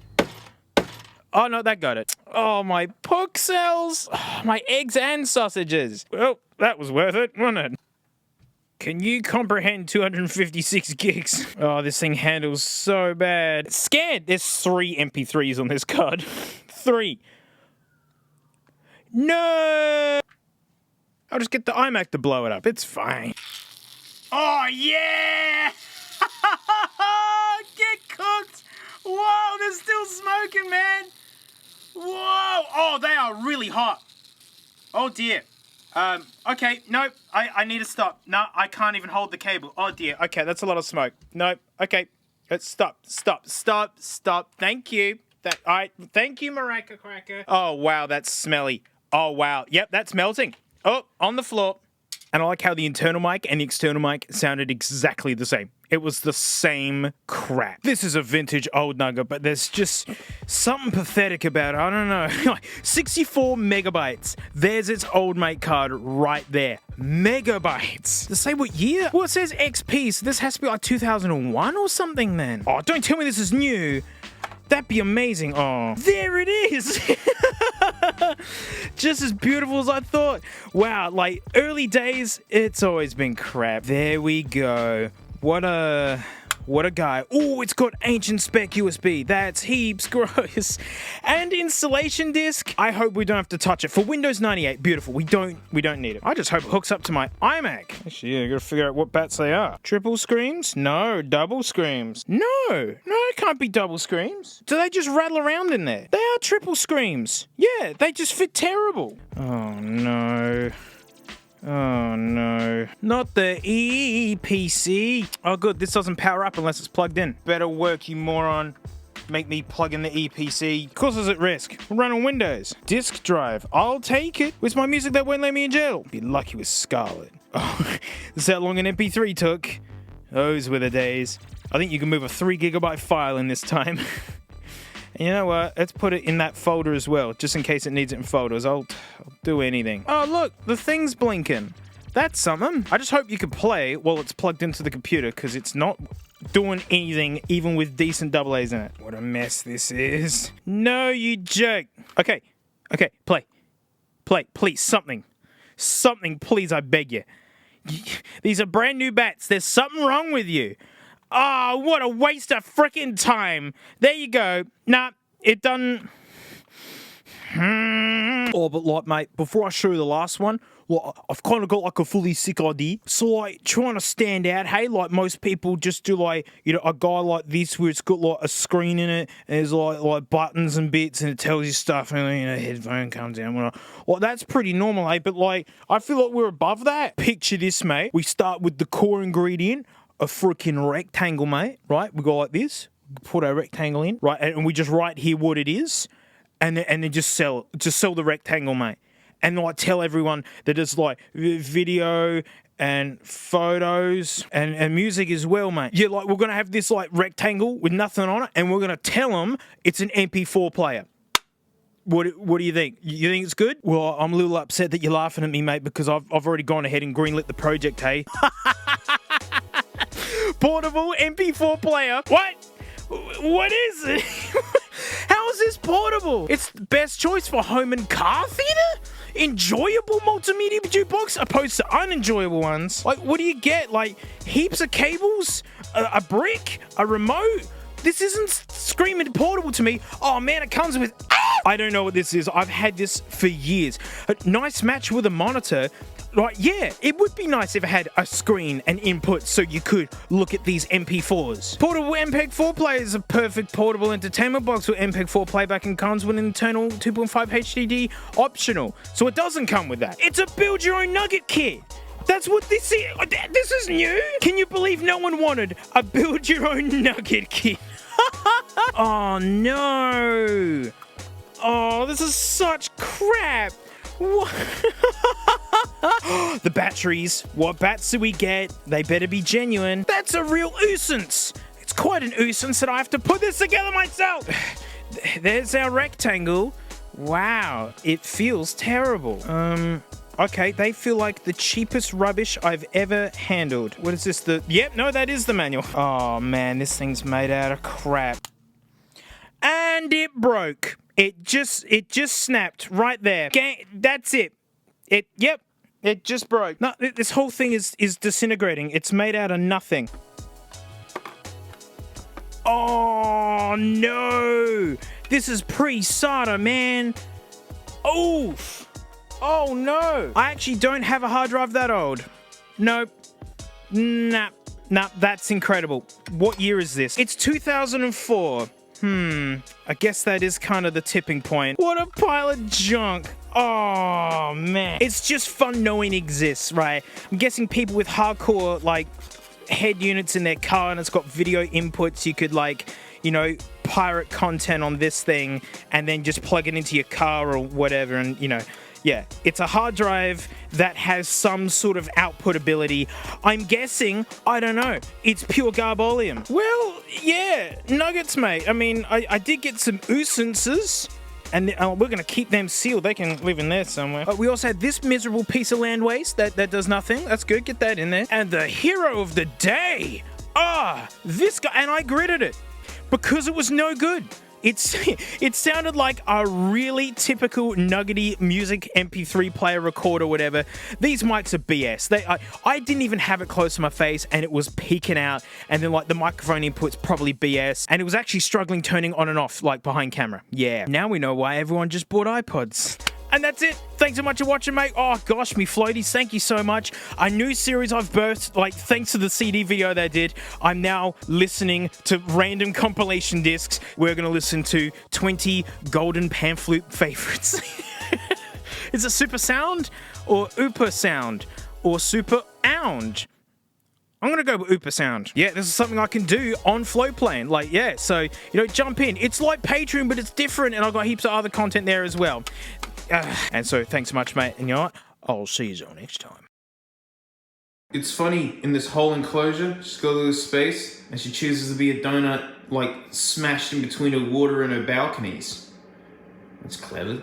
Oh no, that got it. Oh, my pork cells, my eggs and sausages. Well, that was worth it, wasn't it? Can you comprehend 256 gigs? Oh, this thing handles so bad. Scared. There's 3 MP3s on this card. 3. No. I'll just get the iMac to blow it up. It's fine. Oh, yeah! Get cooked! Whoa, they're still smoking, man! Whoa! Oh, they are really hot. Oh, dear. Okay, no, I need to stop. No, I can't even hold the cable. Oh, dear. Okay, that's a lot of smoke. No, okay. Stop. Thank you. Thank you, Maraca Cracker. Oh, wow, that's smelly. Oh, wow. Yep, that's melting. Oh, on the floor. And I like how the internal mic and the external mic sounded exactly the same. It was the same crap. This is a vintage old Nugget, but there's just something pathetic about it. I don't know. 64 megabytes. There's its old mate card right there. Megabytes. To say what year? Well, it says XP, so this has to be like 2001 or something then. Oh, don't tell me this is new. That'd be amazing. Oh, there it is. Just as beautiful as I thought. Wow, like early days, it's always been crap. There we go. What a guy. Oh, it's got ancient spec USB. That's heaps gross. And installation disc. I hope we don't have to touch it. For Windows 98, beautiful. We don't need it. I just hope it hooks up to my iMac. Actually, yeah, I gotta figure out what bats they are. Triple screams? No. Double screams? No, it can't be double screams. Do they just rattle around in there? They are triple screams. Yeah, they just fit terrible. Oh, no. Oh no. Not the EPC. Oh good, this doesn't power up unless it's plugged in. Better work, you moron. Make me plug in the EPC. Of course it's at risk. We'll run on Windows. Disk drive. I'll take it. With my music that won't let me in jail. Be lucky with Scarlet. Oh, this is how long an MP3 took. Those were the days. I think you can move a 3 gigabyte file in this time. And you know what? Let's put it in that folder as well, just in case it needs it in folders. I'll do anything. Oh, look, the thing's blinking. That's something. I just hope you can play while it's plugged into the computer, because it's not doing anything, even with decent double A's in it. What a mess this is. No, you jerk. Okay, play, please, something, please, I beg you. These are brand new bats. There's something wrong with you. Oh, what a waste of frickin' time. There you go. Nah, it done. Oh, but like, mate, before I show you the last one, like, I've kind of got like a fully sick idea. So, like, trying to stand out, hey, like most people just do like, you know, a guy like this where it's got like a screen in it and there's like buttons and bits and it tells you stuff and then, you know, headphone comes down. Well, that's pretty normal, eh? But like, I feel like we're above that. Picture this, mate. We start with the core ingredient. A freaking rectangle, mate, right? We go like this, put our rectangle in, right? And we just write here what it is, and then just sell the rectangle, mate. And like tell everyone that it's like video and photos and music as well, mate. Yeah, like we're gonna have this like rectangle with nothing on it, and we're gonna tell them it's an MP4 player. What do you think? You think it's good? Well, I'm a little upset that you're laughing at me, mate, because I've already gone ahead and greenlit the project, hey? Portable MP4 player. What is it? How is this portable? It's the best choice for home and car theater? Enjoyable multimedia jukebox opposed to unenjoyable ones. Like, what do you get? Like, heaps of cables? A brick? A remote? This isn't screaming portable to me. Oh man, it comes with... I don't know what this is. I've had this for years. A nice match with a monitor. Like, yeah, it would be nice if it had a screen and input so you could look at these MP4s. Portable MPEG-4 player is a perfect portable entertainment box with MPEG-4 playback and comes with an internal 2.5 HDD optional. So it doesn't come with that. It's a build-your-own Nugget kit. That's what this is. This is new. Can you believe no one wanted a build-your-own Nugget kit? Oh no! Oh, this is such crap! What? The batteries. What bats do we get? They better be genuine. That's a real nuisance! It's quite an nuisance that I have to put this together myself! There's our rectangle. Wow, it feels terrible. Okay, they feel like the cheapest rubbish I've ever handled. What is this? Yep, no, that is the manual. Oh man, this thing's made out of crap. And it broke. It just snapped right there. That's it. Yep, it just broke. No, this whole thing is disintegrating. It's made out of nothing. Oh no! This is pre-SATA, man. Oof. Oh no! I actually don't have a hard drive that old. Nope. Nah, that's incredible. What year is this? It's 2004. I guess that is kind of the tipping point. What a pile of junk. Oh man. It's just fun knowing it exists, right? I'm guessing people with hardcore, like, head units in their car and it's got video inputs, you could, like, you know, pirate content on this thing and then just plug it into your car or whatever and, you know, yeah, it's a hard drive that has some sort of output ability. I'm guessing, I don't know, it's pure garbolium. Well, yeah, nuggets, mate. I mean, I did get some usences, and we're going to keep them sealed. They can live in there somewhere. We also had this miserable piece of land waste that does nothing. That's good, get that in there. And the hero of the day, this guy, and I gritted it because it was no good. It sounded like a really typical nuggety music MP3 player recorder, whatever. These mics are BS. I didn't even have it close to my face and it was peeking out, and then like the microphone input's probably BS, and it was actually struggling turning on and off like behind camera. Yeah, now we know why everyone just bought iPods. And that's it. Thanks so much for watching, mate. Oh, gosh, me floaties, thank you so much. A new series I've birthed, like, thanks to the CD video they did, I'm now listening to random compilation discs. We're going to listen to 20 golden pan flute favorites. Is it super sound or ooper sound or super ound? I'm going to go with ooper sound. Yeah, this is something I can do on Floatplane. Like, yeah, so, you know, jump in. It's like Patreon, but it's different, and I've got heaps of other content there as well. And so, thanks so much, mate. And you know what? I'll see you all next time. It's funny, in this whole enclosure, she's got a little space, and she chooses to be a donut, like, smashed in between her water and her balconies. That's clever.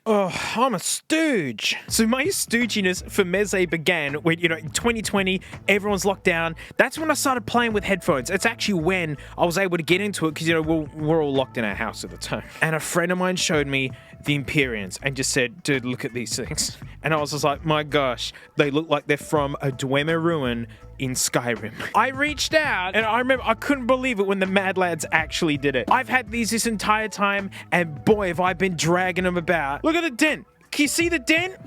Oh, I'm a stooge. So my stooginess for Meze began when, you know, in 2020, everyone's locked down. That's when I started playing with headphones. It's actually when I was able to get into it because, you know, we're all locked in our house at the time. And a friend of mine showed me the Empyreans and just said, dude, look at these things. And I was just like, my gosh, they look like they're from a Dwemer ruin in Skyrim. I reached out and I remember I couldn't believe it when the Mad Lads actually did it. I've had these this entire time and boy, have I been dragging them about. Look at the dent. Can you see the dent?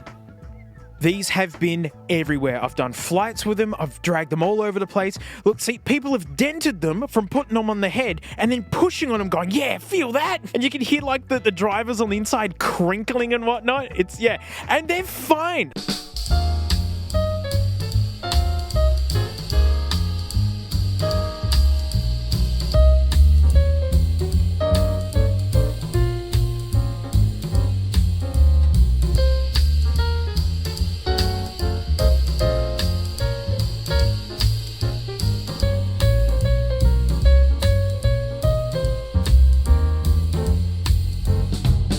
These have been everywhere. I've done flights with them. I've dragged them all over the place. Look, see, people have dented them from putting them on the head and then pushing on them going, yeah, feel that. And you can hear like the drivers on the inside crinkling and whatnot. It's, yeah, and they're fine.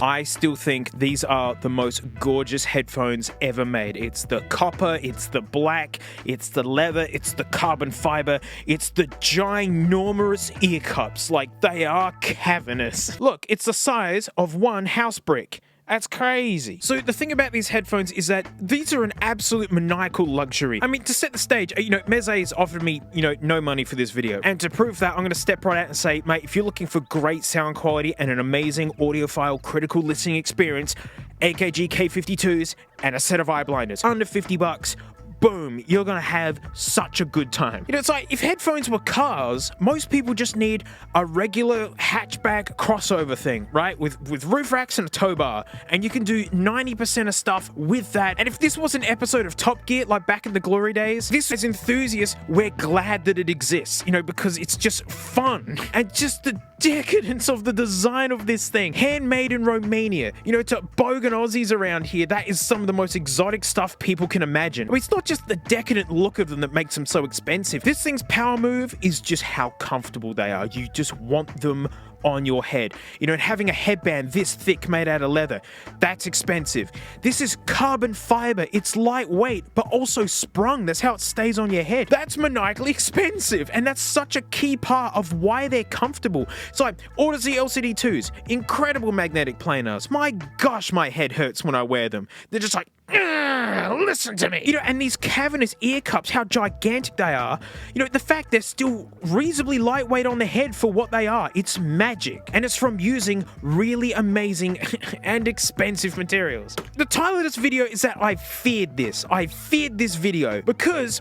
I still think these are the most gorgeous headphones ever made. It's the copper, it's the black, it's the leather, it's the carbon fiber, it's the ginormous ear cups. Like, they are cavernous. Look, it's the size of one house brick. That's crazy. So the thing about these headphones is that these are an absolute maniacal luxury. I mean, to set the stage, you know, Meze's offered me, you know, no money for this video. And to prove that, I'm going to step right out and say, mate, if you're looking for great sound quality and an amazing audiophile critical listening experience, AKG K52s and a set of eye blinders, under $50, boom, you're gonna have such a good time. You know, it's like if headphones were cars, most people just need a regular hatchback crossover thing, right? With roof racks and a tow bar, and you can do 90% of stuff with that. And if this was an episode of Top Gear, like back in the glory days, this as enthusiasts, we're glad that it exists, you know, because it's just fun. And just the decadence of the design of this thing, handmade in Romania, you know, to bogan Aussies around here, that is some of the most exotic stuff people can imagine. I mean, it's not just the decadent look of them that makes them so expensive. This thing's power move is just how comfortable they are. You just want them on your head. You know, and having a headband this thick made out of leather, that's expensive. This is carbon fiber. It's lightweight, but also sprung. That's how it stays on your head. That's maniacally expensive. And that's such a key part of why they're comfortable. It's like Odyssey LCD2s, incredible magnetic planars. My gosh, my head hurts when I wear them. They're just like, listen to me. You know, and these cavernous ear cups, how gigantic they are. You know, the fact they're still reasonably lightweight on the head for what they are. It's magic. And it's from using really amazing and expensive materials. The title of this video is that I feared this. I feared this video because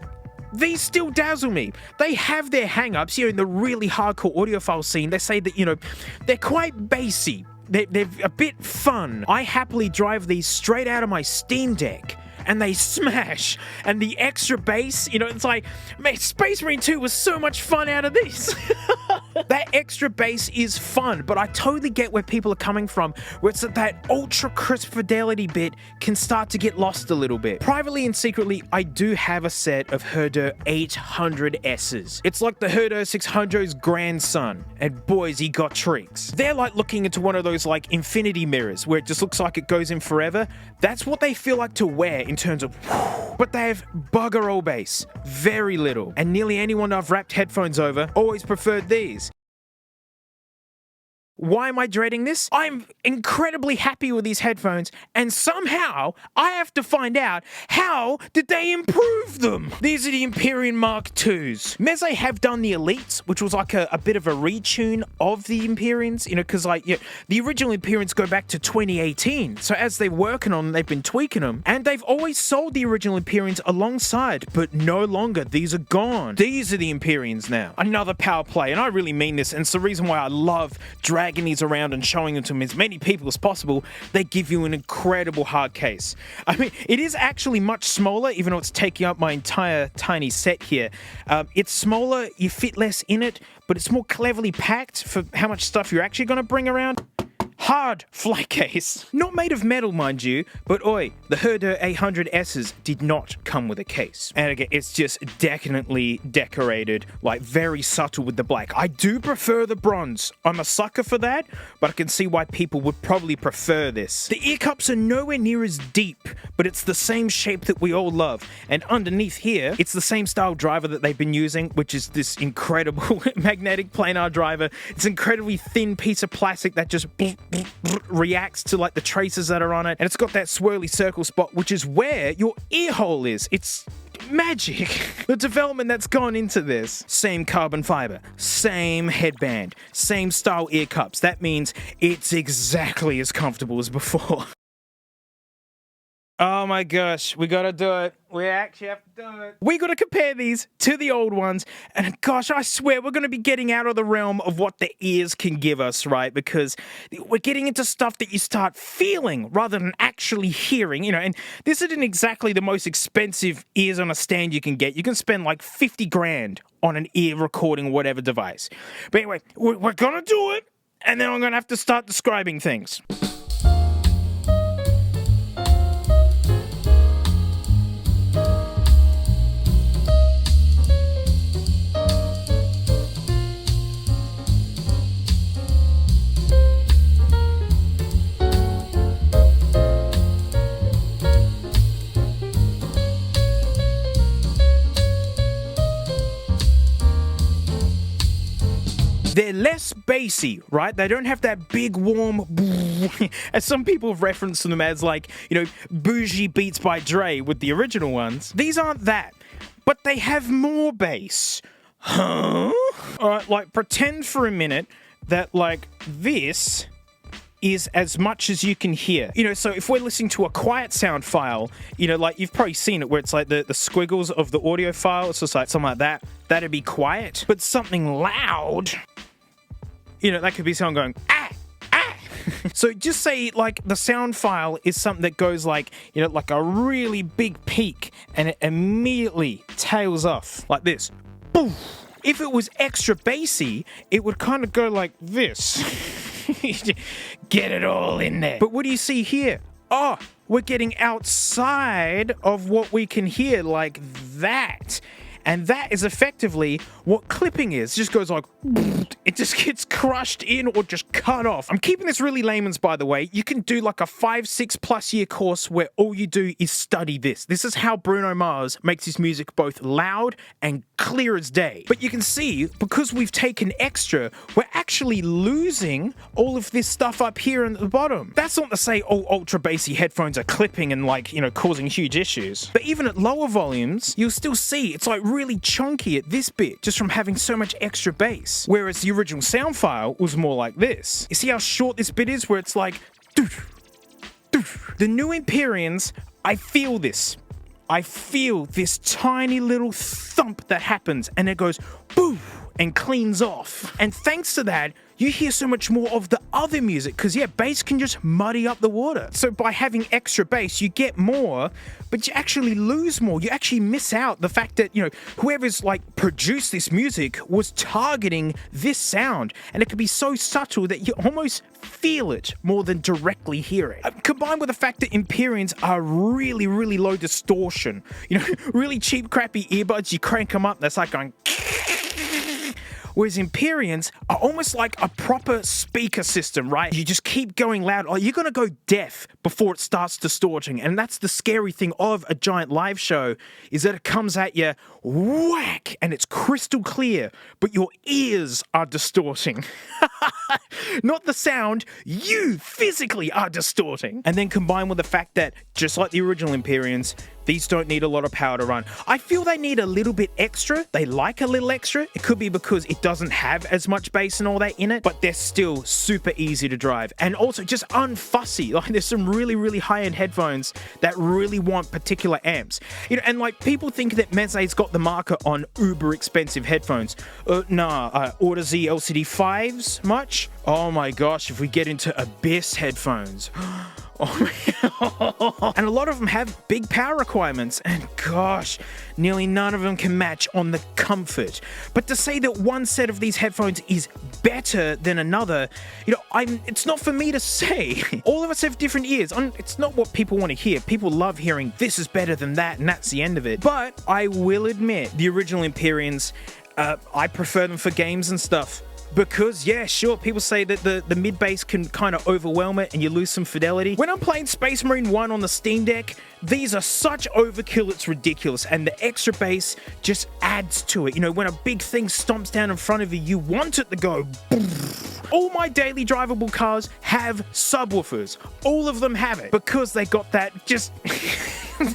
these still dazzle me. They have their hang-ups here in the really hardcore audiophile scene. They say that, you know, they're quite bassy. They're a bit fun. I happily drive these straight out of my Steam Deck, and they smash. And the extra bass, you know, it's like, man, Space Marine 2 was so much fun out of this. That extra bass is fun, but I totally get where people are coming from, where it's that ultra crisp fidelity bit can start to get lost a little bit. Privately and secretly, I do have a set of Herder 800Ss. It's like the Herder 600's grandson, and boys, he got tricks. They're like looking into one of those like infinity mirrors, where it just looks like it goes in forever. That's what they feel like to wear in terms of, but they have bugger all bass, very little, and nearly anyone I've wrapped headphones over always preferred these. Why am I dreading this? I'm incredibly happy with these headphones, and somehow I have to find out how did they improve them. These are the Empyrean MKIIs. Meze have done the Elites, which was like a bit of a retune of the Empyreans, you know, because like the original Empyreans go back to 2018. So as they're working on them, they've been tweaking them, and they've always sold the original Empyreans alongside, but no longer. These are gone. These are the Empyreans now. Another power play, and I really mean this, and it's the reason why I love dragging these around and showing them to as many people as possible. They give you an incredible hard case. I mean, it is actually much smaller, even though it's taking up my entire tiny set here. It's smaller, you fit less in it, but it's more cleverly packed for how much stuff you're actually going to bring around. Hard flight case. Not made of metal, mind you, but oi, the Herder 800Ss did not come with a case. And again, it's just decadently decorated, like very subtle with the black. I do prefer the bronze. I'm a sucker for that, but I can see why people would probably prefer this. The ear cups are nowhere near as deep, but it's the same shape that we all love. And underneath here, it's the same style driver that they've been using, which is this incredible magnetic planar driver. It's an incredibly thin piece of plastic that just reacts to like the traces that are on it, and it's got that swirly circle spot, which is where your ear hole is. It's magic. The development that's gone into this. Same carbon fiber, same headband, same style ear cups. That means it's exactly as comfortable as before. Oh my gosh, we gotta do it. We actually have to do it. We gotta compare these to the old ones, and gosh, I swear we're gonna be getting out of the realm of what the ears can give us, right? Because we're getting into stuff that you start feeling rather than actually hearing, you know, and this isn't exactly the most expensive ears on a stand you can get. You can spend like 50 grand on an ear recording whatever device. But anyway, we're gonna do it, and then I'm gonna have to start describing things. They're less bassy, right? They don't have that big, warm, as some people have referenced them as like, you know, bougie Beats by Dre with the original ones. These aren't that, but they have more bass. Huh? Alright, like pretend for a minute that like this is as much as you can hear. You know, so if we're listening to a quiet sound file, you know, like you've probably seen it where it's like the squiggles of the audio file, it's just like something like that. That'd be quiet. But something loud, you know, that could be someone going, ah, ah. So just say like the sound file is something that goes like, you know, like a really big peak and it immediately tails off like this. Boom. If it was extra bassy, it would kind of go like this. Get it all in there. But what do you see here? Oh, we're getting outside of what we can hear like that. And that is effectively what clipping is. It just goes like, it just gets crushed in or just cut off. I'm keeping this really layman's, by the way. You can do like a 5-6+ year course where all you do is study this. This is how Bruno Mars makes his music both loud and clear as day. But you can see, because we've taken extra, we're actually losing all of this stuff up here at the bottom. That's not to say all ultra bassy headphones are clipping and like, you know, causing huge issues. But even at lower volumes, you'll still see it's like really chunky at this bit just from having so much extra bass. Whereas the original sound file was more like this. You see how short this bit is where it's like, doof, doof. The new Empyreans, I feel this. I feel this tiny little thump that happens and it goes boo and cleans off. And thanks to that, you hear so much more of the other music because, yeah, bass can just muddy up the water. So by having extra bass, you get more, but you actually lose more. You actually miss out the fact that, you know, whoever's like produced this music was targeting this sound. And it can be so subtle that you almost feel it more than directly hear it. Combined with the fact that Empyreans are really, really low distortion. You know, really cheap, crappy earbuds, you crank them up, that's like going... Whereas Empyreans are almost like a proper speaker system, right? You just keep going loud. Oh, you're going to go deaf before it starts distorting. And that's the scary thing of a giant live show, is that it comes at you whack and it's crystal clear, but your ears are distorting. Not the sound, you physically are distorting. And then combined with the fact that, just like the original Empyreans, these don't need a lot of power to run. I feel they need a little bit extra. They like a little extra. It could be because it doesn't have as much bass and all that in it, but they're still super easy to drive. And also just unfussy. Like there's some really, really high-end headphones that really want particular amps. You know, and like people think that Meze's got the marker on uber expensive headphones. Order Z LCD 5s much? Oh my gosh, if we get into Abyss headphones. Oh, and a lot of them have big power requirements, and gosh, nearly none of them can match on the comfort. But to say that one set of these headphones is better than another, you know, it's not for me to say. All of us have different ears. It's not what people want to hear. People love hearing this is better than that, and that's the end of it. But I will admit, the original Empyreans, I prefer them for games and stuff. Because, yeah, sure, people say that the mid-bass can kind of overwhelm it and you lose some fidelity. When I'm playing Space Marine 1 on the Steam Deck, these are such overkill, it's ridiculous. And the extra bass just adds to it. You know, when a big thing stomps down in front of you, you want it to go boom. All my daily drivable cars have subwoofers. All of them have it because they got that just...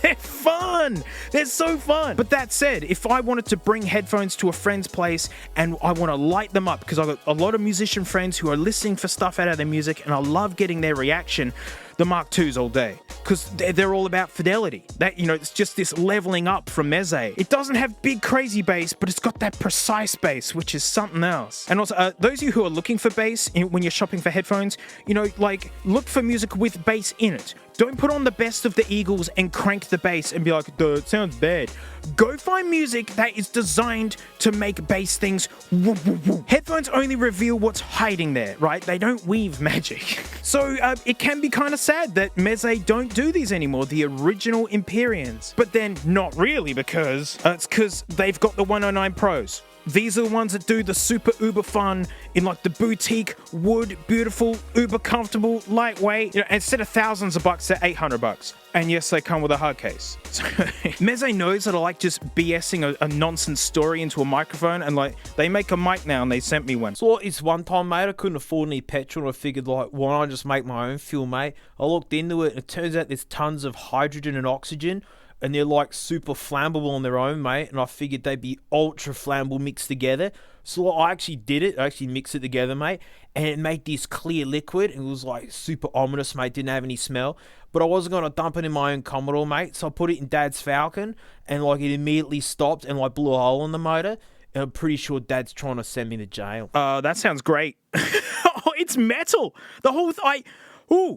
They're fun. They're so fun. But that said, if I wanted to bring headphones to a friend's place and I want to light them up, because I've got a lot of musician friends who are listening for stuff out of their music and I love getting their reaction, the Mark IIs all day, because they're all about fidelity. That, you know, it's just this leveling up from Meze. It doesn't have big crazy bass, but it's got that precise bass, which is something else. And also, those of you who are looking for bass when you're shopping for headphones, you know, like, look for music with bass in it. Don't put on the best of the Eagles and crank the bass and be like, duh, it sounds bad. Go find music that is designed to make bass things woo, woo, woo. Headphones only reveal what's hiding there, right? They don't weave magic. So it can be kind of sad that Meze don't do these anymore, the original Empyreans. But then not really, because it's because they've got the 109 Pros. These are the ones that do the super uber fun in like the boutique wood, beautiful, uber comfortable, lightweight. You know, instead of thousands of bucks, they're $800. And yes, they come with a hard case. So, Meze knows that I like just BSing a nonsense story into a microphone, and like they make a mic now and they sent me one. So it's one time, mate, I couldn't afford any petrol and I figured, like, why don't I just make my own fuel, mate? I looked into it and it turns out there's tons of hydrogen and oxygen. and they're like super flammable on their own, mate. And I figured they'd be ultra flammable mixed together. So I actually did it. I actually mixed it together, mate. And it made this clear liquid. It was like super ominous, mate. Didn't have any smell. But I wasn't going to dump it in my own Commodore, mate. So I put it in Dad's Falcon. And like it immediately stopped and like blew a hole in the motor. And I'm pretty sure Dad's trying to send me to jail. That sounds great. Oh, it's metal. The whole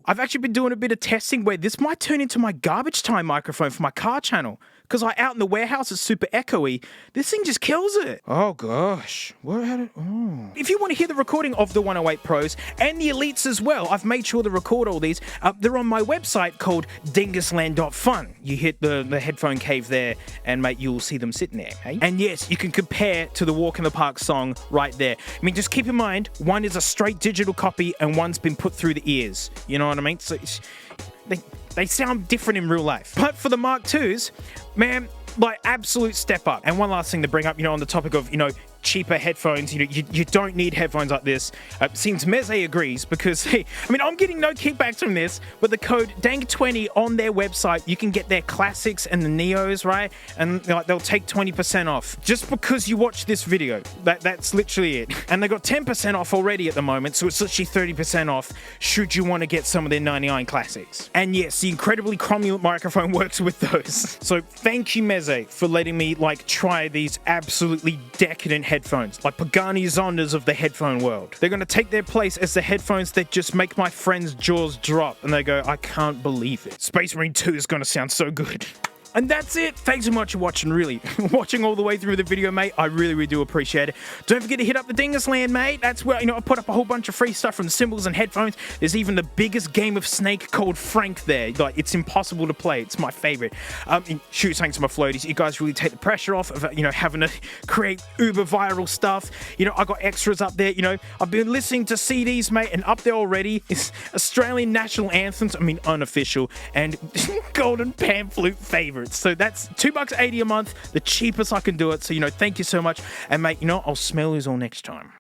I've actually been doing a bit of testing where this might turn into my garbage time microphone for my car channel. Because out in the warehouse it's super echoey. This thing just kills it. Oh gosh. If you want to hear the recording of the 108 Pros and the Elites as well, I've made sure to record all these. They're on my website called dingusland.fun. You hit the headphone cave there and mate, you'll see them sitting there. Hey? And yes, you can compare to the Walk in the Park song right there. I mean, just keep in mind, one is a straight digital copy and one's been put through the ears. You know what I mean? So they sound different in real life. But for the Mark IIs, man, like absolute step up. And one last thing to bring up, on the topic of, cheaper headphones, you don't need headphones like this. Seems Meze agrees because, I'm getting no kickbacks from this, but the code DANK20 on their website, you can get their classics and the Neos, right? And they'll take 20% off just because you watch this video. That's literally it. And they got 10% off already at the moment, so it's literally 30% off should you want to get some of their 99 classics. And yes, the incredibly cromulent microphone works with those. So thank you, Meze, for letting me try these absolutely decadent headphones, like Pagani Zondas of the headphone world. They're going to take their place as the headphones that just make my friends' jaws drop and they go, I can't believe it. Space Marine 2 is going to sound so good. And that's it. Thanks so much for watching, really. Watching all the way through the video, mate. I really, really do appreciate it. Don't forget to hit up the Dingus Land, mate. That's where, I put up a whole bunch of free stuff from cymbals and headphones. There's even the biggest game of Snake called Frank there. It's impossible to play. It's my favorite. Thanks to my floaties. You guys really take the pressure off of, having to create uber viral stuff. I got extras up there. I've been listening to CDs, mate, and up there already is Australian national anthems. Unofficial, and golden pan flute favorites. So that's $2.80 a month, the cheapest I can do it. So, thank you so much. And mate, I'll smell yous all next time.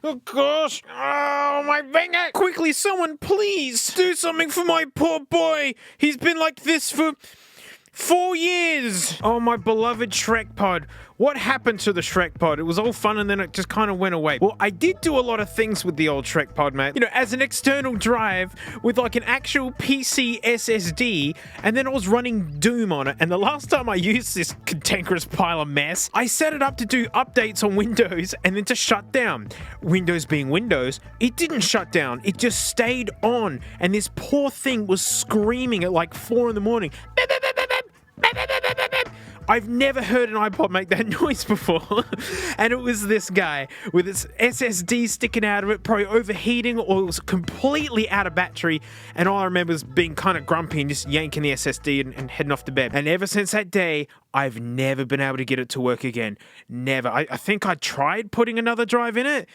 Oh gosh, oh my finger! Quickly, someone please do something for my poor boy. He's been like this for 4 years. Oh, my beloved ShrekPod. What happened to the ShrekPod? It was all fun and then it just kind of went away. Well, I did do a lot of things with the old ShrekPod, mate. As an external drive with an actual PC SSD, and then I was running Doom on it. And the last time I used this cantankerous pile of mess, I set it up to do updates on Windows and then to shut down. Windows being Windows, it didn't shut down. It just stayed on. And this poor thing was screaming at 4 in the morning. I've never heard an iPod make that noise before. And it was this guy with its SSD sticking out of it, probably overheating, or it was completely out of battery. And all I remember was being kind of grumpy and just yanking the SSD and heading off to bed. And ever since that day, I've never been able to get it to work again. Never. I think I tried putting another drive in it,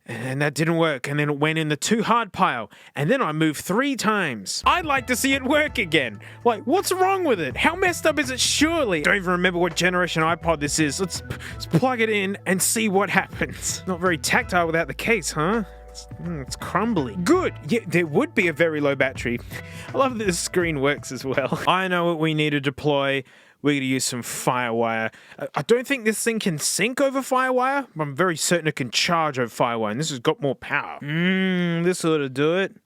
and that didn't work, and then it went in the too hard pile, and then I moved 3 times. I'd like to see it work again. What's wrong with it? How messed up is it? Surely. Don't even remember what generation iPod this is. Let's plug it in and see what happens. Not very tactile without the case, huh? It's crumbly. Good. Yeah, there would be a very low battery. I love that the screen works as well. I know what we need to deploy. We're going to use some Firewire. I don't think this thing can sync over Firewire, but I'm very certain it can charge over Firewire, and this has got more power. This ought to do it.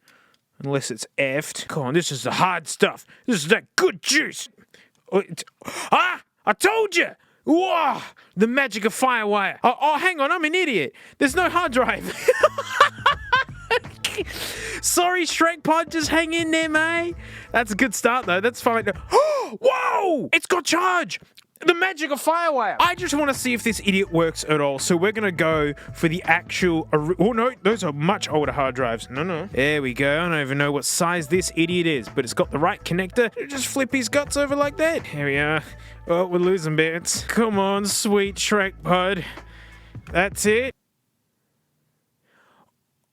Unless it's effed. Come on, this is the hard stuff. This is that good juice. I told you! Whoa! The magic of Firewire. Oh, hang on, I'm an idiot. There's no hard drive. Sorry, ShrekPod, just hang in there, mate. That's a good start, though. That's fine. Whoa! It's got charge! The magic of Firewire. I just want to see if this idiot works at all. So we're going to go for the actual... Oh, no. Those are much older hard drives. No. There we go. I don't even know what size this idiot is, but it's got the right connector. Just flip his guts over like that. Here we are. Oh, we're losing bits. Come on, sweet ShrekPod. That's it.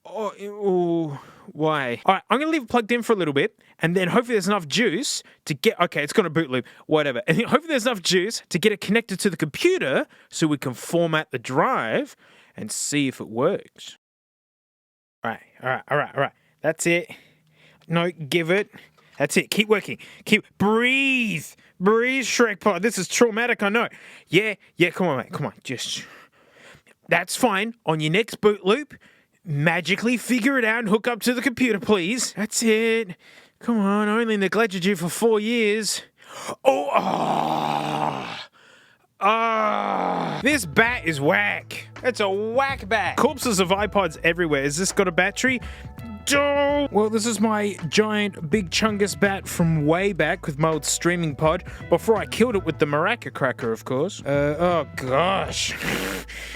Why? All right, I'm going to leave it plugged in for a little bit, and then hopefully there's enough juice to get... Okay, it's got a boot loop, whatever. And hopefully there's enough juice to get it connected to the computer so we can format the drive and see if it works. All right. That's it. No, give it. That's it. Keep working. Breathe, ShrekPod. This is traumatic, I know. Yeah, come on, mate. Come on, just... That's fine. On your next boot loop, magically figure it out and hook up to the computer, please. That's it. Come on, I only neglected you for 4 years. This bat is whack. It's a whack bat. Corpses of iPods everywhere. Has this got a battery? Well, this is my giant big chungus bat from way back with my old streaming pod before I killed it with the maraca cracker, of course. Oh gosh.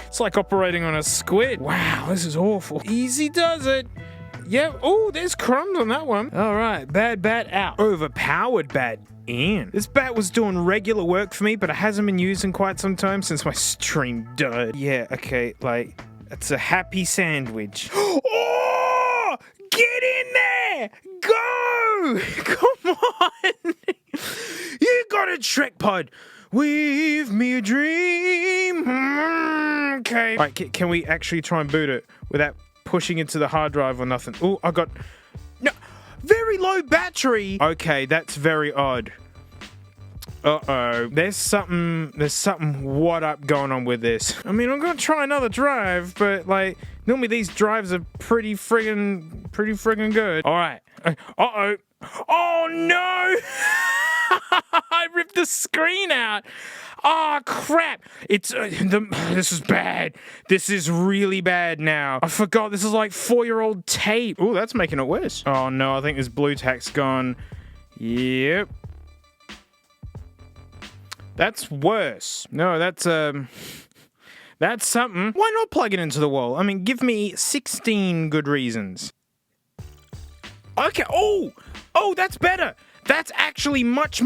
It's like operating on a squid. Wow, this is awful. Easy does it. Yep. Oh, there's crumbs on that one. All right, bad bat out. Overpowered bat in. This bat was doing regular work for me, but it hasn't been used in quite some time since my stream died. Yeah, okay, like, it's a happy sandwich. Oh! Get in there! Go! Come on! You got it, ShrekPod! Weave me a dream. Okay. All right, can we actually try and boot it without pushing into the hard drive or nothing? Oh, I got... No! Very low battery! Okay, that's very odd. Uh-oh. There's something what up going on with this. I mean, I'm gonna try another drive, but, like, normally these drives are pretty friggin' good. All right. Uh-oh. Oh, no! I ripped the screen out. Oh, crap. It's, this is bad. This is really bad now. I forgot this is like 4-year-old tape. Oh, that's making it worse. Oh, no, I think this blue tack's gone. Yep. That's worse. No, that's something. Why not plug it into the wall? I mean, give me 16 good reasons. Okay. Oh, that's better. That's actually much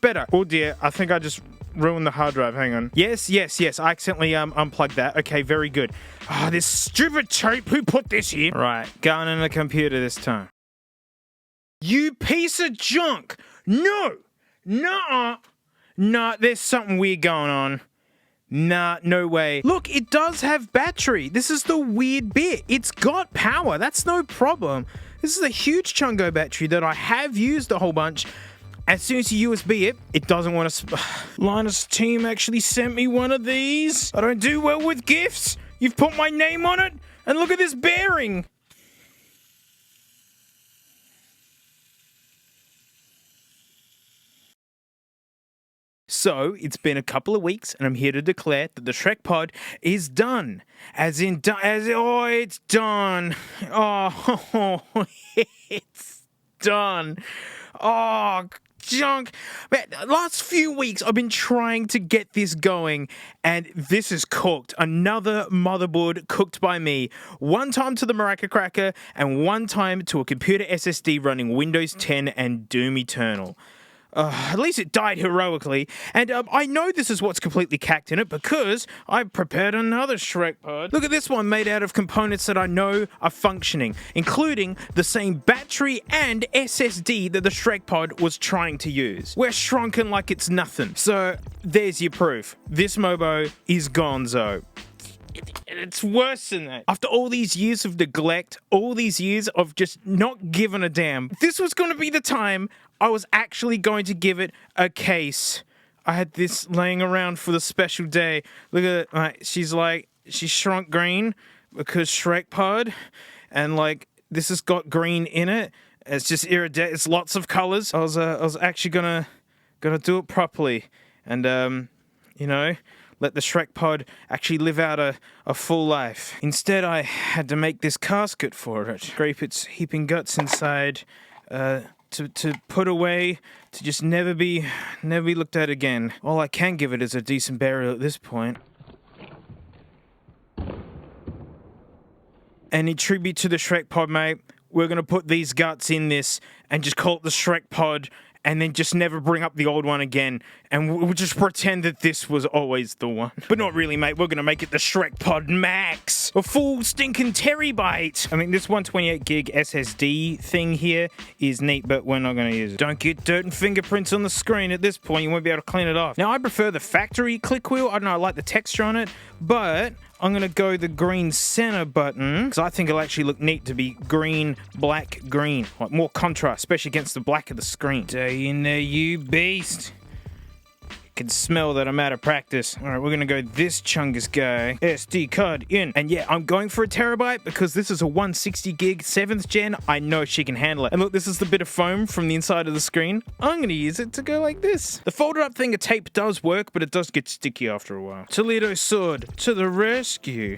better. Oh dear, I think I just ruined the hard drive. Hang on. Yes. I accidentally unplugged that. Okay, very good. Ah, this stupid tape. Who put this here? Right, going in the computer this time. You piece of junk. No. Nuh-uh. Nah, there's something weird going on. Nah, no way. Look, it does have battery. This is the weird bit. It's got power. That's no problem. This is a huge chungo battery that I have used a whole bunch. As soon as you USB it, it doesn't want to... Linus' team actually sent me one of these. I don't do well with gifts. You've put my name on it. And look at this bearing. So, it's been a couple of weeks, and I'm here to declare that the ShrekPod is done. It's done. Oh, it's done. Oh, junk. Man, last few weeks, I've been trying to get this going, and this is cooked. Another motherboard cooked by me. One time to the maraca cracker, and one time to a computer SSD running Windows 10 and Doom Eternal. At least it died heroically, and I know this is what's completely cacked in it because I prepared another ShrekPod. Look at this one made out of components that I know are functioning, including the same battery and SSD that the ShrekPod was trying to use. We're shrunken like it's nothing. So there's your proof. This Mobo is gonzo. It's worse than that. After all these years of neglect, all these years of just not giving a damn, this was going to be the time I was actually going to give it a case. I had this laying around for the special day. Look at it. Like, she's shrunk green because ShrekPod, and like this has got green in it. It's just iridescent. It's lots of colors. I was actually gonna do it properly, and let the ShrekPod actually live out a full life. Instead, I had to make this casket for it. Scrape its heaping guts inside, to put away, to just never be looked at again. All I can give it is a decent burial at this point. And in tribute to the ShrekPod, mate, we're gonna put these guts in this and just call it the ShrekPod and then just never bring up the old one again, and we'll just pretend that this was always the one. But not really, mate. We're gonna make it the ShrekPod Max, a full stinking terabyte. I mean, this 128 gig SSD thing here is neat, but we're not gonna use it. Don't get dirt and fingerprints on the screen at this point. You won't be able to clean it off. Now, I prefer the factory click wheel. I don't know, I like the texture on it, but I'm gonna go the green center button because I think it'll actually look neat to be green, black, green. Like more contrast, especially against the black of the screen. Stay in there, you beast. Can smell that I'm out of practice. All right, we're gonna go this chungus guy. SD card in. And yeah, I'm going for a terabyte because this is a 160 gig 7th gen. I know she can handle it. And look, this is the bit of foam from the inside of the screen. I'm gonna use it to go like this. The folded up thing of tape does work, but it does get sticky after a while. Toledo sword to the rescue.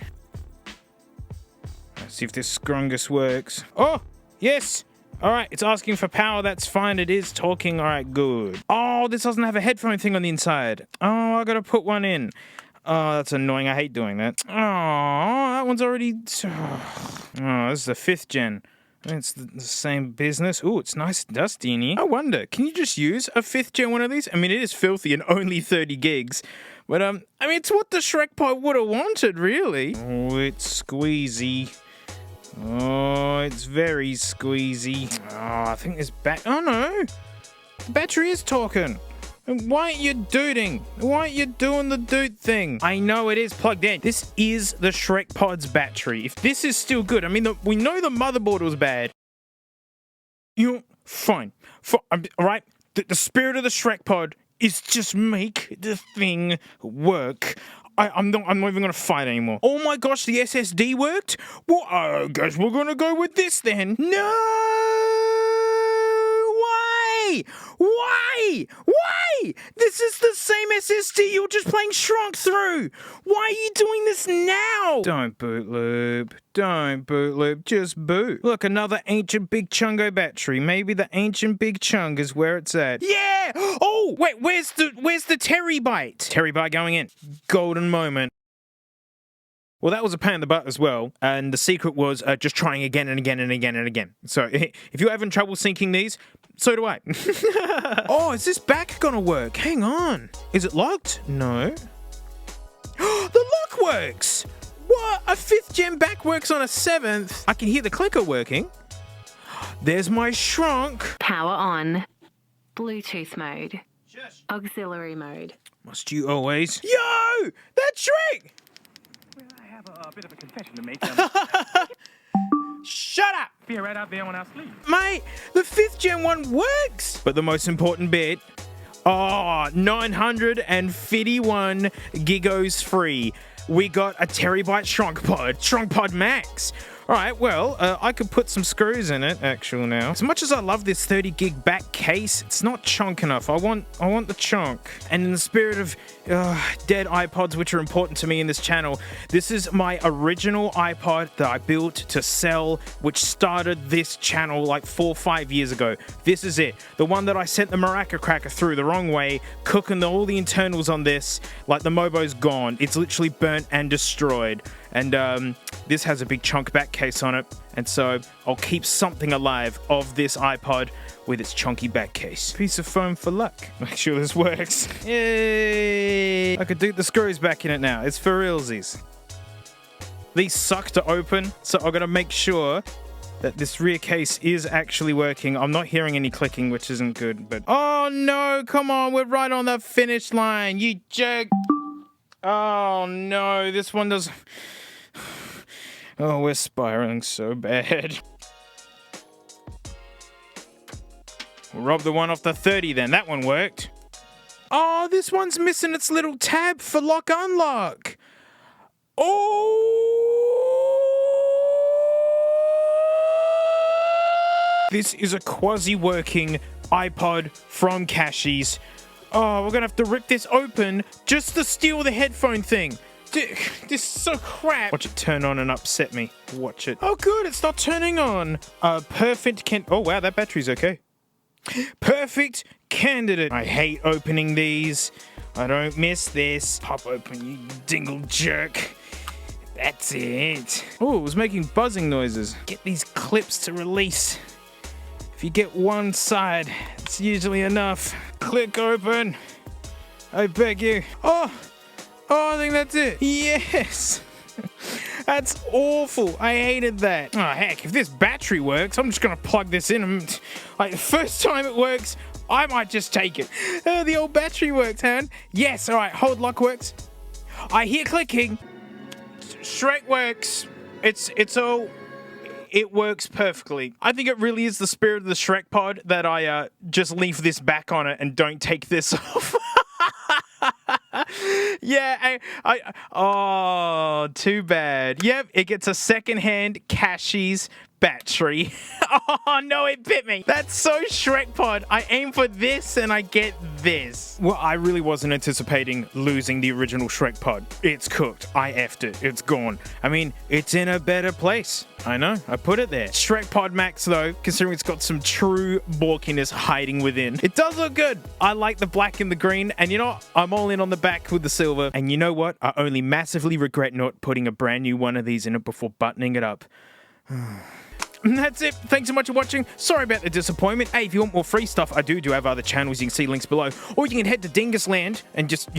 Let's see if this scrungus works. Oh, yes. All right, it's asking for power. That's fine. It is talking. All right, good. Oh, this doesn't have a headphone thing on the inside. Oh, I got to put one in. Oh, that's annoying. I hate doing that. Oh, that one's already... Oh, this is the 5th gen. It's the same business. Oh, it's nice and dusty in here. I wonder, can you just use a 5th gen one of these? I mean, it is filthy and only 30 gigs. But, I mean, it's what the ShrekPod would have wanted, really. Oh, it's squeezy. Oh, it's very squeezy. Oh, I think this oh no! The battery is talking. Why aren't you dooting? Why aren't you doing the doot thing? I know it is plugged in. This is the ShrekPod's battery. If this is still good, I mean, we know the motherboard was bad. Fine. Alright? The spirit of the ShrekPod is just make the thing work. I'm not even gonna fight anymore. Oh my gosh, the SSD worked? Well, I guess we're gonna go with this then. No! Why? Why? Why? This is the same SSD you're just playing Shrunk through. Why are you doing this now? Don't boot loop. Don't boot loop. Just boot. Look, another ancient Big Chungo battery. Maybe the ancient Big Chung is where it's at. Yeah! Oh, wait, where's the terabyte? Terabyte going in. Golden moment. Well, that was a pain in the butt as well, and the secret was just trying again and again and again and again. So, if you're having trouble syncing these, so do I. Oh, is this back gonna work? Hang on. Is it locked? No. The lock works! What? A 5th gen back works on a 7th? I can hear the clicker working. There's my shrunk. Power on. Bluetooth mode. Auxiliary mode. Must you always? Yo! That's Shrek! I have a bit of a confession to make. Shut up! Be right out there when I sleep. Mate, the 5th gen one works! But the most important bit, 951 gigos free. We got a terabyte ShrekPod Max. All right, well, I could put some screws in it, actually, now. As much as I love this 30 gig back case, it's not chunk enough. I want the chunk. And in the spirit of dead iPods, which are important to me in this channel, this is my original iPod that I built to sell, which started this channel like 4 or 5 years ago. This is it. The one that I sent the Maraca Cracker through the wrong way, cooking all the internals on this, like the Mobo's gone. It's literally burnt and destroyed. And this has a big chunk back case on it, and so I'll keep something alive of this iPod with its chunky back case. Piece of foam for luck. Make sure this works. Yay! I could do the screws back in it now. It's for realsies. These suck to open, so I've got to make sure that this rear case is actually working. I'm not hearing any clicking, which isn't good, but... Oh no, come on, we're right on the finish line, you jerk! Oh no, this one does... Oh, we're spiraling so bad. We'll rob the one off the 30 then. That one worked. Oh, this one's missing its little tab for lock unlock. Oh! This is a quasi-working iPod from Cashies. Oh, we're gonna have to rip this open just to steal the headphone thing. This is so crap. Watch it turn on and upset me. Watch it. Oh, good. It's not turning on. Perfect Oh, wow. That battery's okay. Perfect candidate. I hate opening these. I don't miss this. Pop open, you dingle jerk. That's it. Oh, it was making buzzing noises. Get these clips to release. If you get one side, it's usually enough. Click open. I beg you. Oh, I think that's it. Yes. That's awful. I hated that. Oh, heck, if this battery works, I'm just going to plug this in. And, like, the first time it works, I might just take it. The old battery works, Han. Yes, all right, hold lock works. I hear clicking. Shrek works. It works perfectly. I think it really is the spirit of the ShrekPod that I just leave this back on it and don't take this off. Yeah, oh, too bad. Yep, it gets a second-hand Cashies battery. Oh, no, it bit me. That's so ShrekPod. I aim for this and I get this. Well, I really wasn't anticipating losing the original ShrekPod. It's cooked. I effed it. It's gone. I mean, it's in a better place. I know. I put it there. ShrekPod Max, though, considering it's got some true bulkiness hiding within. It does look good. I like the black and the green, and you know what? I'm all in on the back with the silver. And you know what? I only massively regret not putting a brand new one of these in it before buttoning it up. And that's it. Thanks so much for watching. Sorry about the disappointment. Hey, if you want more free stuff, I do have other channels. You can see links below. Or you can head to Dingusland and just,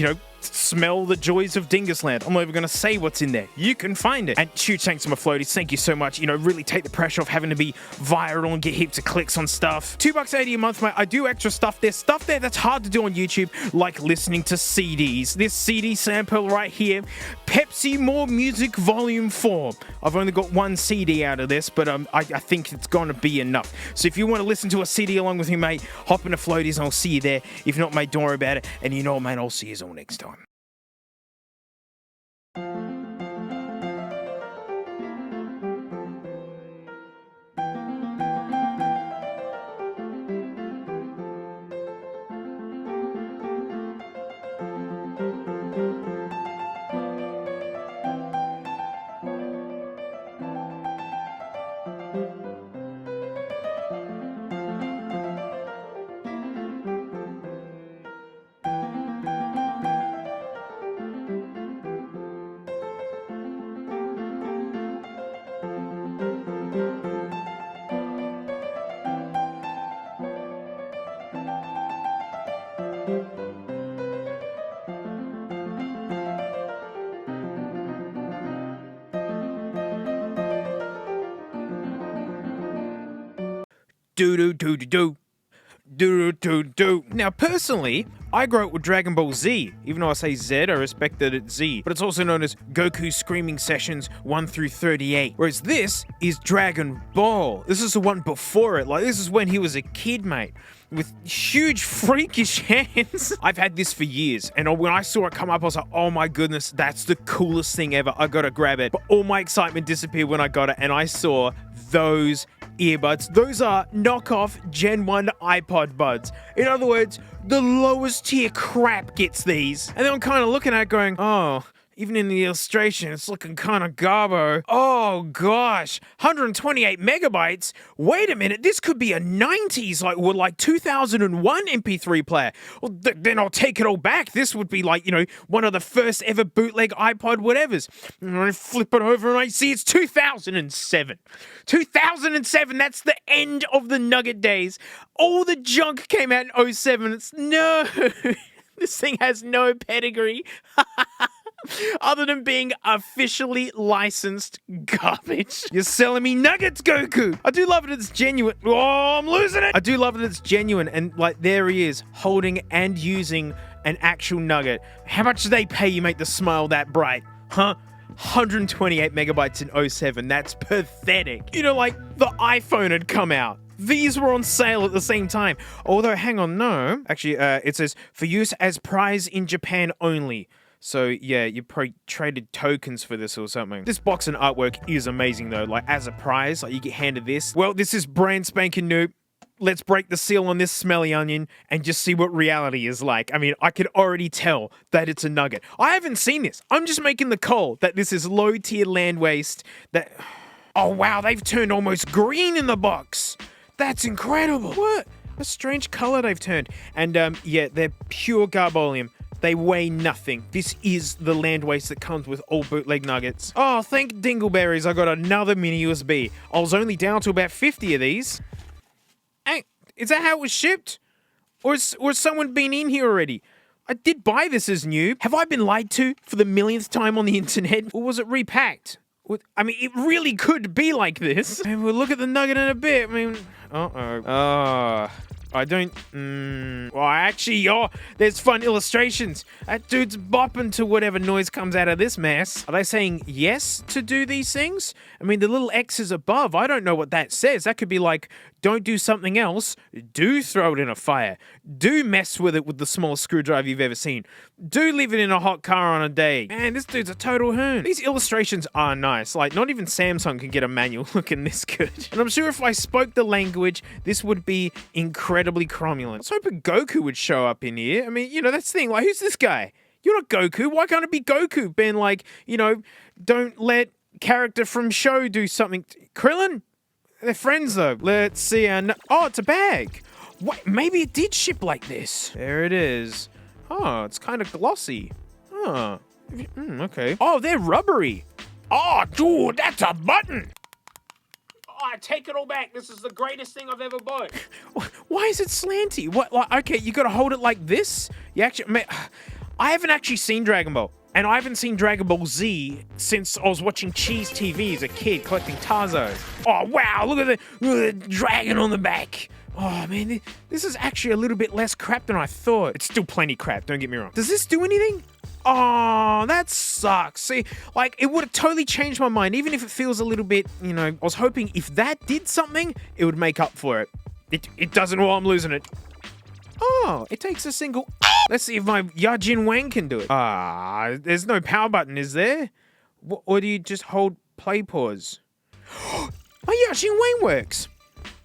smell the joys of Dingusland. I'm not even going to say what's in there. You can find it. And huge thanks to my floaties. Thank you so much. Really take the pressure off having to be viral and get heaps of clicks on stuff. $2.80 a month, mate. I do extra stuff. There's stuff there that's hard to do on YouTube, like listening to CDs. This CD sample right here, Pepsi More Music Volume 4. I've only got one CD out of this, but I think it's going to be enough. So if you want to listen to a CD along with me, mate, hop into floaties and I'll see you there. If not, mate, don't worry about it. And you know what, mate, I'll see you all next time. Do. Now, personally, I grew up with Dragon Ball Z. Even though I say Z, I respect that it's Z. But it's also known as Goku Screaming Sessions 1 through 38. Whereas this is Dragon Ball. This is the one before it. Like, this is when he was a kid, mate. With huge freakish hands. I've had this for years, and when I saw it come up, I was like, oh my goodness, that's the coolest thing ever. I gotta grab it. But all my excitement disappeared when I got it, and I saw those earbuds. Those are knockoff Gen 1 iPod buds. In other words, the lowest tier crap gets these. And then I'm kind of looking at it going, oh, even in the illustration, it's looking kind of garbo. Oh gosh, 128 megabytes? Wait a minute, this could be a 90s, like 2001 MP3 player. Well, then I'll take it all back. This would be like, one of the first ever bootleg iPod whatevers. And I flip it over and I see it's 2007. 2007, that's the end of the Nugget days. All the junk came out in 07. No, this thing has no pedigree. Other than being officially licensed garbage. You're selling me nuggets, Goku! I do love it, it's genuine. Oh, I'm losing it! I do love it, it's genuine, and there he is, holding and using an actual nugget. How much do they pay you make the smile that bright? Huh? 128 megabytes in 07, that's pathetic. The iPhone had come out. These were on sale at the same time. Although, hang on, no. Actually, it says, for use as prize in Japan only. So, yeah, you probably traded tokens for this or something. This box and artwork is amazing, though. As a prize, you get handed this. Well, this is brand spanking new. Let's break the seal on this smelly onion and just see what reality is like. I mean, I can already tell that it's a nugget. I haven't seen this. I'm just making the call that this is low-tier land waste. Oh, wow, they've turned almost green in the box. That's incredible. What? A strange color they've turned. And, yeah, they're pure garbolium. They weigh nothing. This is the land waste that comes with all bootleg nuggets. Oh, thank Dingleberries, I got another mini USB. I was only down to about 50 of these. Is that how it was shipped? Or has someone been in here already? I did buy this as new. Have I been lied to for the millionth time on the internet? Or was it repacked? I mean, it really could be like this. And we'll look at the nugget in a bit. I mean, I don't, there's fun illustrations. That dude's bopping to whatever noise comes out of this mess. Are they saying yes to do these things? I mean, the little X's above, I don't know what that says. That could be like, don't do something else. Do throw it in a fire. Do mess with it with the smallest screwdriver you've ever seen. Do leave it in a hot car on a day. Man, this dude's a total hoon. These illustrations are nice. Like, not even Samsung can get a manual looking this good. And I'm sure if I spoke the language, this would be incredibly cromulent. I was hoping Goku would show up in here. I mean, you know, that's the thing. Like, who's this guy? You're not Goku. Why can't it be Goku? Being like, you know, don't let character from show do something. Krillin? They're friends, though. Let's see. Oh, it's a bag. What? Maybe it did ship like this. There it is. Oh, it's kind of glossy. Oh, okay. Oh, they're rubbery. Oh, dude, that's a button. Oh, I take it all back. This is the greatest thing I've ever bought. Why is it slanty? What? Like, okay, you got to hold it like this. You actually, I haven't actually seen Dragon Ball. And I haven't seen Dragon Ball Z since I was watching Cheese TV as a kid collecting Tarzos. Oh, wow, look at the dragon on the back. Oh, man, this is actually a little bit less crap than I thought. It's still plenty crap, don't get me wrong. Does this do anything? Oh, that sucks. See, like, it would have totally changed my mind, even if it feels a little bit, you know, I was hoping if that did something, it would make up for it. It doesn't while I'm losing it. Oh, it takes a single... Let's see if my Yajin Wang can do it. There's no power button, is there? Or do you just hold play pause? My Yajin Wang works.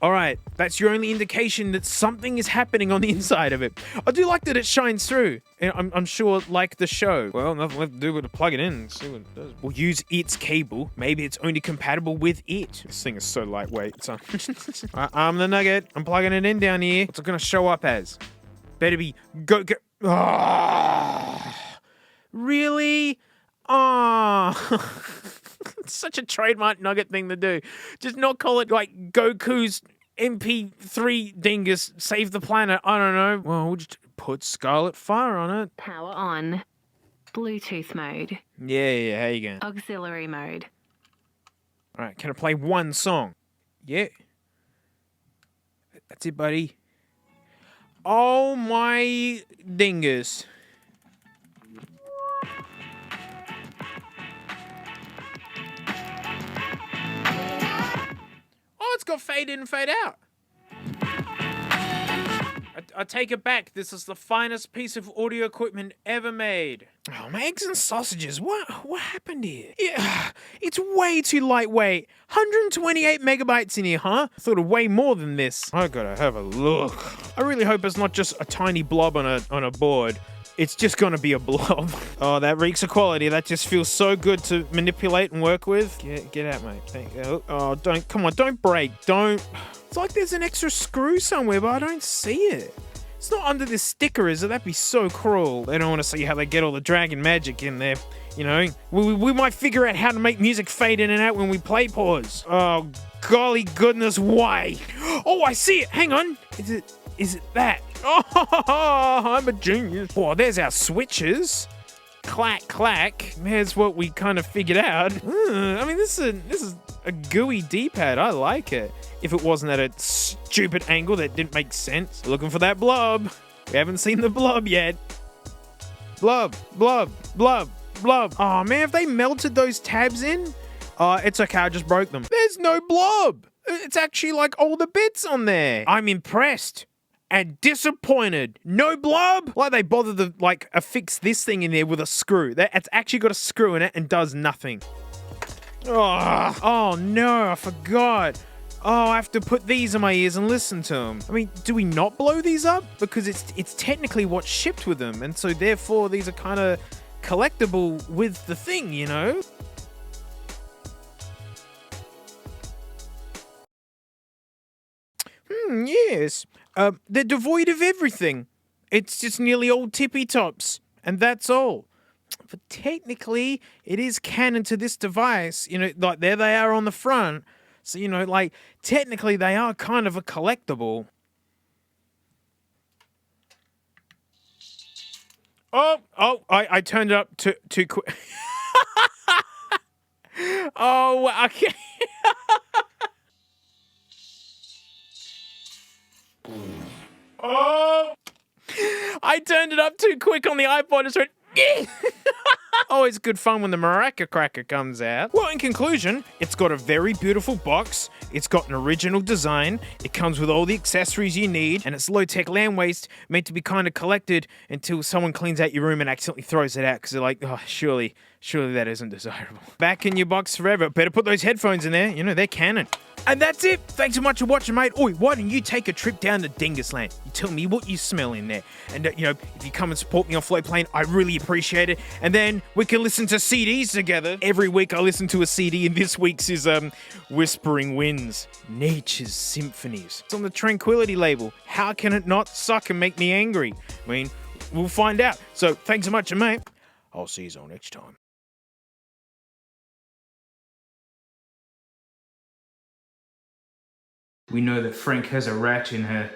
All right, that's your only indication that something is happening on the inside of it. I do like that it shines through. I'm sure like the show. Well, nothing left to do but to plug it in and see what it does. We'll use its cable. Maybe it's only compatible with it. This thing is so lightweight. So I'm the nugget. I'm plugging it in down here. What's it going to show up as? Better be go. Oh, really? Oh. It's such a trademark Nugget thing to do. Just not call it like Goku's MP3 dingus save the planet. I don't know. Well, we'll just put Scarlet Fire on it. Power on. Bluetooth mode. Yeah, how you going? Auxiliary mode. All right, can I play one song? Yeah. That's it, buddy. Oh my dingus. Oh, it's got fade in and fade out. I take it back. This is the finest piece of audio equipment ever made. Oh, my eggs and sausages. What happened here? Yeah, it's way too lightweight. 128 megabytes in here, huh? I thought of way more than this. I gotta have a look. I really hope it's not just a tiny blob on a board. It's just gonna be a blob. Oh, that reeks of quality. That just feels so good to manipulate and work with. Get out, mate. Thank you. Oh, come on, don't break. Don't. It's like there's an extra screw somewhere, but I don't see it. It's not under this sticker, is it? That'd be so cruel. They don't want to see how they get all the dragon magic in there. You know, we might figure out how to make music fade in and out when we play pause. Oh, golly goodness, why? Oh, I see it. Hang on. Is it that? Oh, I'm a genius. Oh, there's our switches. Clack, clack. There's what we kind of figured out. I mean, this is a gooey D-pad. I like it. If it wasn't at a stupid angle that didn't make sense. Looking for that blob. We haven't seen the blob yet. Blob, blob, blob, blob. Oh, man, have they melted those tabs in? It's okay, I just broke them. There's no blob. It's actually like all the bits on there. I'm impressed. And disappointed. No blob? Why they bothered to, like, affix this thing in there with a screw? It's actually got a screw in it and does nothing. Oh no, I forgot. Oh, I have to put these in my ears and listen to them. I mean, do we not blow these up? Because it's technically what's shipped with them. And so, therefore, these are kind of collectible with the thing, you know? Yes. They're devoid of everything. It's just nearly all tippy tops, and that's all. But technically, it is canon to this device. You know, like there they are on the front. So, you know, like technically they are kind of a collectible. I turned it up too quick. Oh, okay. Oh, I turned it up too quick on the iPod. It's went. Always good fun when the maraca cracker comes out. Well, in conclusion, it's got a very beautiful box, it's got an original design, it comes with all the accessories you need, and it's low-tech land waste meant to be kind of collected until someone cleans out your room and accidentally throws it out because they're like, oh, surely that isn't desirable. Back in your box forever. Better put those headphones in there. You know, they're canon. And that's it. Thanks so much for watching, mate. Oi, why don't you take a trip down to Dingusland? You tell me what you smell in there. And, you know, if you come and support me on Float Plane, I really appreciate it. And then we can listen to CDs together. Every week I listen to a CD, and this week's is Whispering Winds, Nature's Symphonies. It's on the Tranquility label. How can it not suck and make me angry? I mean, we'll find out. So, thanks so much, mate. I'll see you all next time. We know that Frank has a rat in her.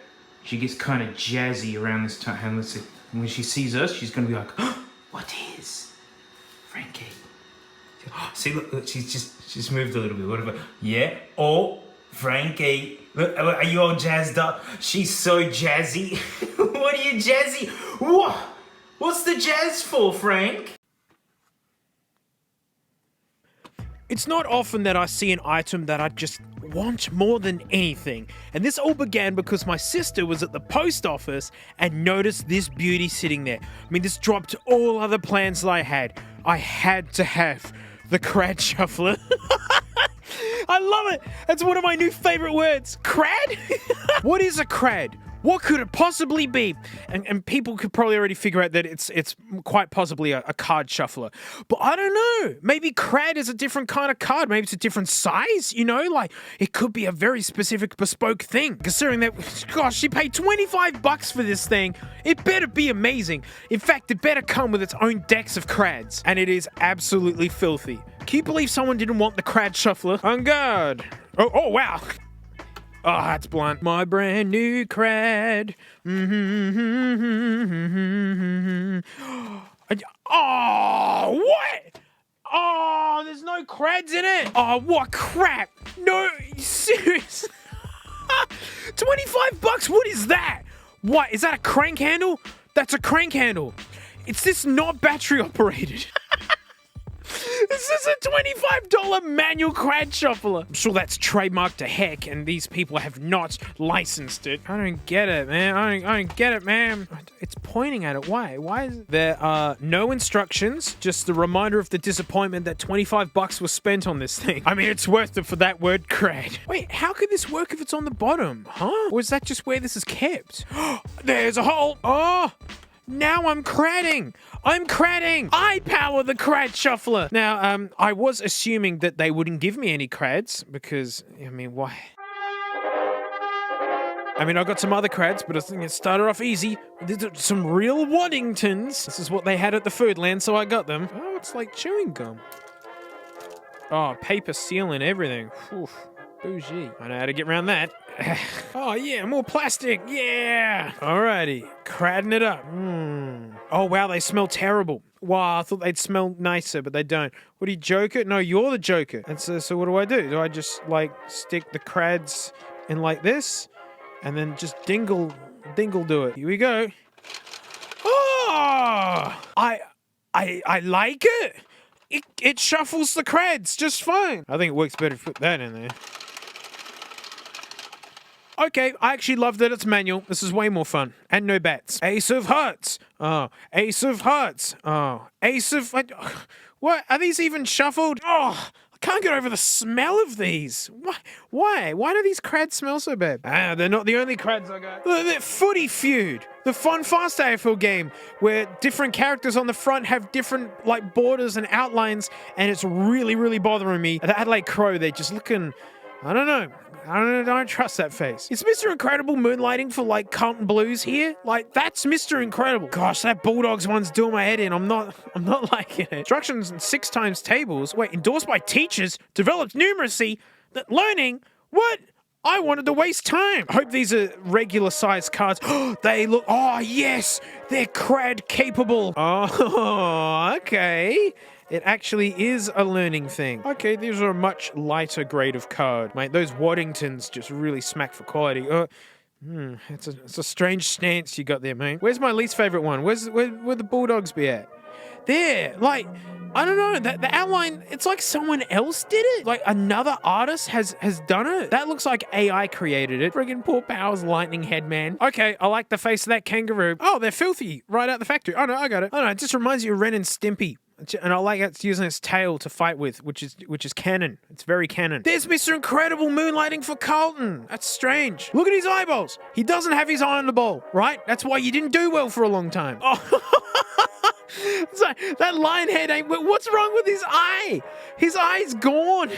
She gets kind of jazzy around this time. And listen, when she sees us, she's going to be like, oh, what is? Frankie. See, look, she's moved a little bit. What about, yeah? Oh, Frankie. Look, are you all jazzed up? She's so jazzy. What are you jazzy? What? What's the jazz for, Frank? It's not often that I see an item that I just want more than anything. And this all began because my sister was at the post office and noticed this beauty sitting there. I mean, this dropped all other plans that I had. I had to have the Crad Shuffler. I love it. That's one of my new favorite words. Crad? What is a crad? What could it possibly be? And people could probably already figure out that it's quite possibly a card shuffler. But I don't know. Maybe crad is a different kind of card. Maybe it's a different size, you know? Like, it could be a very specific bespoke thing. Considering that, gosh, she paid $25 for this thing. It better be amazing. In fact, it better come with its own decks of crads. And it is absolutely filthy. Can you believe someone didn't want the Crad Shuffler? On guard. Oh, wow. Oh, that's blunt. My brand new crad. Oh, what? Oh, there's no crads in it. Oh, what crap. No, serious. $25? What is that? What, is that a crank handle? That's a crank handle. Is this not battery operated? This is a $25 manual Crad Shuffler. I'm sure that's trademarked to heck, and these people have not licensed it. I don't get it, man. I don't get it, man. It's pointing at it. Why? Why is it? There are no instructions, just the reminder of the disappointment that $25 was spent on this thing. I mean, it's worth it for that word crad. Wait, how could this work if it's on the bottom? Huh? Or is that just where this is kept? There's a hole. Oh! Now I'm cradding! I'm cradding! I power the Crad Shuffler! Now, I was assuming that they wouldn't give me any crads, because, I mean, why? I mean, I got some other crads, but I think it started off easy. Some real Waddingtons. This is what they had at the Foodland, so I got them. Oh, it's like chewing gum. Oh, paper seal and everything. Whew. Bougie. I know how to get around that. Oh, yeah, more plastic. Yeah. Alrighty. Cradding it up. Oh, wow, they smell terrible. Wow, I thought they'd smell nicer, but they don't. What, are you Joker? No, you're the Joker. And so what do? Do I just, like, stick the crads in like this? And then just dingle do it. Here we go. Oh! I like it. It shuffles the crads just fine. I think it works better if you put that in there. Okay, I actually love that it's manual. This is way more fun. And no bats. Ace of Hearts. Oh, Ace of Hearts. Oh, Ace of... What? Are these even shuffled? Oh, I can't get over the smell of these. Why? Why do these crads smell so bad? Ah, they're not the only crads I got. The Footy Feud. The Fun Fast AFL game where different characters on the front have different, like, borders and outlines, and it's really, really bothering me. The Adelaide Crow, they're just looking... I don't know. I don't trust that face. Is Mr. Incredible moonlighting for, like, Carlton Blues here? Like, that's Mr. Incredible. Gosh, that Bulldogs one's doing my head in. I'm not liking it. Instructions in 6 times tables. Wait, endorsed by teachers, developed numeracy, learning. What? I wanted to waste time. Hope these are regular sized cards. They look, oh yes, they're crad capable. Oh, okay. It actually is a learning thing. Okay, these are a much lighter grade of card. Mate, those Waddingtons just really smack for quality. It's a strange stance you got there, mate. Where's my least favorite one? Where the Bulldogs be at? There, like, I don't know, the outline, it's like someone else did it. Like another artist has done it. That looks like AI created it. Friggin' poor Powers lightning head, man. Okay, I like the face of that kangaroo. Oh, they're filthy right out the factory. Oh no, I got it. Oh no, it just reminds you of Ren and Stimpy. And I like it's using its tail to fight with, which is canon. It's very canon. There's Mr. Incredible moonlighting for Carlton. That's strange. Look at his eyeballs. He doesn't have his eye on the ball, right? That's why you didn't do well for a long time. Oh. So, that lion head ain't... What's wrong with his eye? His eye's gone.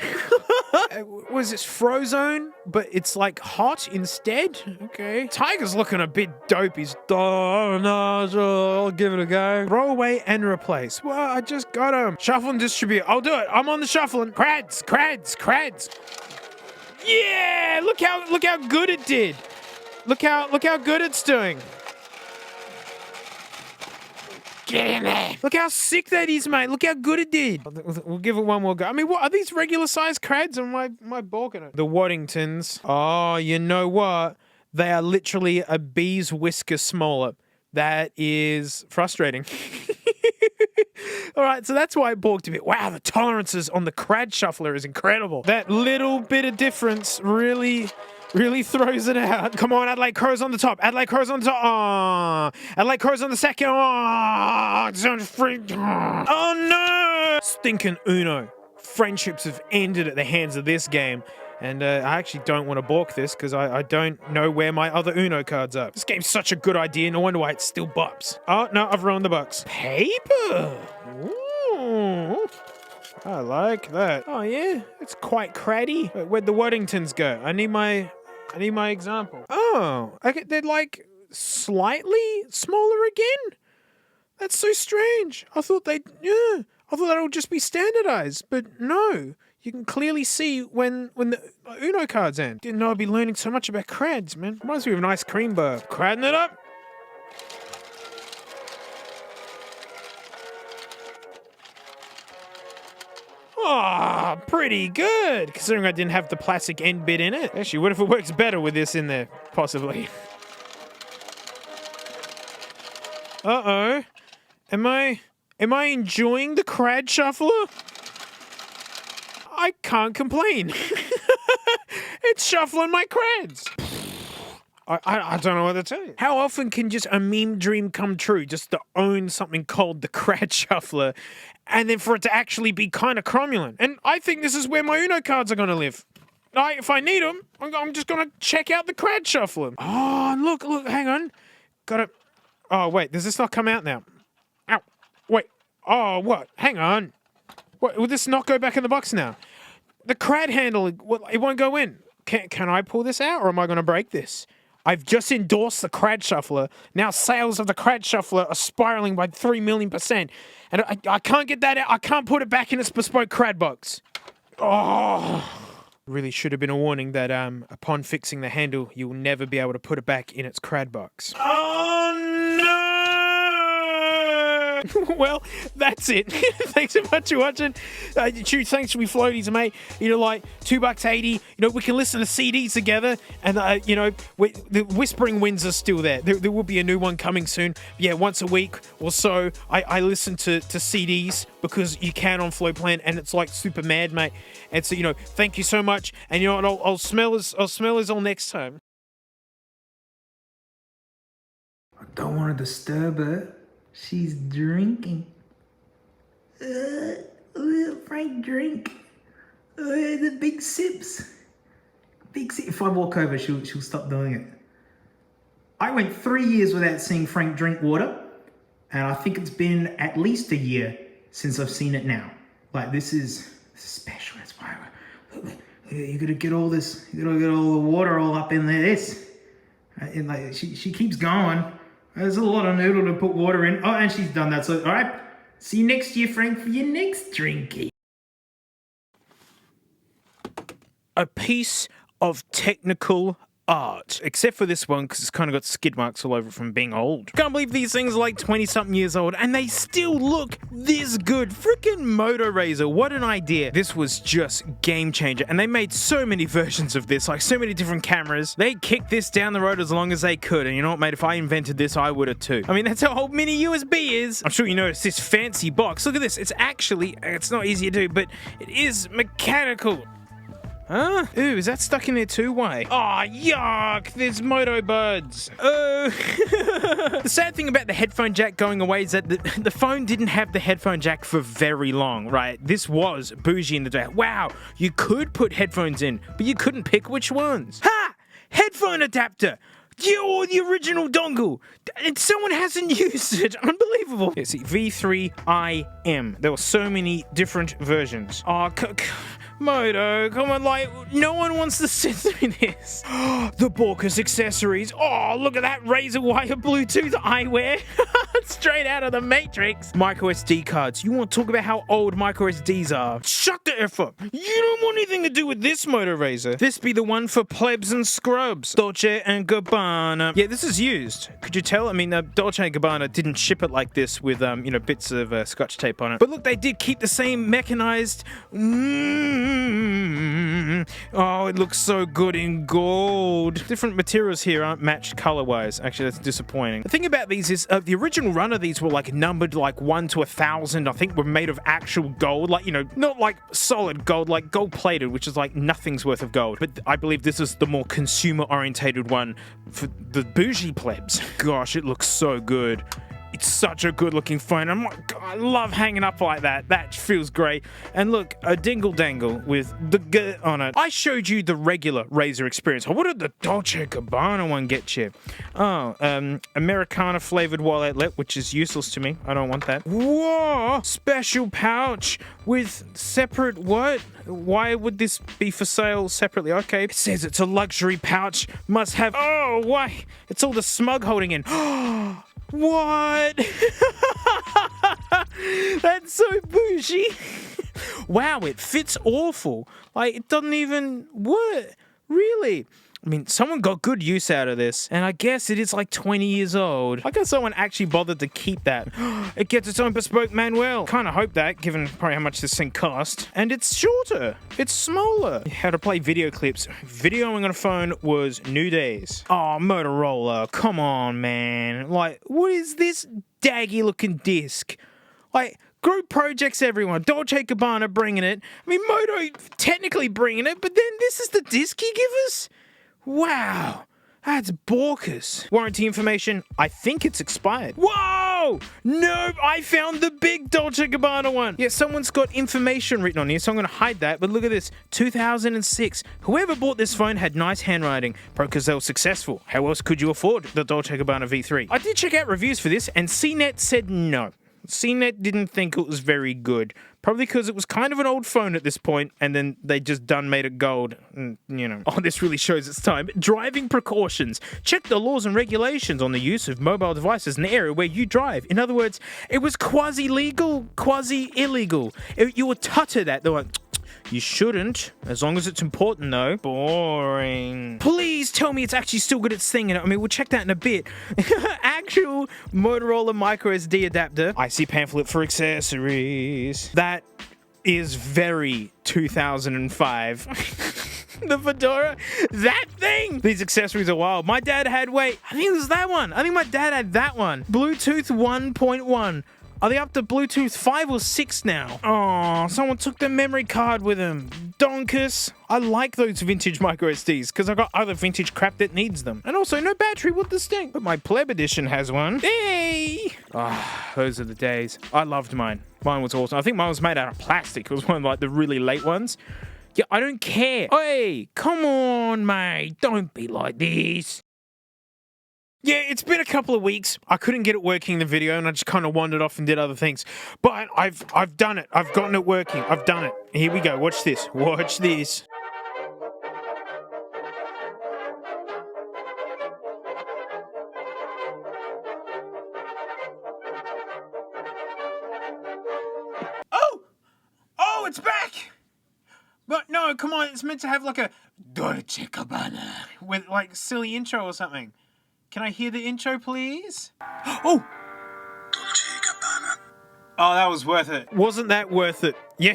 Was this Frozone? But it's like hot instead? Okay. Tiger's looking a bit dope. He's... Oh, no, sure, I'll give it a go. Throw away and replace. Well, I just got him. Shuffle and distribute. I'll do it. I'm on the shuffling. Crads. Yeah! Look how good it did. Look how good it's doing. Get in there. Look how sick that is, mate. Look how good it did. We'll give it one more go. I mean, what are these regular sized crads? Or am I balking it? The Waddingtons. Oh, you know what? They are literally a bee's whisker smaller. That is frustrating. All right, so that's why I balked a bit. Wow, the tolerances on the Crad Shuffler is incredible. That little bit of difference really throws it out. Come on, Adelaide Crow's on the top. Adelaide Crow's on the top. Oh, Adelaide Crow's on the second. Oh, no. Stinking Uno. Friendships have ended at the hands of this game. And I actually don't want to balk this because I don't know where my other Uno cards are. This game's such a good idea. No wonder why it still bops. Oh, no, I've ruined the box. Paper. Ooh. I like that. Oh, yeah. It's quite craddy. Where'd the Waddingtons go? I need my example. Oh, okay. They're like slightly smaller again? That's so strange. I thought that would just be standardized, but no. You can clearly see when the Uno cards end. Didn't know I'd be learning so much about crads, man. Reminds me of an ice cream bar. Cradding it up. Oh, pretty good. Considering I didn't have the plastic end bit in it. Actually, what if it works better with this in there? Possibly. Uh-oh. Am I enjoying the Crad Shuffler? I can't complain. It's shuffling my crads. I don't know what to tell you. How often can just a meme dream come true just to own something called the Crad Shuffler and then for it to actually be kind of cromulent? And I think this is where my Uno cards are going to live. If I need them, I'm just going to check out the Crad Shuffler. Oh, look, hang on. Got it. Oh, wait, does this not come out now? Ow, wait. Oh, what? Hang on. What, will this not go back in the box now? The Crad handle, it won't go in. Can I pull this out or am I going to break this? I've just endorsed the Crad Shuffler. Now sales of the Crad Shuffler are spiraling by 3 million%. And I can't get that out. I can't put it back in its bespoke Crad box. Oh. Really should have been a warning that upon fixing the handle, you will never be able to put it back in its Crad box. Oh, no! Well, that's it. Thanks so much for watching. Huge thanks to me floaties, mate. Like $2.80. We can listen to CDs together, and the Whispering Winds are still there. There will be a new one coming soon. Yeah, once a week or so, I listen to CDs because you can on Flow Plan, and it's like super mad, mate. And so thank you so much. And what? I'll smell us all next time. I don't want to disturb her. She's drinking. Frank, drink. The big sips. Big sip. If I walk over, she'll stop doing it. I went 3 years without seeing Frank drink water, and I think it's been at least a year since I've seen it now. Like, this is special. That's why you gotta get all this. You gotta get all the water all up in there. This. And like she keeps going. There's a lot of noodle to put water in. Oh, and she's done that. So, all right. See you next year, Frank, for your next drinky. A piece of technical art, except for this one because it's kind of got skid marks all over it from being old. Can't believe these things are like 20-something years old and they still look this good. Freaking Moto Razor, what an idea. This was just game changer, and they made so many versions of this, like so many different cameras. They kicked this down the road as long as they could, and you know what, mate, if I invented this, I would have too. I mean, that's how old mini USB is. I'm sure you noticed this fancy box. Look at this. It's not easy to do, but it is mechanical. Huh? Ooh, is that stuck in there too? Why? Aw, yuck! There's Moto Buds. Oh. The sad thing about the headphone jack going away is that the phone didn't have the headphone jack for very long, right? This was bougie in the day. Wow, you could put headphones in, but you couldn't pick which ones. Ha! Headphone adapter! You're the original dongle! And someone hasn't used it! Unbelievable! Yeah, see, V3IM. There were so many different versions. Oh, Moto, come on, like, no one wants to sit through this. The Borkus accessories. Oh, look at that razor wire Bluetooth eyewear. Straight out of the Matrix. Micro SD cards. You want to talk about how old micro SDs are? Shut the F up. You don't want anything to do with this Moto Razor. This be the one for plebs and scrubs. Dolche and Gabbana. Yeah, this is used. Could you tell? I mean, Dolche and Gabbana didn't ship it like this with, bits of scotch tape on it. But look, they did keep the same mechanized... Oh, it looks so good in gold. Different materials here aren't matched color-wise. Actually, that's disappointing. The thing about these is the original run of these were like numbered like 1 to 1,000. I think were made of actual gold, like, not like solid gold, like gold-plated, which is like nothing's worth of gold. But I believe this is the more consumer-orientated one for the bougie plebs. Gosh, it looks so good. It's such a good looking phone. I love hanging up like that. That feels great. And look, a dingle dangle with the G on it. I showed you the regular Razor experience. What did the Dolce & Gabbana one get you? Oh, Americana flavored wallet, which is useless to me. I don't want that. Whoa! Special pouch with separate what? Why would this be for sale separately? Okay, it says it's a luxury pouch. Must have... Oh, why? It's all the smug holding in. What? That's so bougie. Wow, it fits awful. Like, it doesn't even... What? Really? I mean, someone got good use out of this, and I guess it is like 20 years old. I guess someone actually bothered to keep that. It gets its own bespoke manual. Kind of hope that, given probably how much this thing cost. And it's shorter. It's smaller. How to play video clips. Videoing on a phone was new days. Oh, Motorola. Come on, man. Like, what is this daggy looking disc? Like... Group projects, everyone. Dolce & Gabbana bringing it. I mean, Moto technically bringing it, but then this is the disc you give us? Wow. That's Borkus. Warranty information, I think it's expired. Whoa! No, I found the big Dolce & Gabbana one. Yeah, someone's got information written on here, so I'm going to hide that. But look at this, 2006. Whoever bought this phone had nice handwriting. Probably because they were successful. How else could you afford the Dolce & Gabbana V3? I did check out reviews for this, and CNET said no. CNET didn't think it was very good. Probably because it was kind of an old phone at this point, and then they just made it gold. And, Oh, this really shows its time. Driving precautions. Check the laws and regulations on the use of mobile devices in the area where you drive. In other words, it was quasi-legal, quasi-illegal. You were tutted at. They were like, you shouldn't, as long as it's important, though. Boring. Please tell me it's actually still got its thing in it. I mean, we'll check that in a bit. Actual Motorola micro SD adapter. IC pamphlet for accessories. That is very 2005. The fedora, that thing. These accessories are wild. My dad had, I think it was that one. I think my dad had that one. Bluetooth 1.1. Are they up to Bluetooth 5 or 6 now? Oh, someone took the memory card with them. Donkus. I like those vintage micro SDs because I've got other vintage crap that needs them. And also, no battery, what the stink? But my pleb edition has one. Hey! Ah, those are the days. I loved mine. Mine was awesome. I think mine was made out of plastic. It was one of like the really late ones. Yeah, I don't care. Hey, come on, mate. Don't be like this. Yeah, it's been a couple of weeks. I couldn't get it working in the video, and I just kind of wandered off and did other things. But I've done it. I've gotten it working. I've done it. Here we go. Watch this. Watch this. Oh, it's back. But no, come on. It's meant to have like a Dolche Gabbana. With like silly intro or something. Can I hear the intro, please? Oh! Dolce Gabbana. Oh, that was worth it. Wasn't that worth it? Yeah.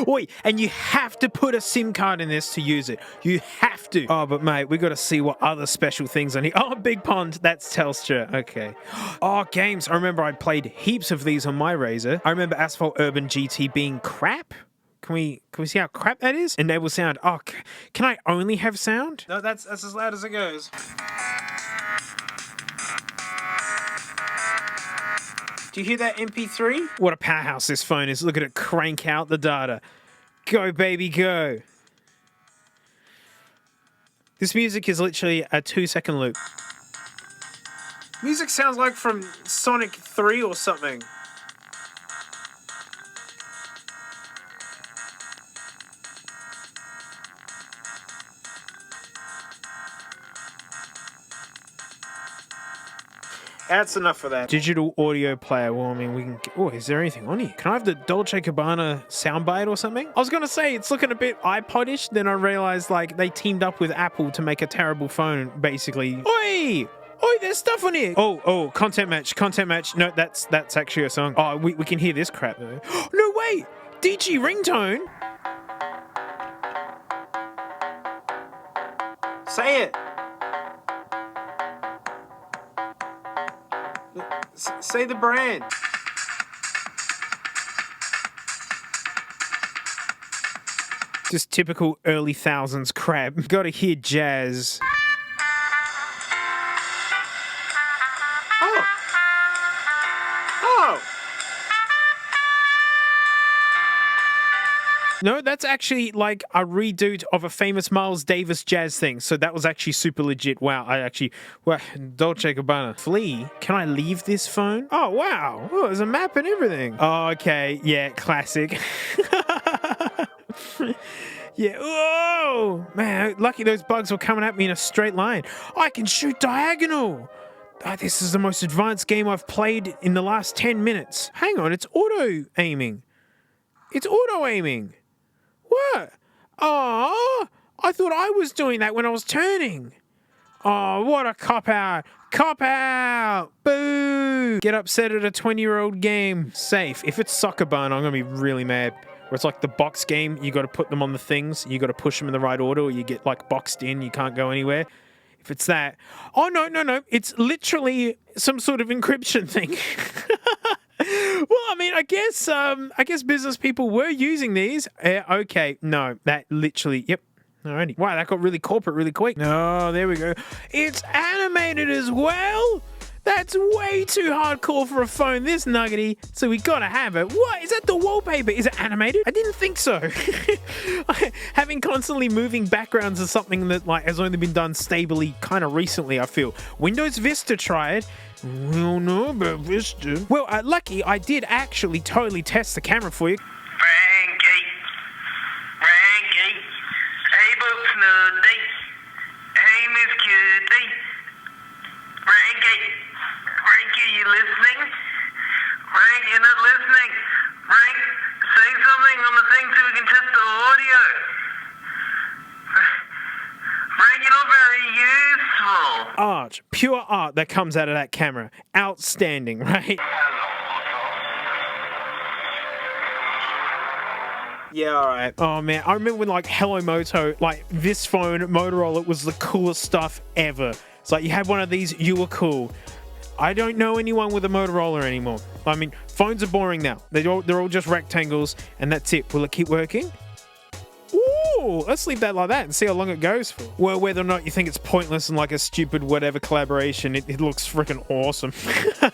Oi, and you have to put a SIM card in this to use it. You have to. Oh, but mate, we got to see what other special things on here. Oh, Big Pond. That's Telstra. Okay. Oh, games. I remember I played heaps of these on my Razor. I remember Asphalt Urban GT being crap. Can we see how crap that is? Enable sound. Oh, can I only have sound? No, that's as loud as it goes. Do you hear that MP3? What a powerhouse this phone is. Look at it crank out the data. Go, baby, go. This music is literally a 2-second loop. Music sounds like from Sonic 3 or something. That's enough for that. Digital audio player. Well, I mean, we can... Oh, is there anything on here? Can I have the Dolce Gabbana soundbite or something? I was going to say, it's looking a bit iPod-ish. Then I realized, like, they teamed up with Apple to make a terrible phone, basically. Oi! Oi, there's stuff on here. Oh, content match. No, that's actually a song. Oh, we can hear this crap, though. No, wait! DG ringtone? Say it. Say the brand. Just typical early thousands crap. Gotta hear jazz. Oh. No, that's actually like a redo of a famous Miles Davis jazz thing. So that was actually super legit. Wow, Dolce Gabbana. Flee? Can I leave this phone? Oh, wow. Oh, there's a map and everything. Oh, okay. Yeah, classic. Yeah. Whoa! Man, lucky those bugs were coming at me in a straight line. I can shoot diagonal. Oh, this is the most advanced game I've played in the last 10 minutes. Hang on, it's auto-aiming. It's auto-aiming. What? Oh, I thought I was doing that when I was turning. Oh, what a cop-out. Cop-out! Boo! Get upset at a 20-year-old game. Safe. If it's Soccer Bun, I'm going to be really mad. Where it's like the box game, you got to put them on the things, you got to push them in the right order, or you get like boxed in, you can't go anywhere. If it's that... Oh, no. It's literally some sort of encryption thing. Well, I mean, I guess business people were using these. Okay, no, that literally, yep. Alrighty. Wow, that got really corporate really quick. Oh, there we go. It's animated as well. That's way too hardcore for a phone this nuggety, so we gotta have it. What? Is that the wallpaper? Is it animated? I didn't think so. Having constantly moving backgrounds is something that like has only been done stably kind of recently, I feel. Windows Vista tried. We don't know about Vista. Well, lucky I did actually totally test the camera for you. Frankie. Hey, Books Nuddy. Hey, Miss Cutie. Frankie, you listening? Frank, you're not listening. Frank, say something on the thing so we can test the audio. Frank, you're not very useful. Art, pure art that comes out of that camera. Outstanding, right? Yeah, alright. Oh man, I remember when like Hello Moto, like this phone, Motorola, was the coolest stuff ever. It's like you had one of these, you were cool. I don't know anyone with a Motorola anymore. I mean, phones are boring now. They're all just rectangles, and that's it. Will it keep working? Ooh, let's leave that like that and see how long it goes for. Well, whether or not you think it's pointless and like a stupid whatever collaboration, it looks freaking awesome.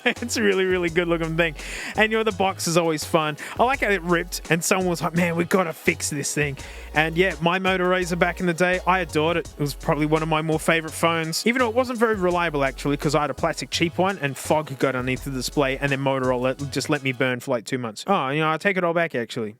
It's a really, really good looking thing. And the box is always fun. I like how it ripped and someone was like, man, we've got to fix this thing. And yeah, my Moto Razr back in the day, I adored it. It was probably one of my more favorite phones. Even though it wasn't very reliable actually, because I had a plastic cheap one and fog got underneath the display, and then Motorola just let me burn for like 2 months. Oh, I take it all back actually.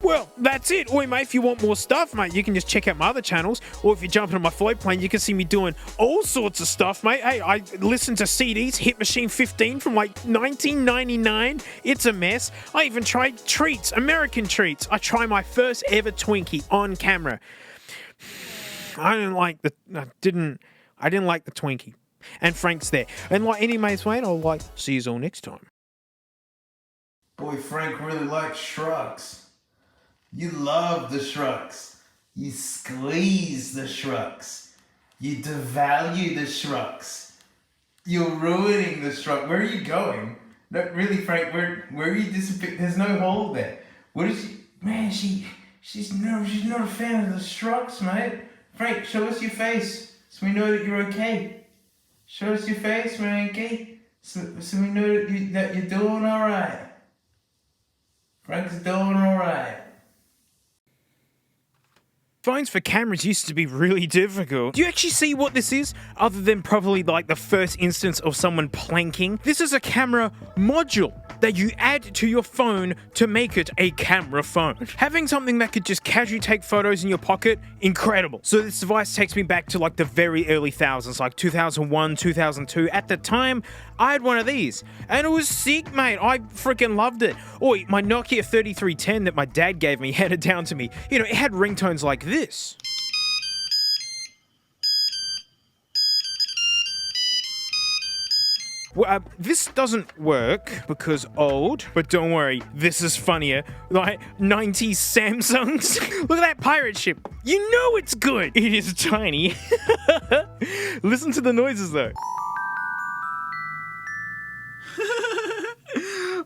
Well, that's it. Oi, mate, if you want more stuff, mate, you can just check out my other channels. Or if you jump into my float plane, you can see me doing all sorts of stuff, mate. Hey, I listen to CDs, Hit Machine 15 from like 1999. It's a mess. I even tried treats, American treats. I tried my first ever Twinkie on camera. I didn't like the Twinkie. And Frank's there. And like any mate's mate, I'll like, see you all next time. Boy, Frank really likes Shrugs. You love the Shrugs. You squeeze the Shrugs. You devalue the Shrugs. You're ruining the Shrug. Where are you going? No, really, Frank, where are you disappearing? There's no hole there. What is she? Man, she's not a fan of the Shrugs, mate. Frank, show us your face so we know that you're okay. Show us your face, Frankie, so we know that you're doing all right. Frank's doing all right. Phones for cameras used to be really difficult. Do you actually see what this is? Other than probably like the first instance of someone planking. This is a camera module that you add to your phone to make it a camera phone. Having something that could just casually take photos in your pocket, incredible. So this device takes me back to like the very early thousands, like 2001, 2002. At the time, I had one of these and it was sick, mate. I freaking loved it. Oh, my Nokia 3310 that my dad gave me handed down to me. You know, it had ringtones like this. Well, this doesn't work because old, but don't worry, this is funnier. Like 90s Samsungs. Look at that pirate ship. You know it's good. It is tiny. Listen to the noises though.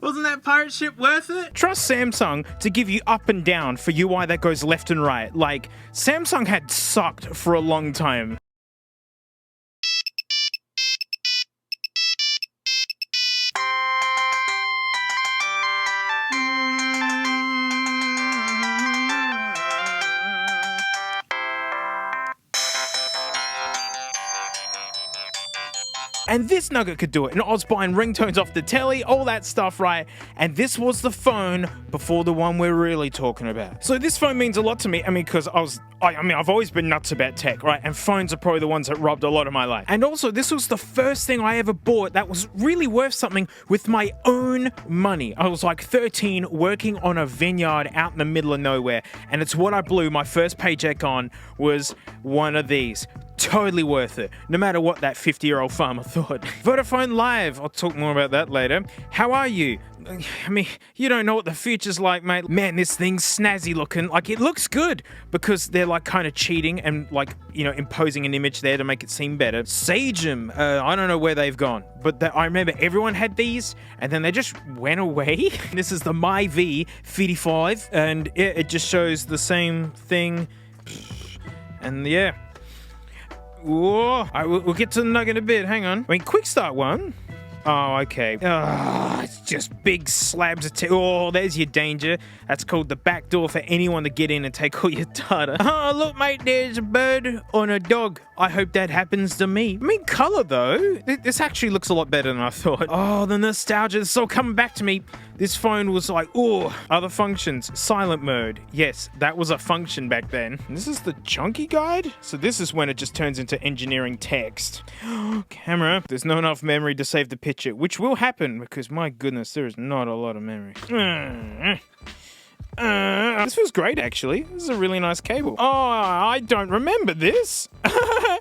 Wasn't that pirate ship worth it? Trust Samsung to give you up and down for UI that goes left and right. Like, Samsung had sucked for a long time. And this Nugget could do it. And I was buying ringtones off the telly, all that stuff, right? And this was the phone before the one we're really talking about. So this phone means a lot to me. I mean, because I've always been nuts about tech, right? And phones are probably the ones that robbed a lot of my life. And also, this was the first thing I ever bought that was really worth something with my own money. I was like 13, working on a vineyard out in the middle of nowhere. And it's what I blew my first paycheck on was one of these. Totally worth it, no matter what that 50-year-old farmer thought. Vodafone Live, I'll talk more about that later. How are you? I mean, you don't know what the future's like, mate. Man, this thing's snazzy looking. Like, it looks good because they're like kind of cheating and like, you know, imposing an image there to make it seem better. Sagem, I don't know where they've gone, but I remember everyone had these and then they just went away. This is the My V35 and it just shows the same thing. And yeah. Whoa, we'll get to the Nugget in a bit, hang on. I mean, quick start one. Oh, okay. Oh, it's just big slabs of oh, there's your danger. That's called the back door for anyone to get in and take all your data. Oh, look, mate, there's a bird on a dog. I hope that happens to me. I mean, color, though. This actually looks a lot better than I thought. Oh, the nostalgia is all coming back to me. This phone was like, oh, other functions. Silent mode. Yes, that was a function back then. This is the chunky guide? So this is when it just turns into engineering text. Camera. There's not enough memory to save the picture, which will happen because, my goodness, there is not a lot of memory. This feels great, actually. This is a really nice cable. Oh, I don't remember this.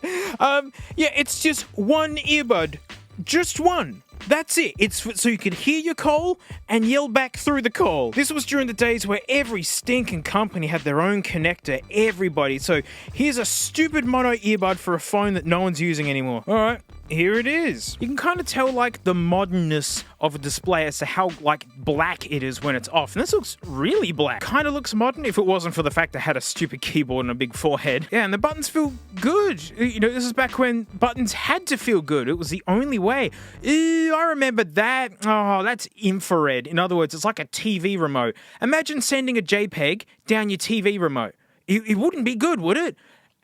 Yeah, it's just one earbud. Just one. That's it. It's so you could hear your call and yell back through the call. This was during the days where every stinking company had their own connector, everybody. So here's a stupid mono earbud for a phone that no one's using anymore. All right, here it is. You can kind of tell like the modernness of a display as to how like black it is when it's off. And this looks really black. Kind of looks modern if it wasn't for the fact it had a stupid keyboard and a big forehead. Yeah, and the buttons feel good. You know, this is back when buttons had to feel good. It was the only way. I remember that. Oh, that's infrared. In other words, it's like a TV remote. Imagine sending a JPEG down your TV remote. It wouldn't be good, would it?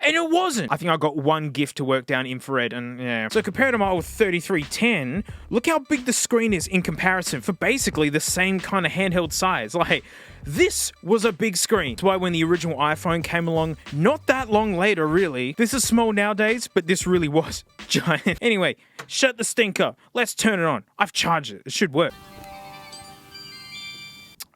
And it wasn't. I think I got one gift to work down infrared and yeah. So compared to my old 3310, look how big the screen is in comparison for basically the same kind of handheld size. Like, this was a big screen. That's why when the original iPhone came along, not that long later really, this is small nowadays, but this really was giant. Anyway, shut the stinker. Let's turn it on. I've charged it. It should work.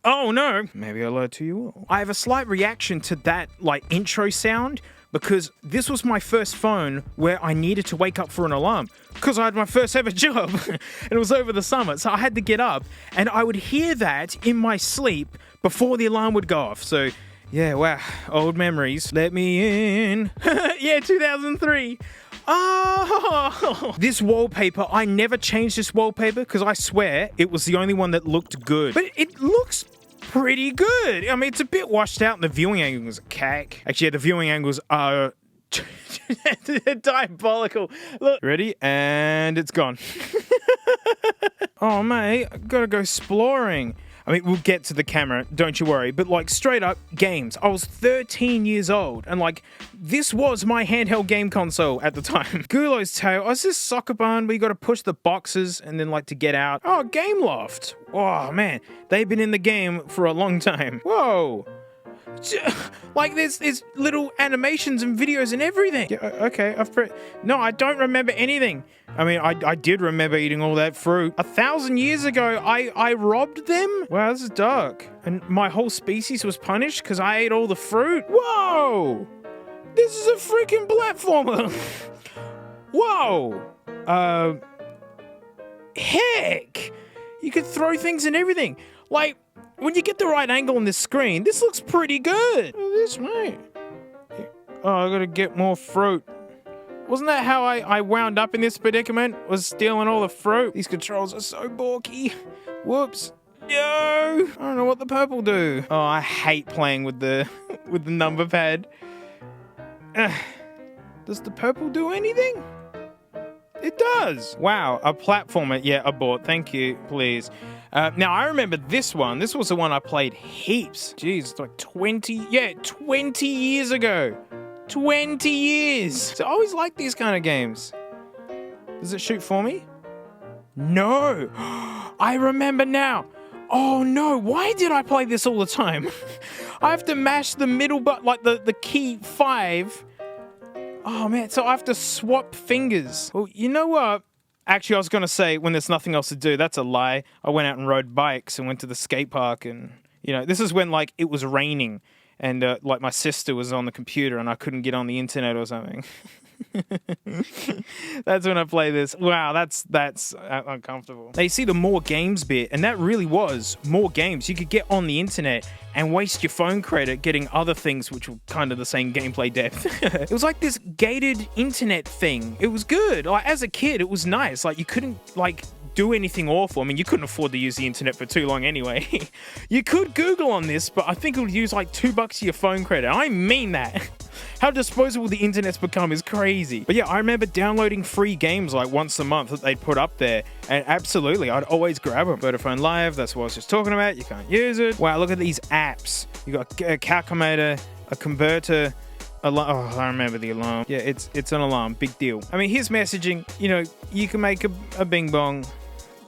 Oh no, maybe I lied to you all. I have a slight reaction to that like intro sound because this was my first phone where I needed to wake up for an alarm because I had my first ever job and it was over the summer. So I had to get up and I would hear that in my sleep before the alarm would go off. So yeah, wow, old memories. Let me in. Yeah, 2003. Oh, this wallpaper, I never changed this wallpaper because I swear it was the only one that looked good. But it looks pretty good. I mean, it's a bit washed out and the viewing angles are cack. Actually, yeah, the viewing angles are diabolical. Look, ready? And it's gone. Oh, mate, I gotta go exploring. I mean, we'll get to the camera, don't you worry. But, like, straight up, games. I was 13 years old, and, like, this was my handheld game console at the time. Gulo's Tale. Oh, is this soccer barn where you gotta push the boxes and then, like, to get out? Oh, Game Loft. Oh, man. They've been in the game for a long time. Whoa. Like, there's little animations and videos and everything. Yeah, okay, no, I don't remember anything. I mean, I did remember eating all that fruit. 1,000 years ago, I robbed them? Wow, this is dark. And my whole species was punished because I ate all the fruit? Whoa! This is a freaking platformer! Whoa! Heck! You could throw things and everything. Like, when you get the right angle on this screen, this looks pretty good. Look at this, mate. Oh, I gotta get more fruit. Wasn't that how I wound up in this predicament? Was stealing all the fruit? These controls are so bulky. Whoops. No! I don't know what the purple do. Oh, I hate playing with the with the number pad. Does the purple do anything? It does. Wow, a platformer. Yeah, abort. Thank you, please. Now, I remember this one. This was the one I played heaps. Jeez, it's like 20 years ago. 20 years. So I always like these kind of games. Does it shoot for me? No. I remember now. Oh, no. Why did I play this all the time? I have to mash the middle button, like the key 5. Oh, man. So I have to swap fingers. Well, you know what? Actually, I was going to say, when there's nothing else to do, that's a lie. I went out and rode bikes and went to the skate park and, you know, this is when, like, it was raining and, like, my sister was on the computer and I couldn't get on the internet or something. That's when I play this. Wow, that's uncomfortable. Now, you see the more games bit, and that really was more games. You could get on the internet and waste your phone credit getting other things which were kind of the same gameplay depth. It was like this gated internet thing. It was good. Like, as a kid, it was nice. Like, you couldn't, like, do anything awful. I mean, you couldn't afford to use the internet for too long anyway. You could Google on this, but I think it would use like $2 of your phone credit. I mean that. How disposable the internet's become is crazy. But yeah, I remember downloading free games like once a month that they'd put up there. And absolutely, I'd always grab them. Vodafone Live, that's what I was just talking about. You can't use it. Wow, look at these apps. You got a calculator, a converter, oh, I remember the alarm. Yeah, it's an alarm. Big deal. I mean, here's messaging. You know, you can make a bing bong.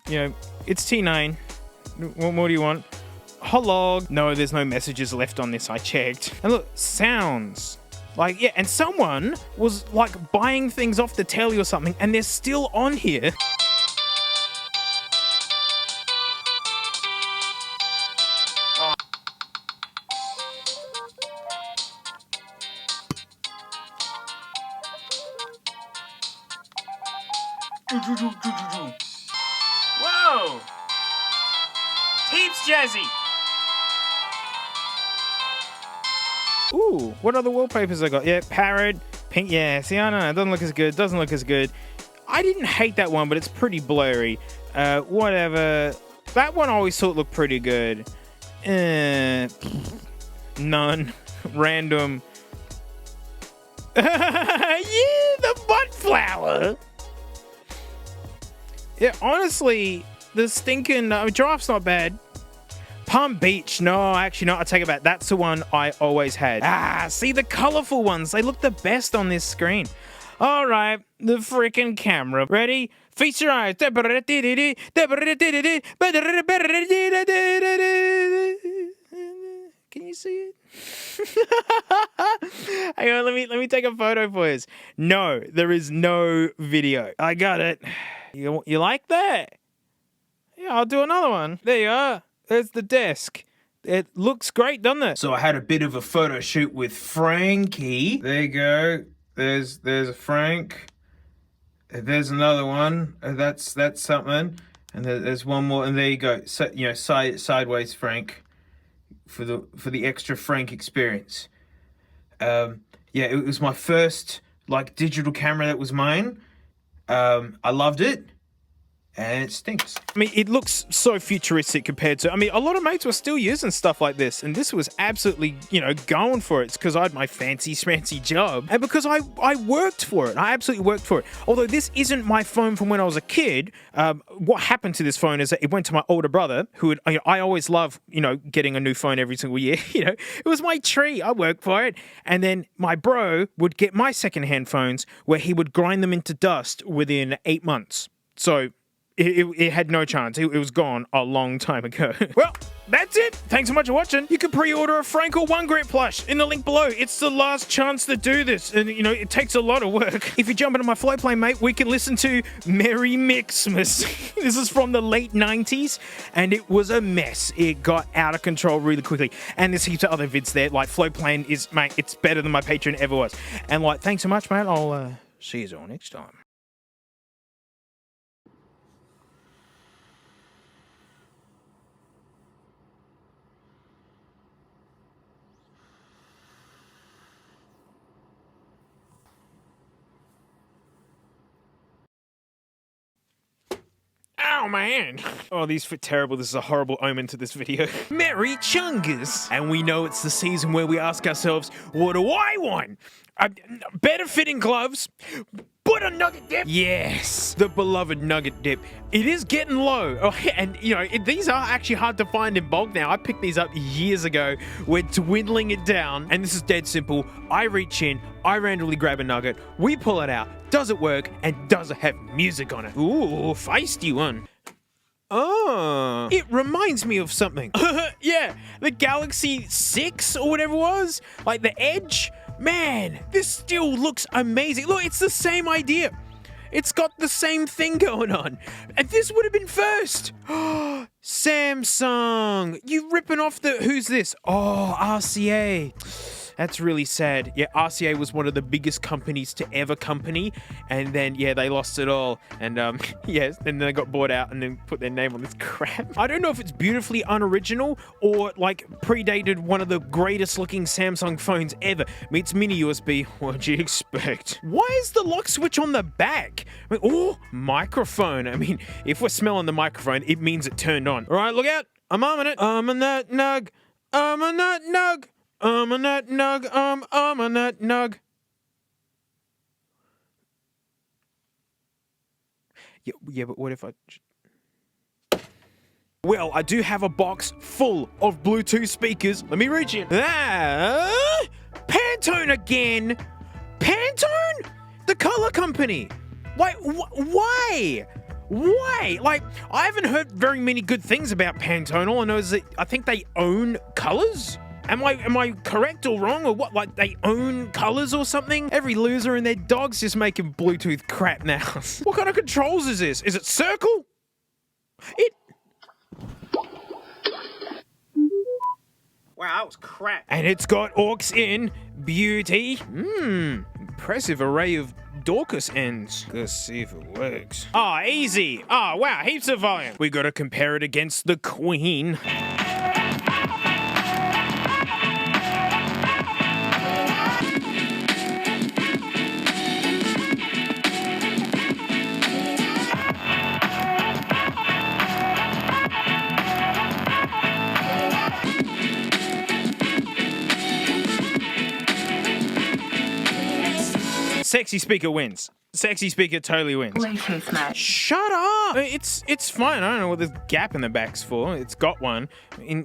You know, it's T9. What more do you want? Hello. No, there's no messages left on this. I checked. And look, sounds. Like, yeah, and someone was like buying things off the telly or something, and they're still on here. Whoa! Heaps jazzy! Ooh, what other wallpapers I got? Yeah, parrot, pink, yeah, see, I don't know, it doesn't look as good, doesn't look as good. I didn't hate that one, but it's pretty blurry. Whatever. That one I always thought looked pretty good. None. Random. Yeah, the butt flower! Yeah, honestly, the stinking giraffe's not bad. Palm Beach, no, actually not. I take it back. That's the one I always had. Ah, see the colorful ones. They look the best on this screen. All right, the freaking camera. Ready? Feast your eyes. Can you see it? Hang on, let me take a photo for you. No, there is no video. I got it. You like that? Yeah, I'll do another one. There you are. There's the desk. It looks great, doesn't it? So I had a bit of a photo shoot with Frankie. There you go. There's a Frank. There's another one. That's something. And there's one more. And there you go. So, you know, sideways Frank for the extra Frank experience. Yeah, it was my first like digital camera that was mine. I loved it. And it stinks. I mean, it looks so futuristic compared to, I mean, a lot of mates were still using stuff like this, and this was absolutely, you know, going for it. It's because I had my fancy schmancy job, and because I worked for it. I absolutely worked for it. Although this isn't my phone from when I was a kid, what happened to this phone is that it went to my older brother, who would, I always love, you know, getting a new phone every single year. You know, it was my tree. I worked for it. And then my bro would get my secondhand phones where he would grind them into dust within 8 months. So it had no chance. It was gone a long time ago. Well, that's it. Thanks so much for watching. You can pre-order a Frank or One Grit plush in the link below. It's the last chance to do this. And, you know, it takes a lot of work. If you jump into my float plane, mate, we can listen to Merry Xmas. This is from the late 90s, and it was a mess. It got out of control really quickly. And there's heaps of other vids there. Like, float plane is, mate, it's better than my Patreon ever was. And, like, thanks so much, mate. I'll see you all next time. Oh, man. Oh, these fit terrible. This is a horrible omen to this video. Merry Chungus. And we know it's the season where we ask ourselves, what do I want? Better fitting gloves, but a nugget dip. Yes, the beloved nugget dip. It is getting low. Oh, and, you know, these are actually hard to find in bulk now. I picked these up years ago. We're dwindling it down. And this is dead simple. I reach in, I randomly grab a nugget, we pull it out. Does it work? And does it have music on it? Ooh, feisty one. Oh, it reminds me of something. Yeah, the Galaxy 6 or whatever it was. Like the Edge. Man, this still looks amazing. Look, it's the same idea. It's got the same thing going on. And this would have been first. Samsung. You ripping off the... Who's this? Oh, RCA. That's really sad. Yeah, RCA was one of the biggest companies to ever company, and then, yeah, they lost it all, and, yes, then they got bought out and then put their name on this crap. I don't know if it's beautifully unoriginal or, like, predated one of the greatest looking Samsung phones ever. Meets mini USB, what'd you expect? Why is the lock switch on the back? I mean, oh, microphone. I mean, if we're smelling the microphone, it means it turned on. All right, look out. I'm arming it. I'm a nut nug. I'm a nut nug. I'm a nut nug, I'm a nut nug. Yeah, but what if I... Well, I do have a box full of Bluetooth speakers. Let me reach in. Pantone again. Pantone? The color company. Wait, why? Why? Like, I haven't heard very many good things about Pantone. All I know is that I think they own colors. Am I correct or wrong, or what? Like, they own colors or something? Every loser and their dog's just making Bluetooth crap now. What kind of controls is this? Is it circle? Wow, that was crap. And it's got aux in. Beauty. Impressive array of Dorcas ends. Let's see if it works. Oh, easy. Oh, wow, heaps of volume. We gotta compare it against the Queen. Sexy speaker wins. Sexy speaker totally wins. Bluetooth mode. Shut up! It's fine. I don't know what this gap in the back's for. It's got one.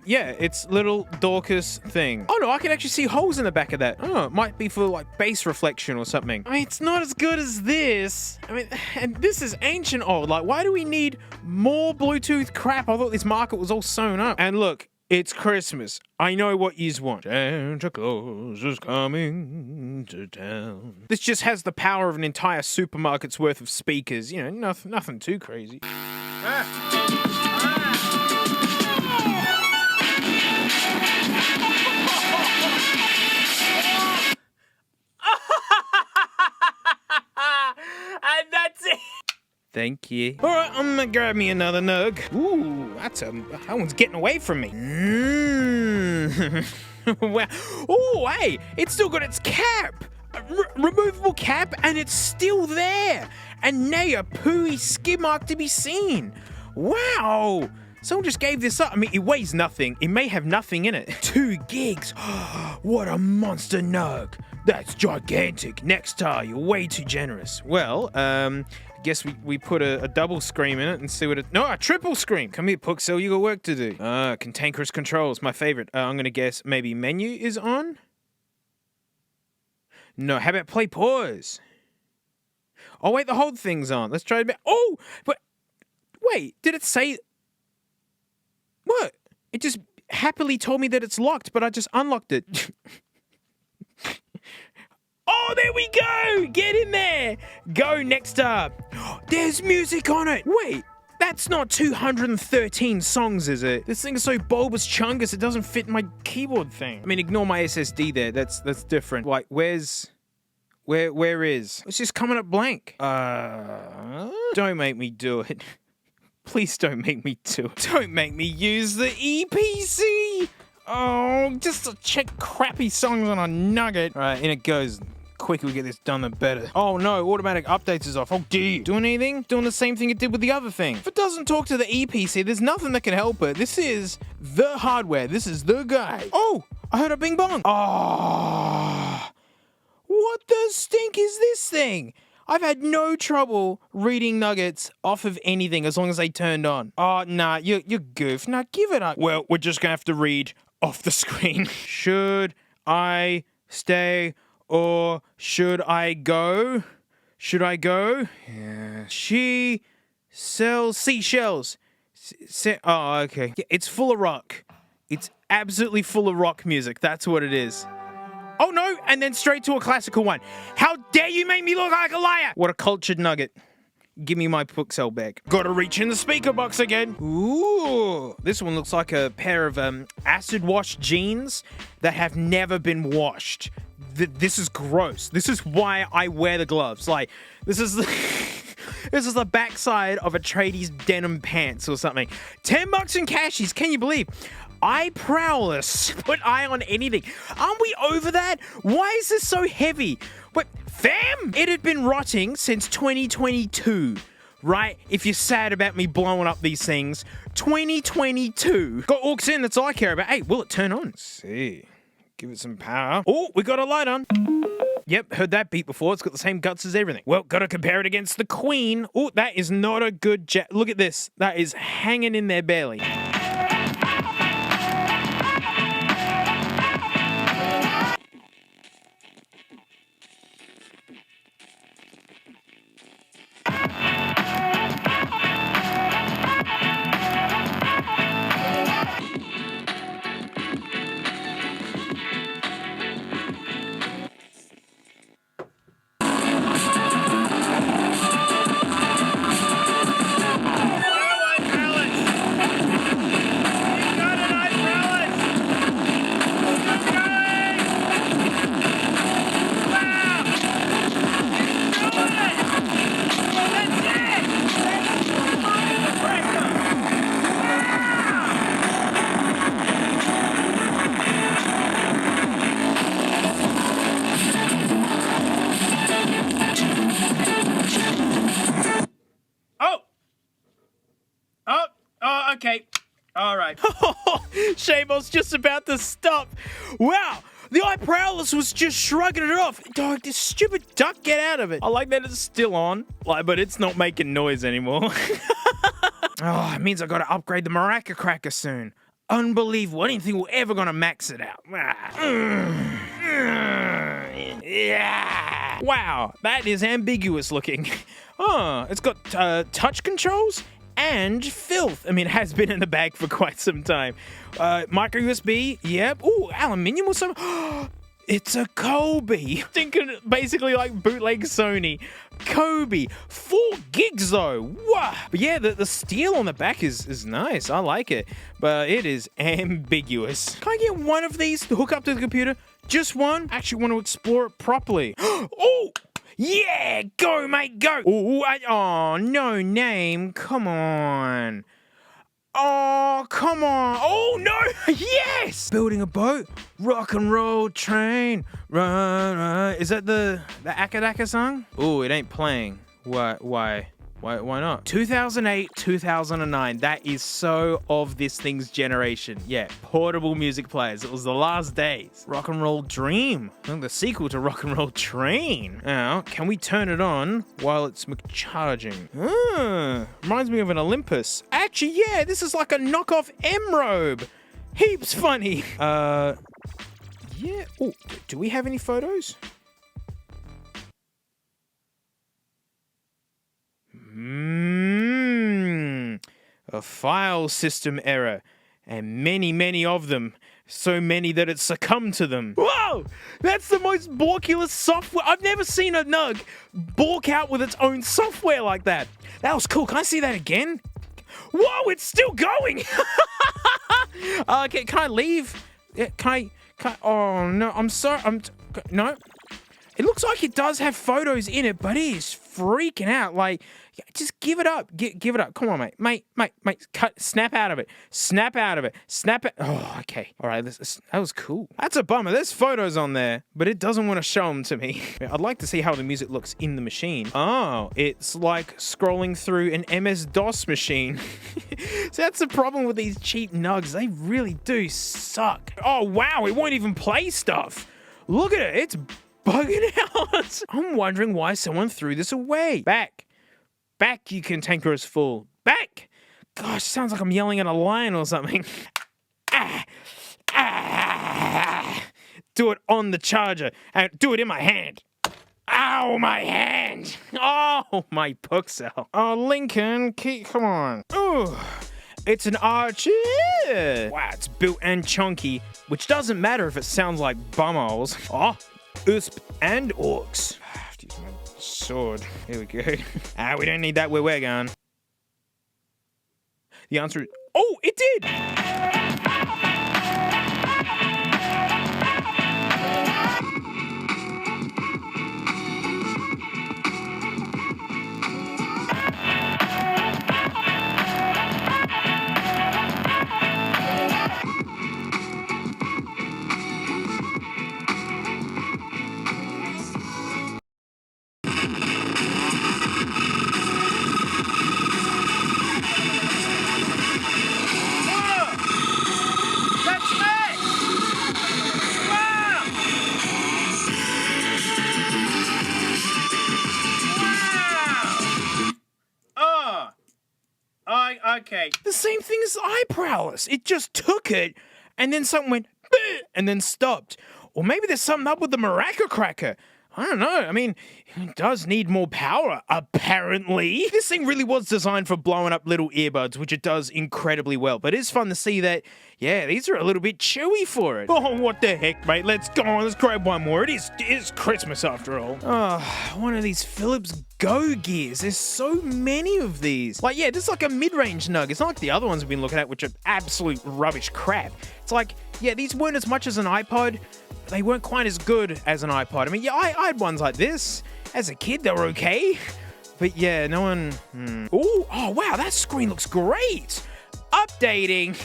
Yeah, it's little Dorcas thing. Oh no, I can actually see holes in the back of that. Oh, it might be for like base reflection or something. I mean, it's not as good as this. I mean, and this is ancient old. Like, why do we need more Bluetooth crap? I thought this market was all sewn up. And look, it's Christmas. I know what yous want. Santa Claus is coming to town. This just has the power of an entire supermarket's worth of speakers. You know, nothing too crazy. Thank you. All right, I'm gonna grab me another nug. Ooh, that one's getting away from me. Wow. Oh, hey, it's still got its cap. Removable cap, and it's still there. And now a pooey skid mark to be seen. Wow. Someone just gave this up. I mean, it weighs nothing. It may have nothing in it. 2 gigs. What a monster nug. That's gigantic. Next time, you're way too generous. Well, I guess we put a double scream in it and see what it... No, a triple scream. Come here, Puxel. You got work to do. Cantankerous controls. My favorite. I'm going to guess maybe menu is on? No, how about play pause? Oh, wait, the whole thing's on. Let's try it back. Oh, but... Wait, did it say... What? It just happily told me that it's locked, but I just unlocked it. Oh, there we go! Get in there! Go next up. There's music on it! Wait, that's not 213 songs, is it? This thing is so bulbous chungus, it doesn't fit my keyboard thing. I mean, ignore my SSD there. That's different. Like, where is? It's just coming up blank. Don't make me do it. Please don't make me do it. Don't make me use the EPC! Oh, just to check crappy songs on a nugget. All right, in it goes. The quicker we get this done, the better. Oh no, automatic updates is off. Oh dear. Doing anything? Doing the same thing it did with the other thing. If it doesn't talk to the EPC, there's nothing that can help it. This is the hardware. This is the guy. Oh, I heard a bing bong. Oh, what the stink is this thing? I've had no trouble reading nuggets off of anything as long as they turned on. Oh, nah, you're goof. Nah, give it up. Well, we're just gonna have to read off the screen. Should I stay or should I go? Should I go? Yeah. She sells seashells. Oh, okay. It's full of rock. It's absolutely full of rock music. That's what it is. Oh no, and then straight to a classical one. How dare you make me look like a liar? What a cultured nugget. Give me my Puxel back. Gotta reach in the speaker box again. Ooh, this one looks like a pair of acid wash jeans that have never been washed. This is gross. This is why I wear the gloves. Like, this is the... This is the backside of a tradie's denim pants or something. $10 in Cashies, can you believe? Eye prowess. Put eye on anything. Aren't we over that? Why is this so heavy? But fam, it had been rotting since 2022, right? If you're sad about me blowing up these things, 2022. Got aux in, that's all I care about. Hey, will it turn on? Let's see. Give it some power. Oh, we got a light on. Yep, heard that beat before. It's got the same guts as everything. Well, gotta compare it against the Queen. Oh, that is not a good look at this. That is hanging in there barely. Okay. All right. Shamo's just about to stop. Wow. The eye prowess was just shrugging it off. Dog, this stupid duck, get out of it. I like that it's still on, but it's not making noise anymore. Oh, it means I gotta upgrade the Maraca Cracker soon. Unbelievable. I didn't think we're ever gonna max it out. Yeah. Wow, that is ambiguous looking. Oh, it's got touch controls and filth. I mean, it has been in the bag for quite some time. Micro USB, yep. Ooh, aluminium or something. It's a Kobe. Thinking basically like bootleg Sony. Kobe. 4 gigs though. Wow. But yeah, the steel on the back is nice. I like it. But it is ambiguous. Can I get one of these to hook up to the computer? Just one? Actually want to explore it properly. Oh! Yeah, go, mate, go. Oh, no name. Come on. Oh, come on. Oh, no. Yes. Building a boat. Rock and roll train. Run, run. Is that the Akadaka song? Oh, it ain't playing. Why not? 2008, 2009. That is so of this thing's generation. Yeah, portable music players. It was the last days. Rock and Roll Dream. The sequel to Rock and Roll Train. Now, can we turn it on while it's charging? Reminds me of an Olympus. Actually, yeah, this is like a knockoff M-Robe. Heaps funny. Yeah. Oh, do we have any photos? A file system error, and many of them. So many that it succumbed to them. Whoa! That's the most borkulous software. I've never seen a Nug bork out with its own software like that. That was cool. Can I see that again? Whoa, it's still going! Okay, can I leave? Yeah, can I, oh no, I'm sorry, no. It looks like it does have photos in it, but it is freaking out. Like, just give it up. Give it up. Come on, mate. Mate. Snap out of it. Snap out of it. Snap it. Oh, okay. All right. That was cool. That's a bummer. There's photos on there, but it doesn't want to show them to me. I'd like to see how the music looks in the machine. Oh, it's like scrolling through an MS-DOS machine. So that's the problem with these cheap Nugs. They really do suck. Oh, wow. It won't even play stuff. Look at it. It's bugging out. I'm wondering why someone threw this away. Back, you cantankerous fool. Back! Gosh, sounds like I'm yelling at a lion or something. Do it on the charger and do it in my hand. Ow, my hand! Oh, my puxel. Oh, Lincoln, come on. Ooh, it's an Archer. Wow, it's built and chunky, which doesn't matter if it sounds like bumholes. Oh, USP and orcs. Use my sword. Here we go. We don't need that where we're going. The answer is... Oh, it did! Okay. The same thing as eye prowess. It just took it, and then something went, and then stopped. Or maybe there's something up with the maraca cracker. I don't know. I mean, it does need more power, apparently. This thing really was designed for blowing up little earbuds, which it does incredibly well. But it's fun to see that, yeah, these are a little bit chewy for it. Oh, what the heck, mate? Let's go on. Let's grab one more. It's Christmas after all. Oh, one of these Philips Go gears. There's so many of these. Like, yeah, this is like a mid-range Nug. It's not like the other ones we've been looking at, which are absolute rubbish crap. It's like, yeah, these weren't as much as an iPod. They weren't quite as good as an iPod. I mean, yeah, I had ones like this. As a kid, they were okay. But yeah, no one... Ooh, oh, wow, that screen looks great. Updating.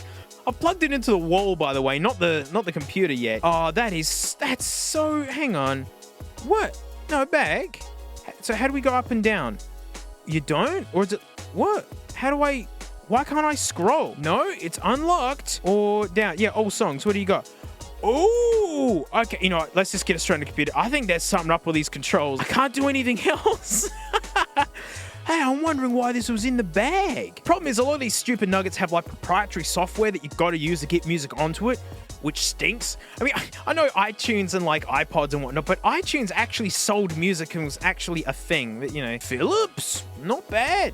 I've plugged it into the wall, by the way, not the computer yet. Oh, that's so... Hang on. What? No, back? So how do we go up and down? You don't? Or is it... What? How do I... Why can't I scroll? No, it's unlocked. Or down. Yeah, all songs. What do you got? Oh, okay. You know what? Let's just get it straight on the computer. I think there's something up with these controls. I can't do anything else. Hey, I'm wondering why this was in the bag. Problem is, a lot of these stupid Nuggets have like proprietary software that you've got to use to get music onto it, which stinks. I mean, I know iTunes and like iPods and whatnot, but iTunes actually sold music and was actually a thing that, you know, Philips, not bad.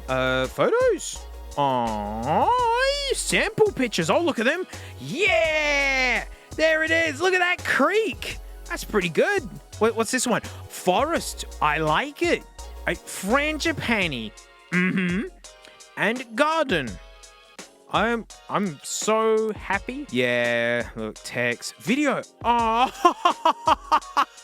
Photos. Oh, sample pictures. Oh, look at them. Yeah, there it is. Look at that creek. That's pretty good. Wait, what's this one? Forest. I like it. Frangipani. And garden. I'm so happy. Yeah, look, text, video. Oh,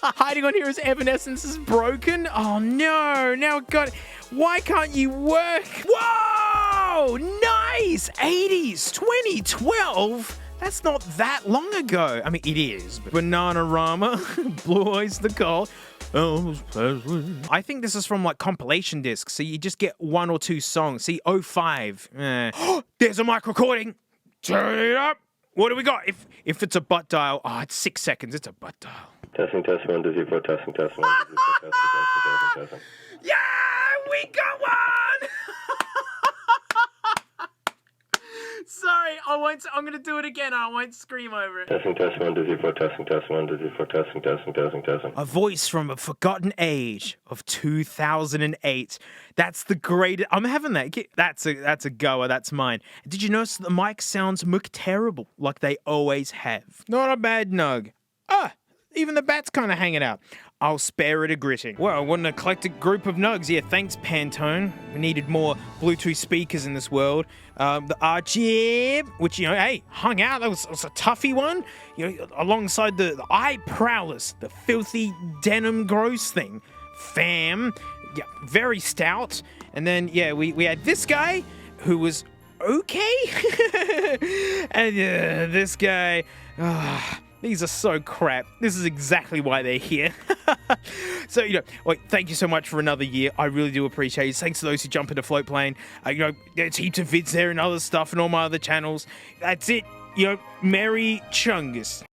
hiding on here as Evanescence is broken. Oh no, now God, why can't you work? Whoa, nice, 80s, 2012. That's not that long ago. I mean, it is. But Bananarama, Blue Oyster Cult. I think this is from like compilation discs, so you just get 1 or 2 songs. See, 05. There's a mic recording. Turn it up. What do we got? If it's a butt dial, it's 6 seconds. It's a butt dial. Testing, 1, 2, 3, 4, testing, 1, 2, 3, 4, testing. Yeah, we got one. Sorry, I'm gonna do it again. I won't scream over it. Testing, 1, 2, 3, 4, testing, 1, 2, 3, 4, testing. A voice from a forgotten age of 2008. That's the greatest. I'm having that. That's a goer. That's mine. Did you notice the mic sounds terrible, like they always have? Not a bad nug. Even the bat's kind of hanging out. I'll spare it a gritting. Well, what an eclectic group of nugs. Yeah, thanks, Pantone. We needed more Bluetooth speakers in this world. The RGB, which, hey, hung out. That was a toughy one. Alongside the eye prowlers, the filthy denim gross thing. Fam, yeah, very stout. And then, yeah, we had this guy who was okay. And this guy, these are so crap. This is exactly why they're here. So, thank you so much for another year. I really do appreciate it. Thanks to those who jump into Floatplane. There's heaps of vids there and other stuff and all my other channels. That's it. Merry Chungus.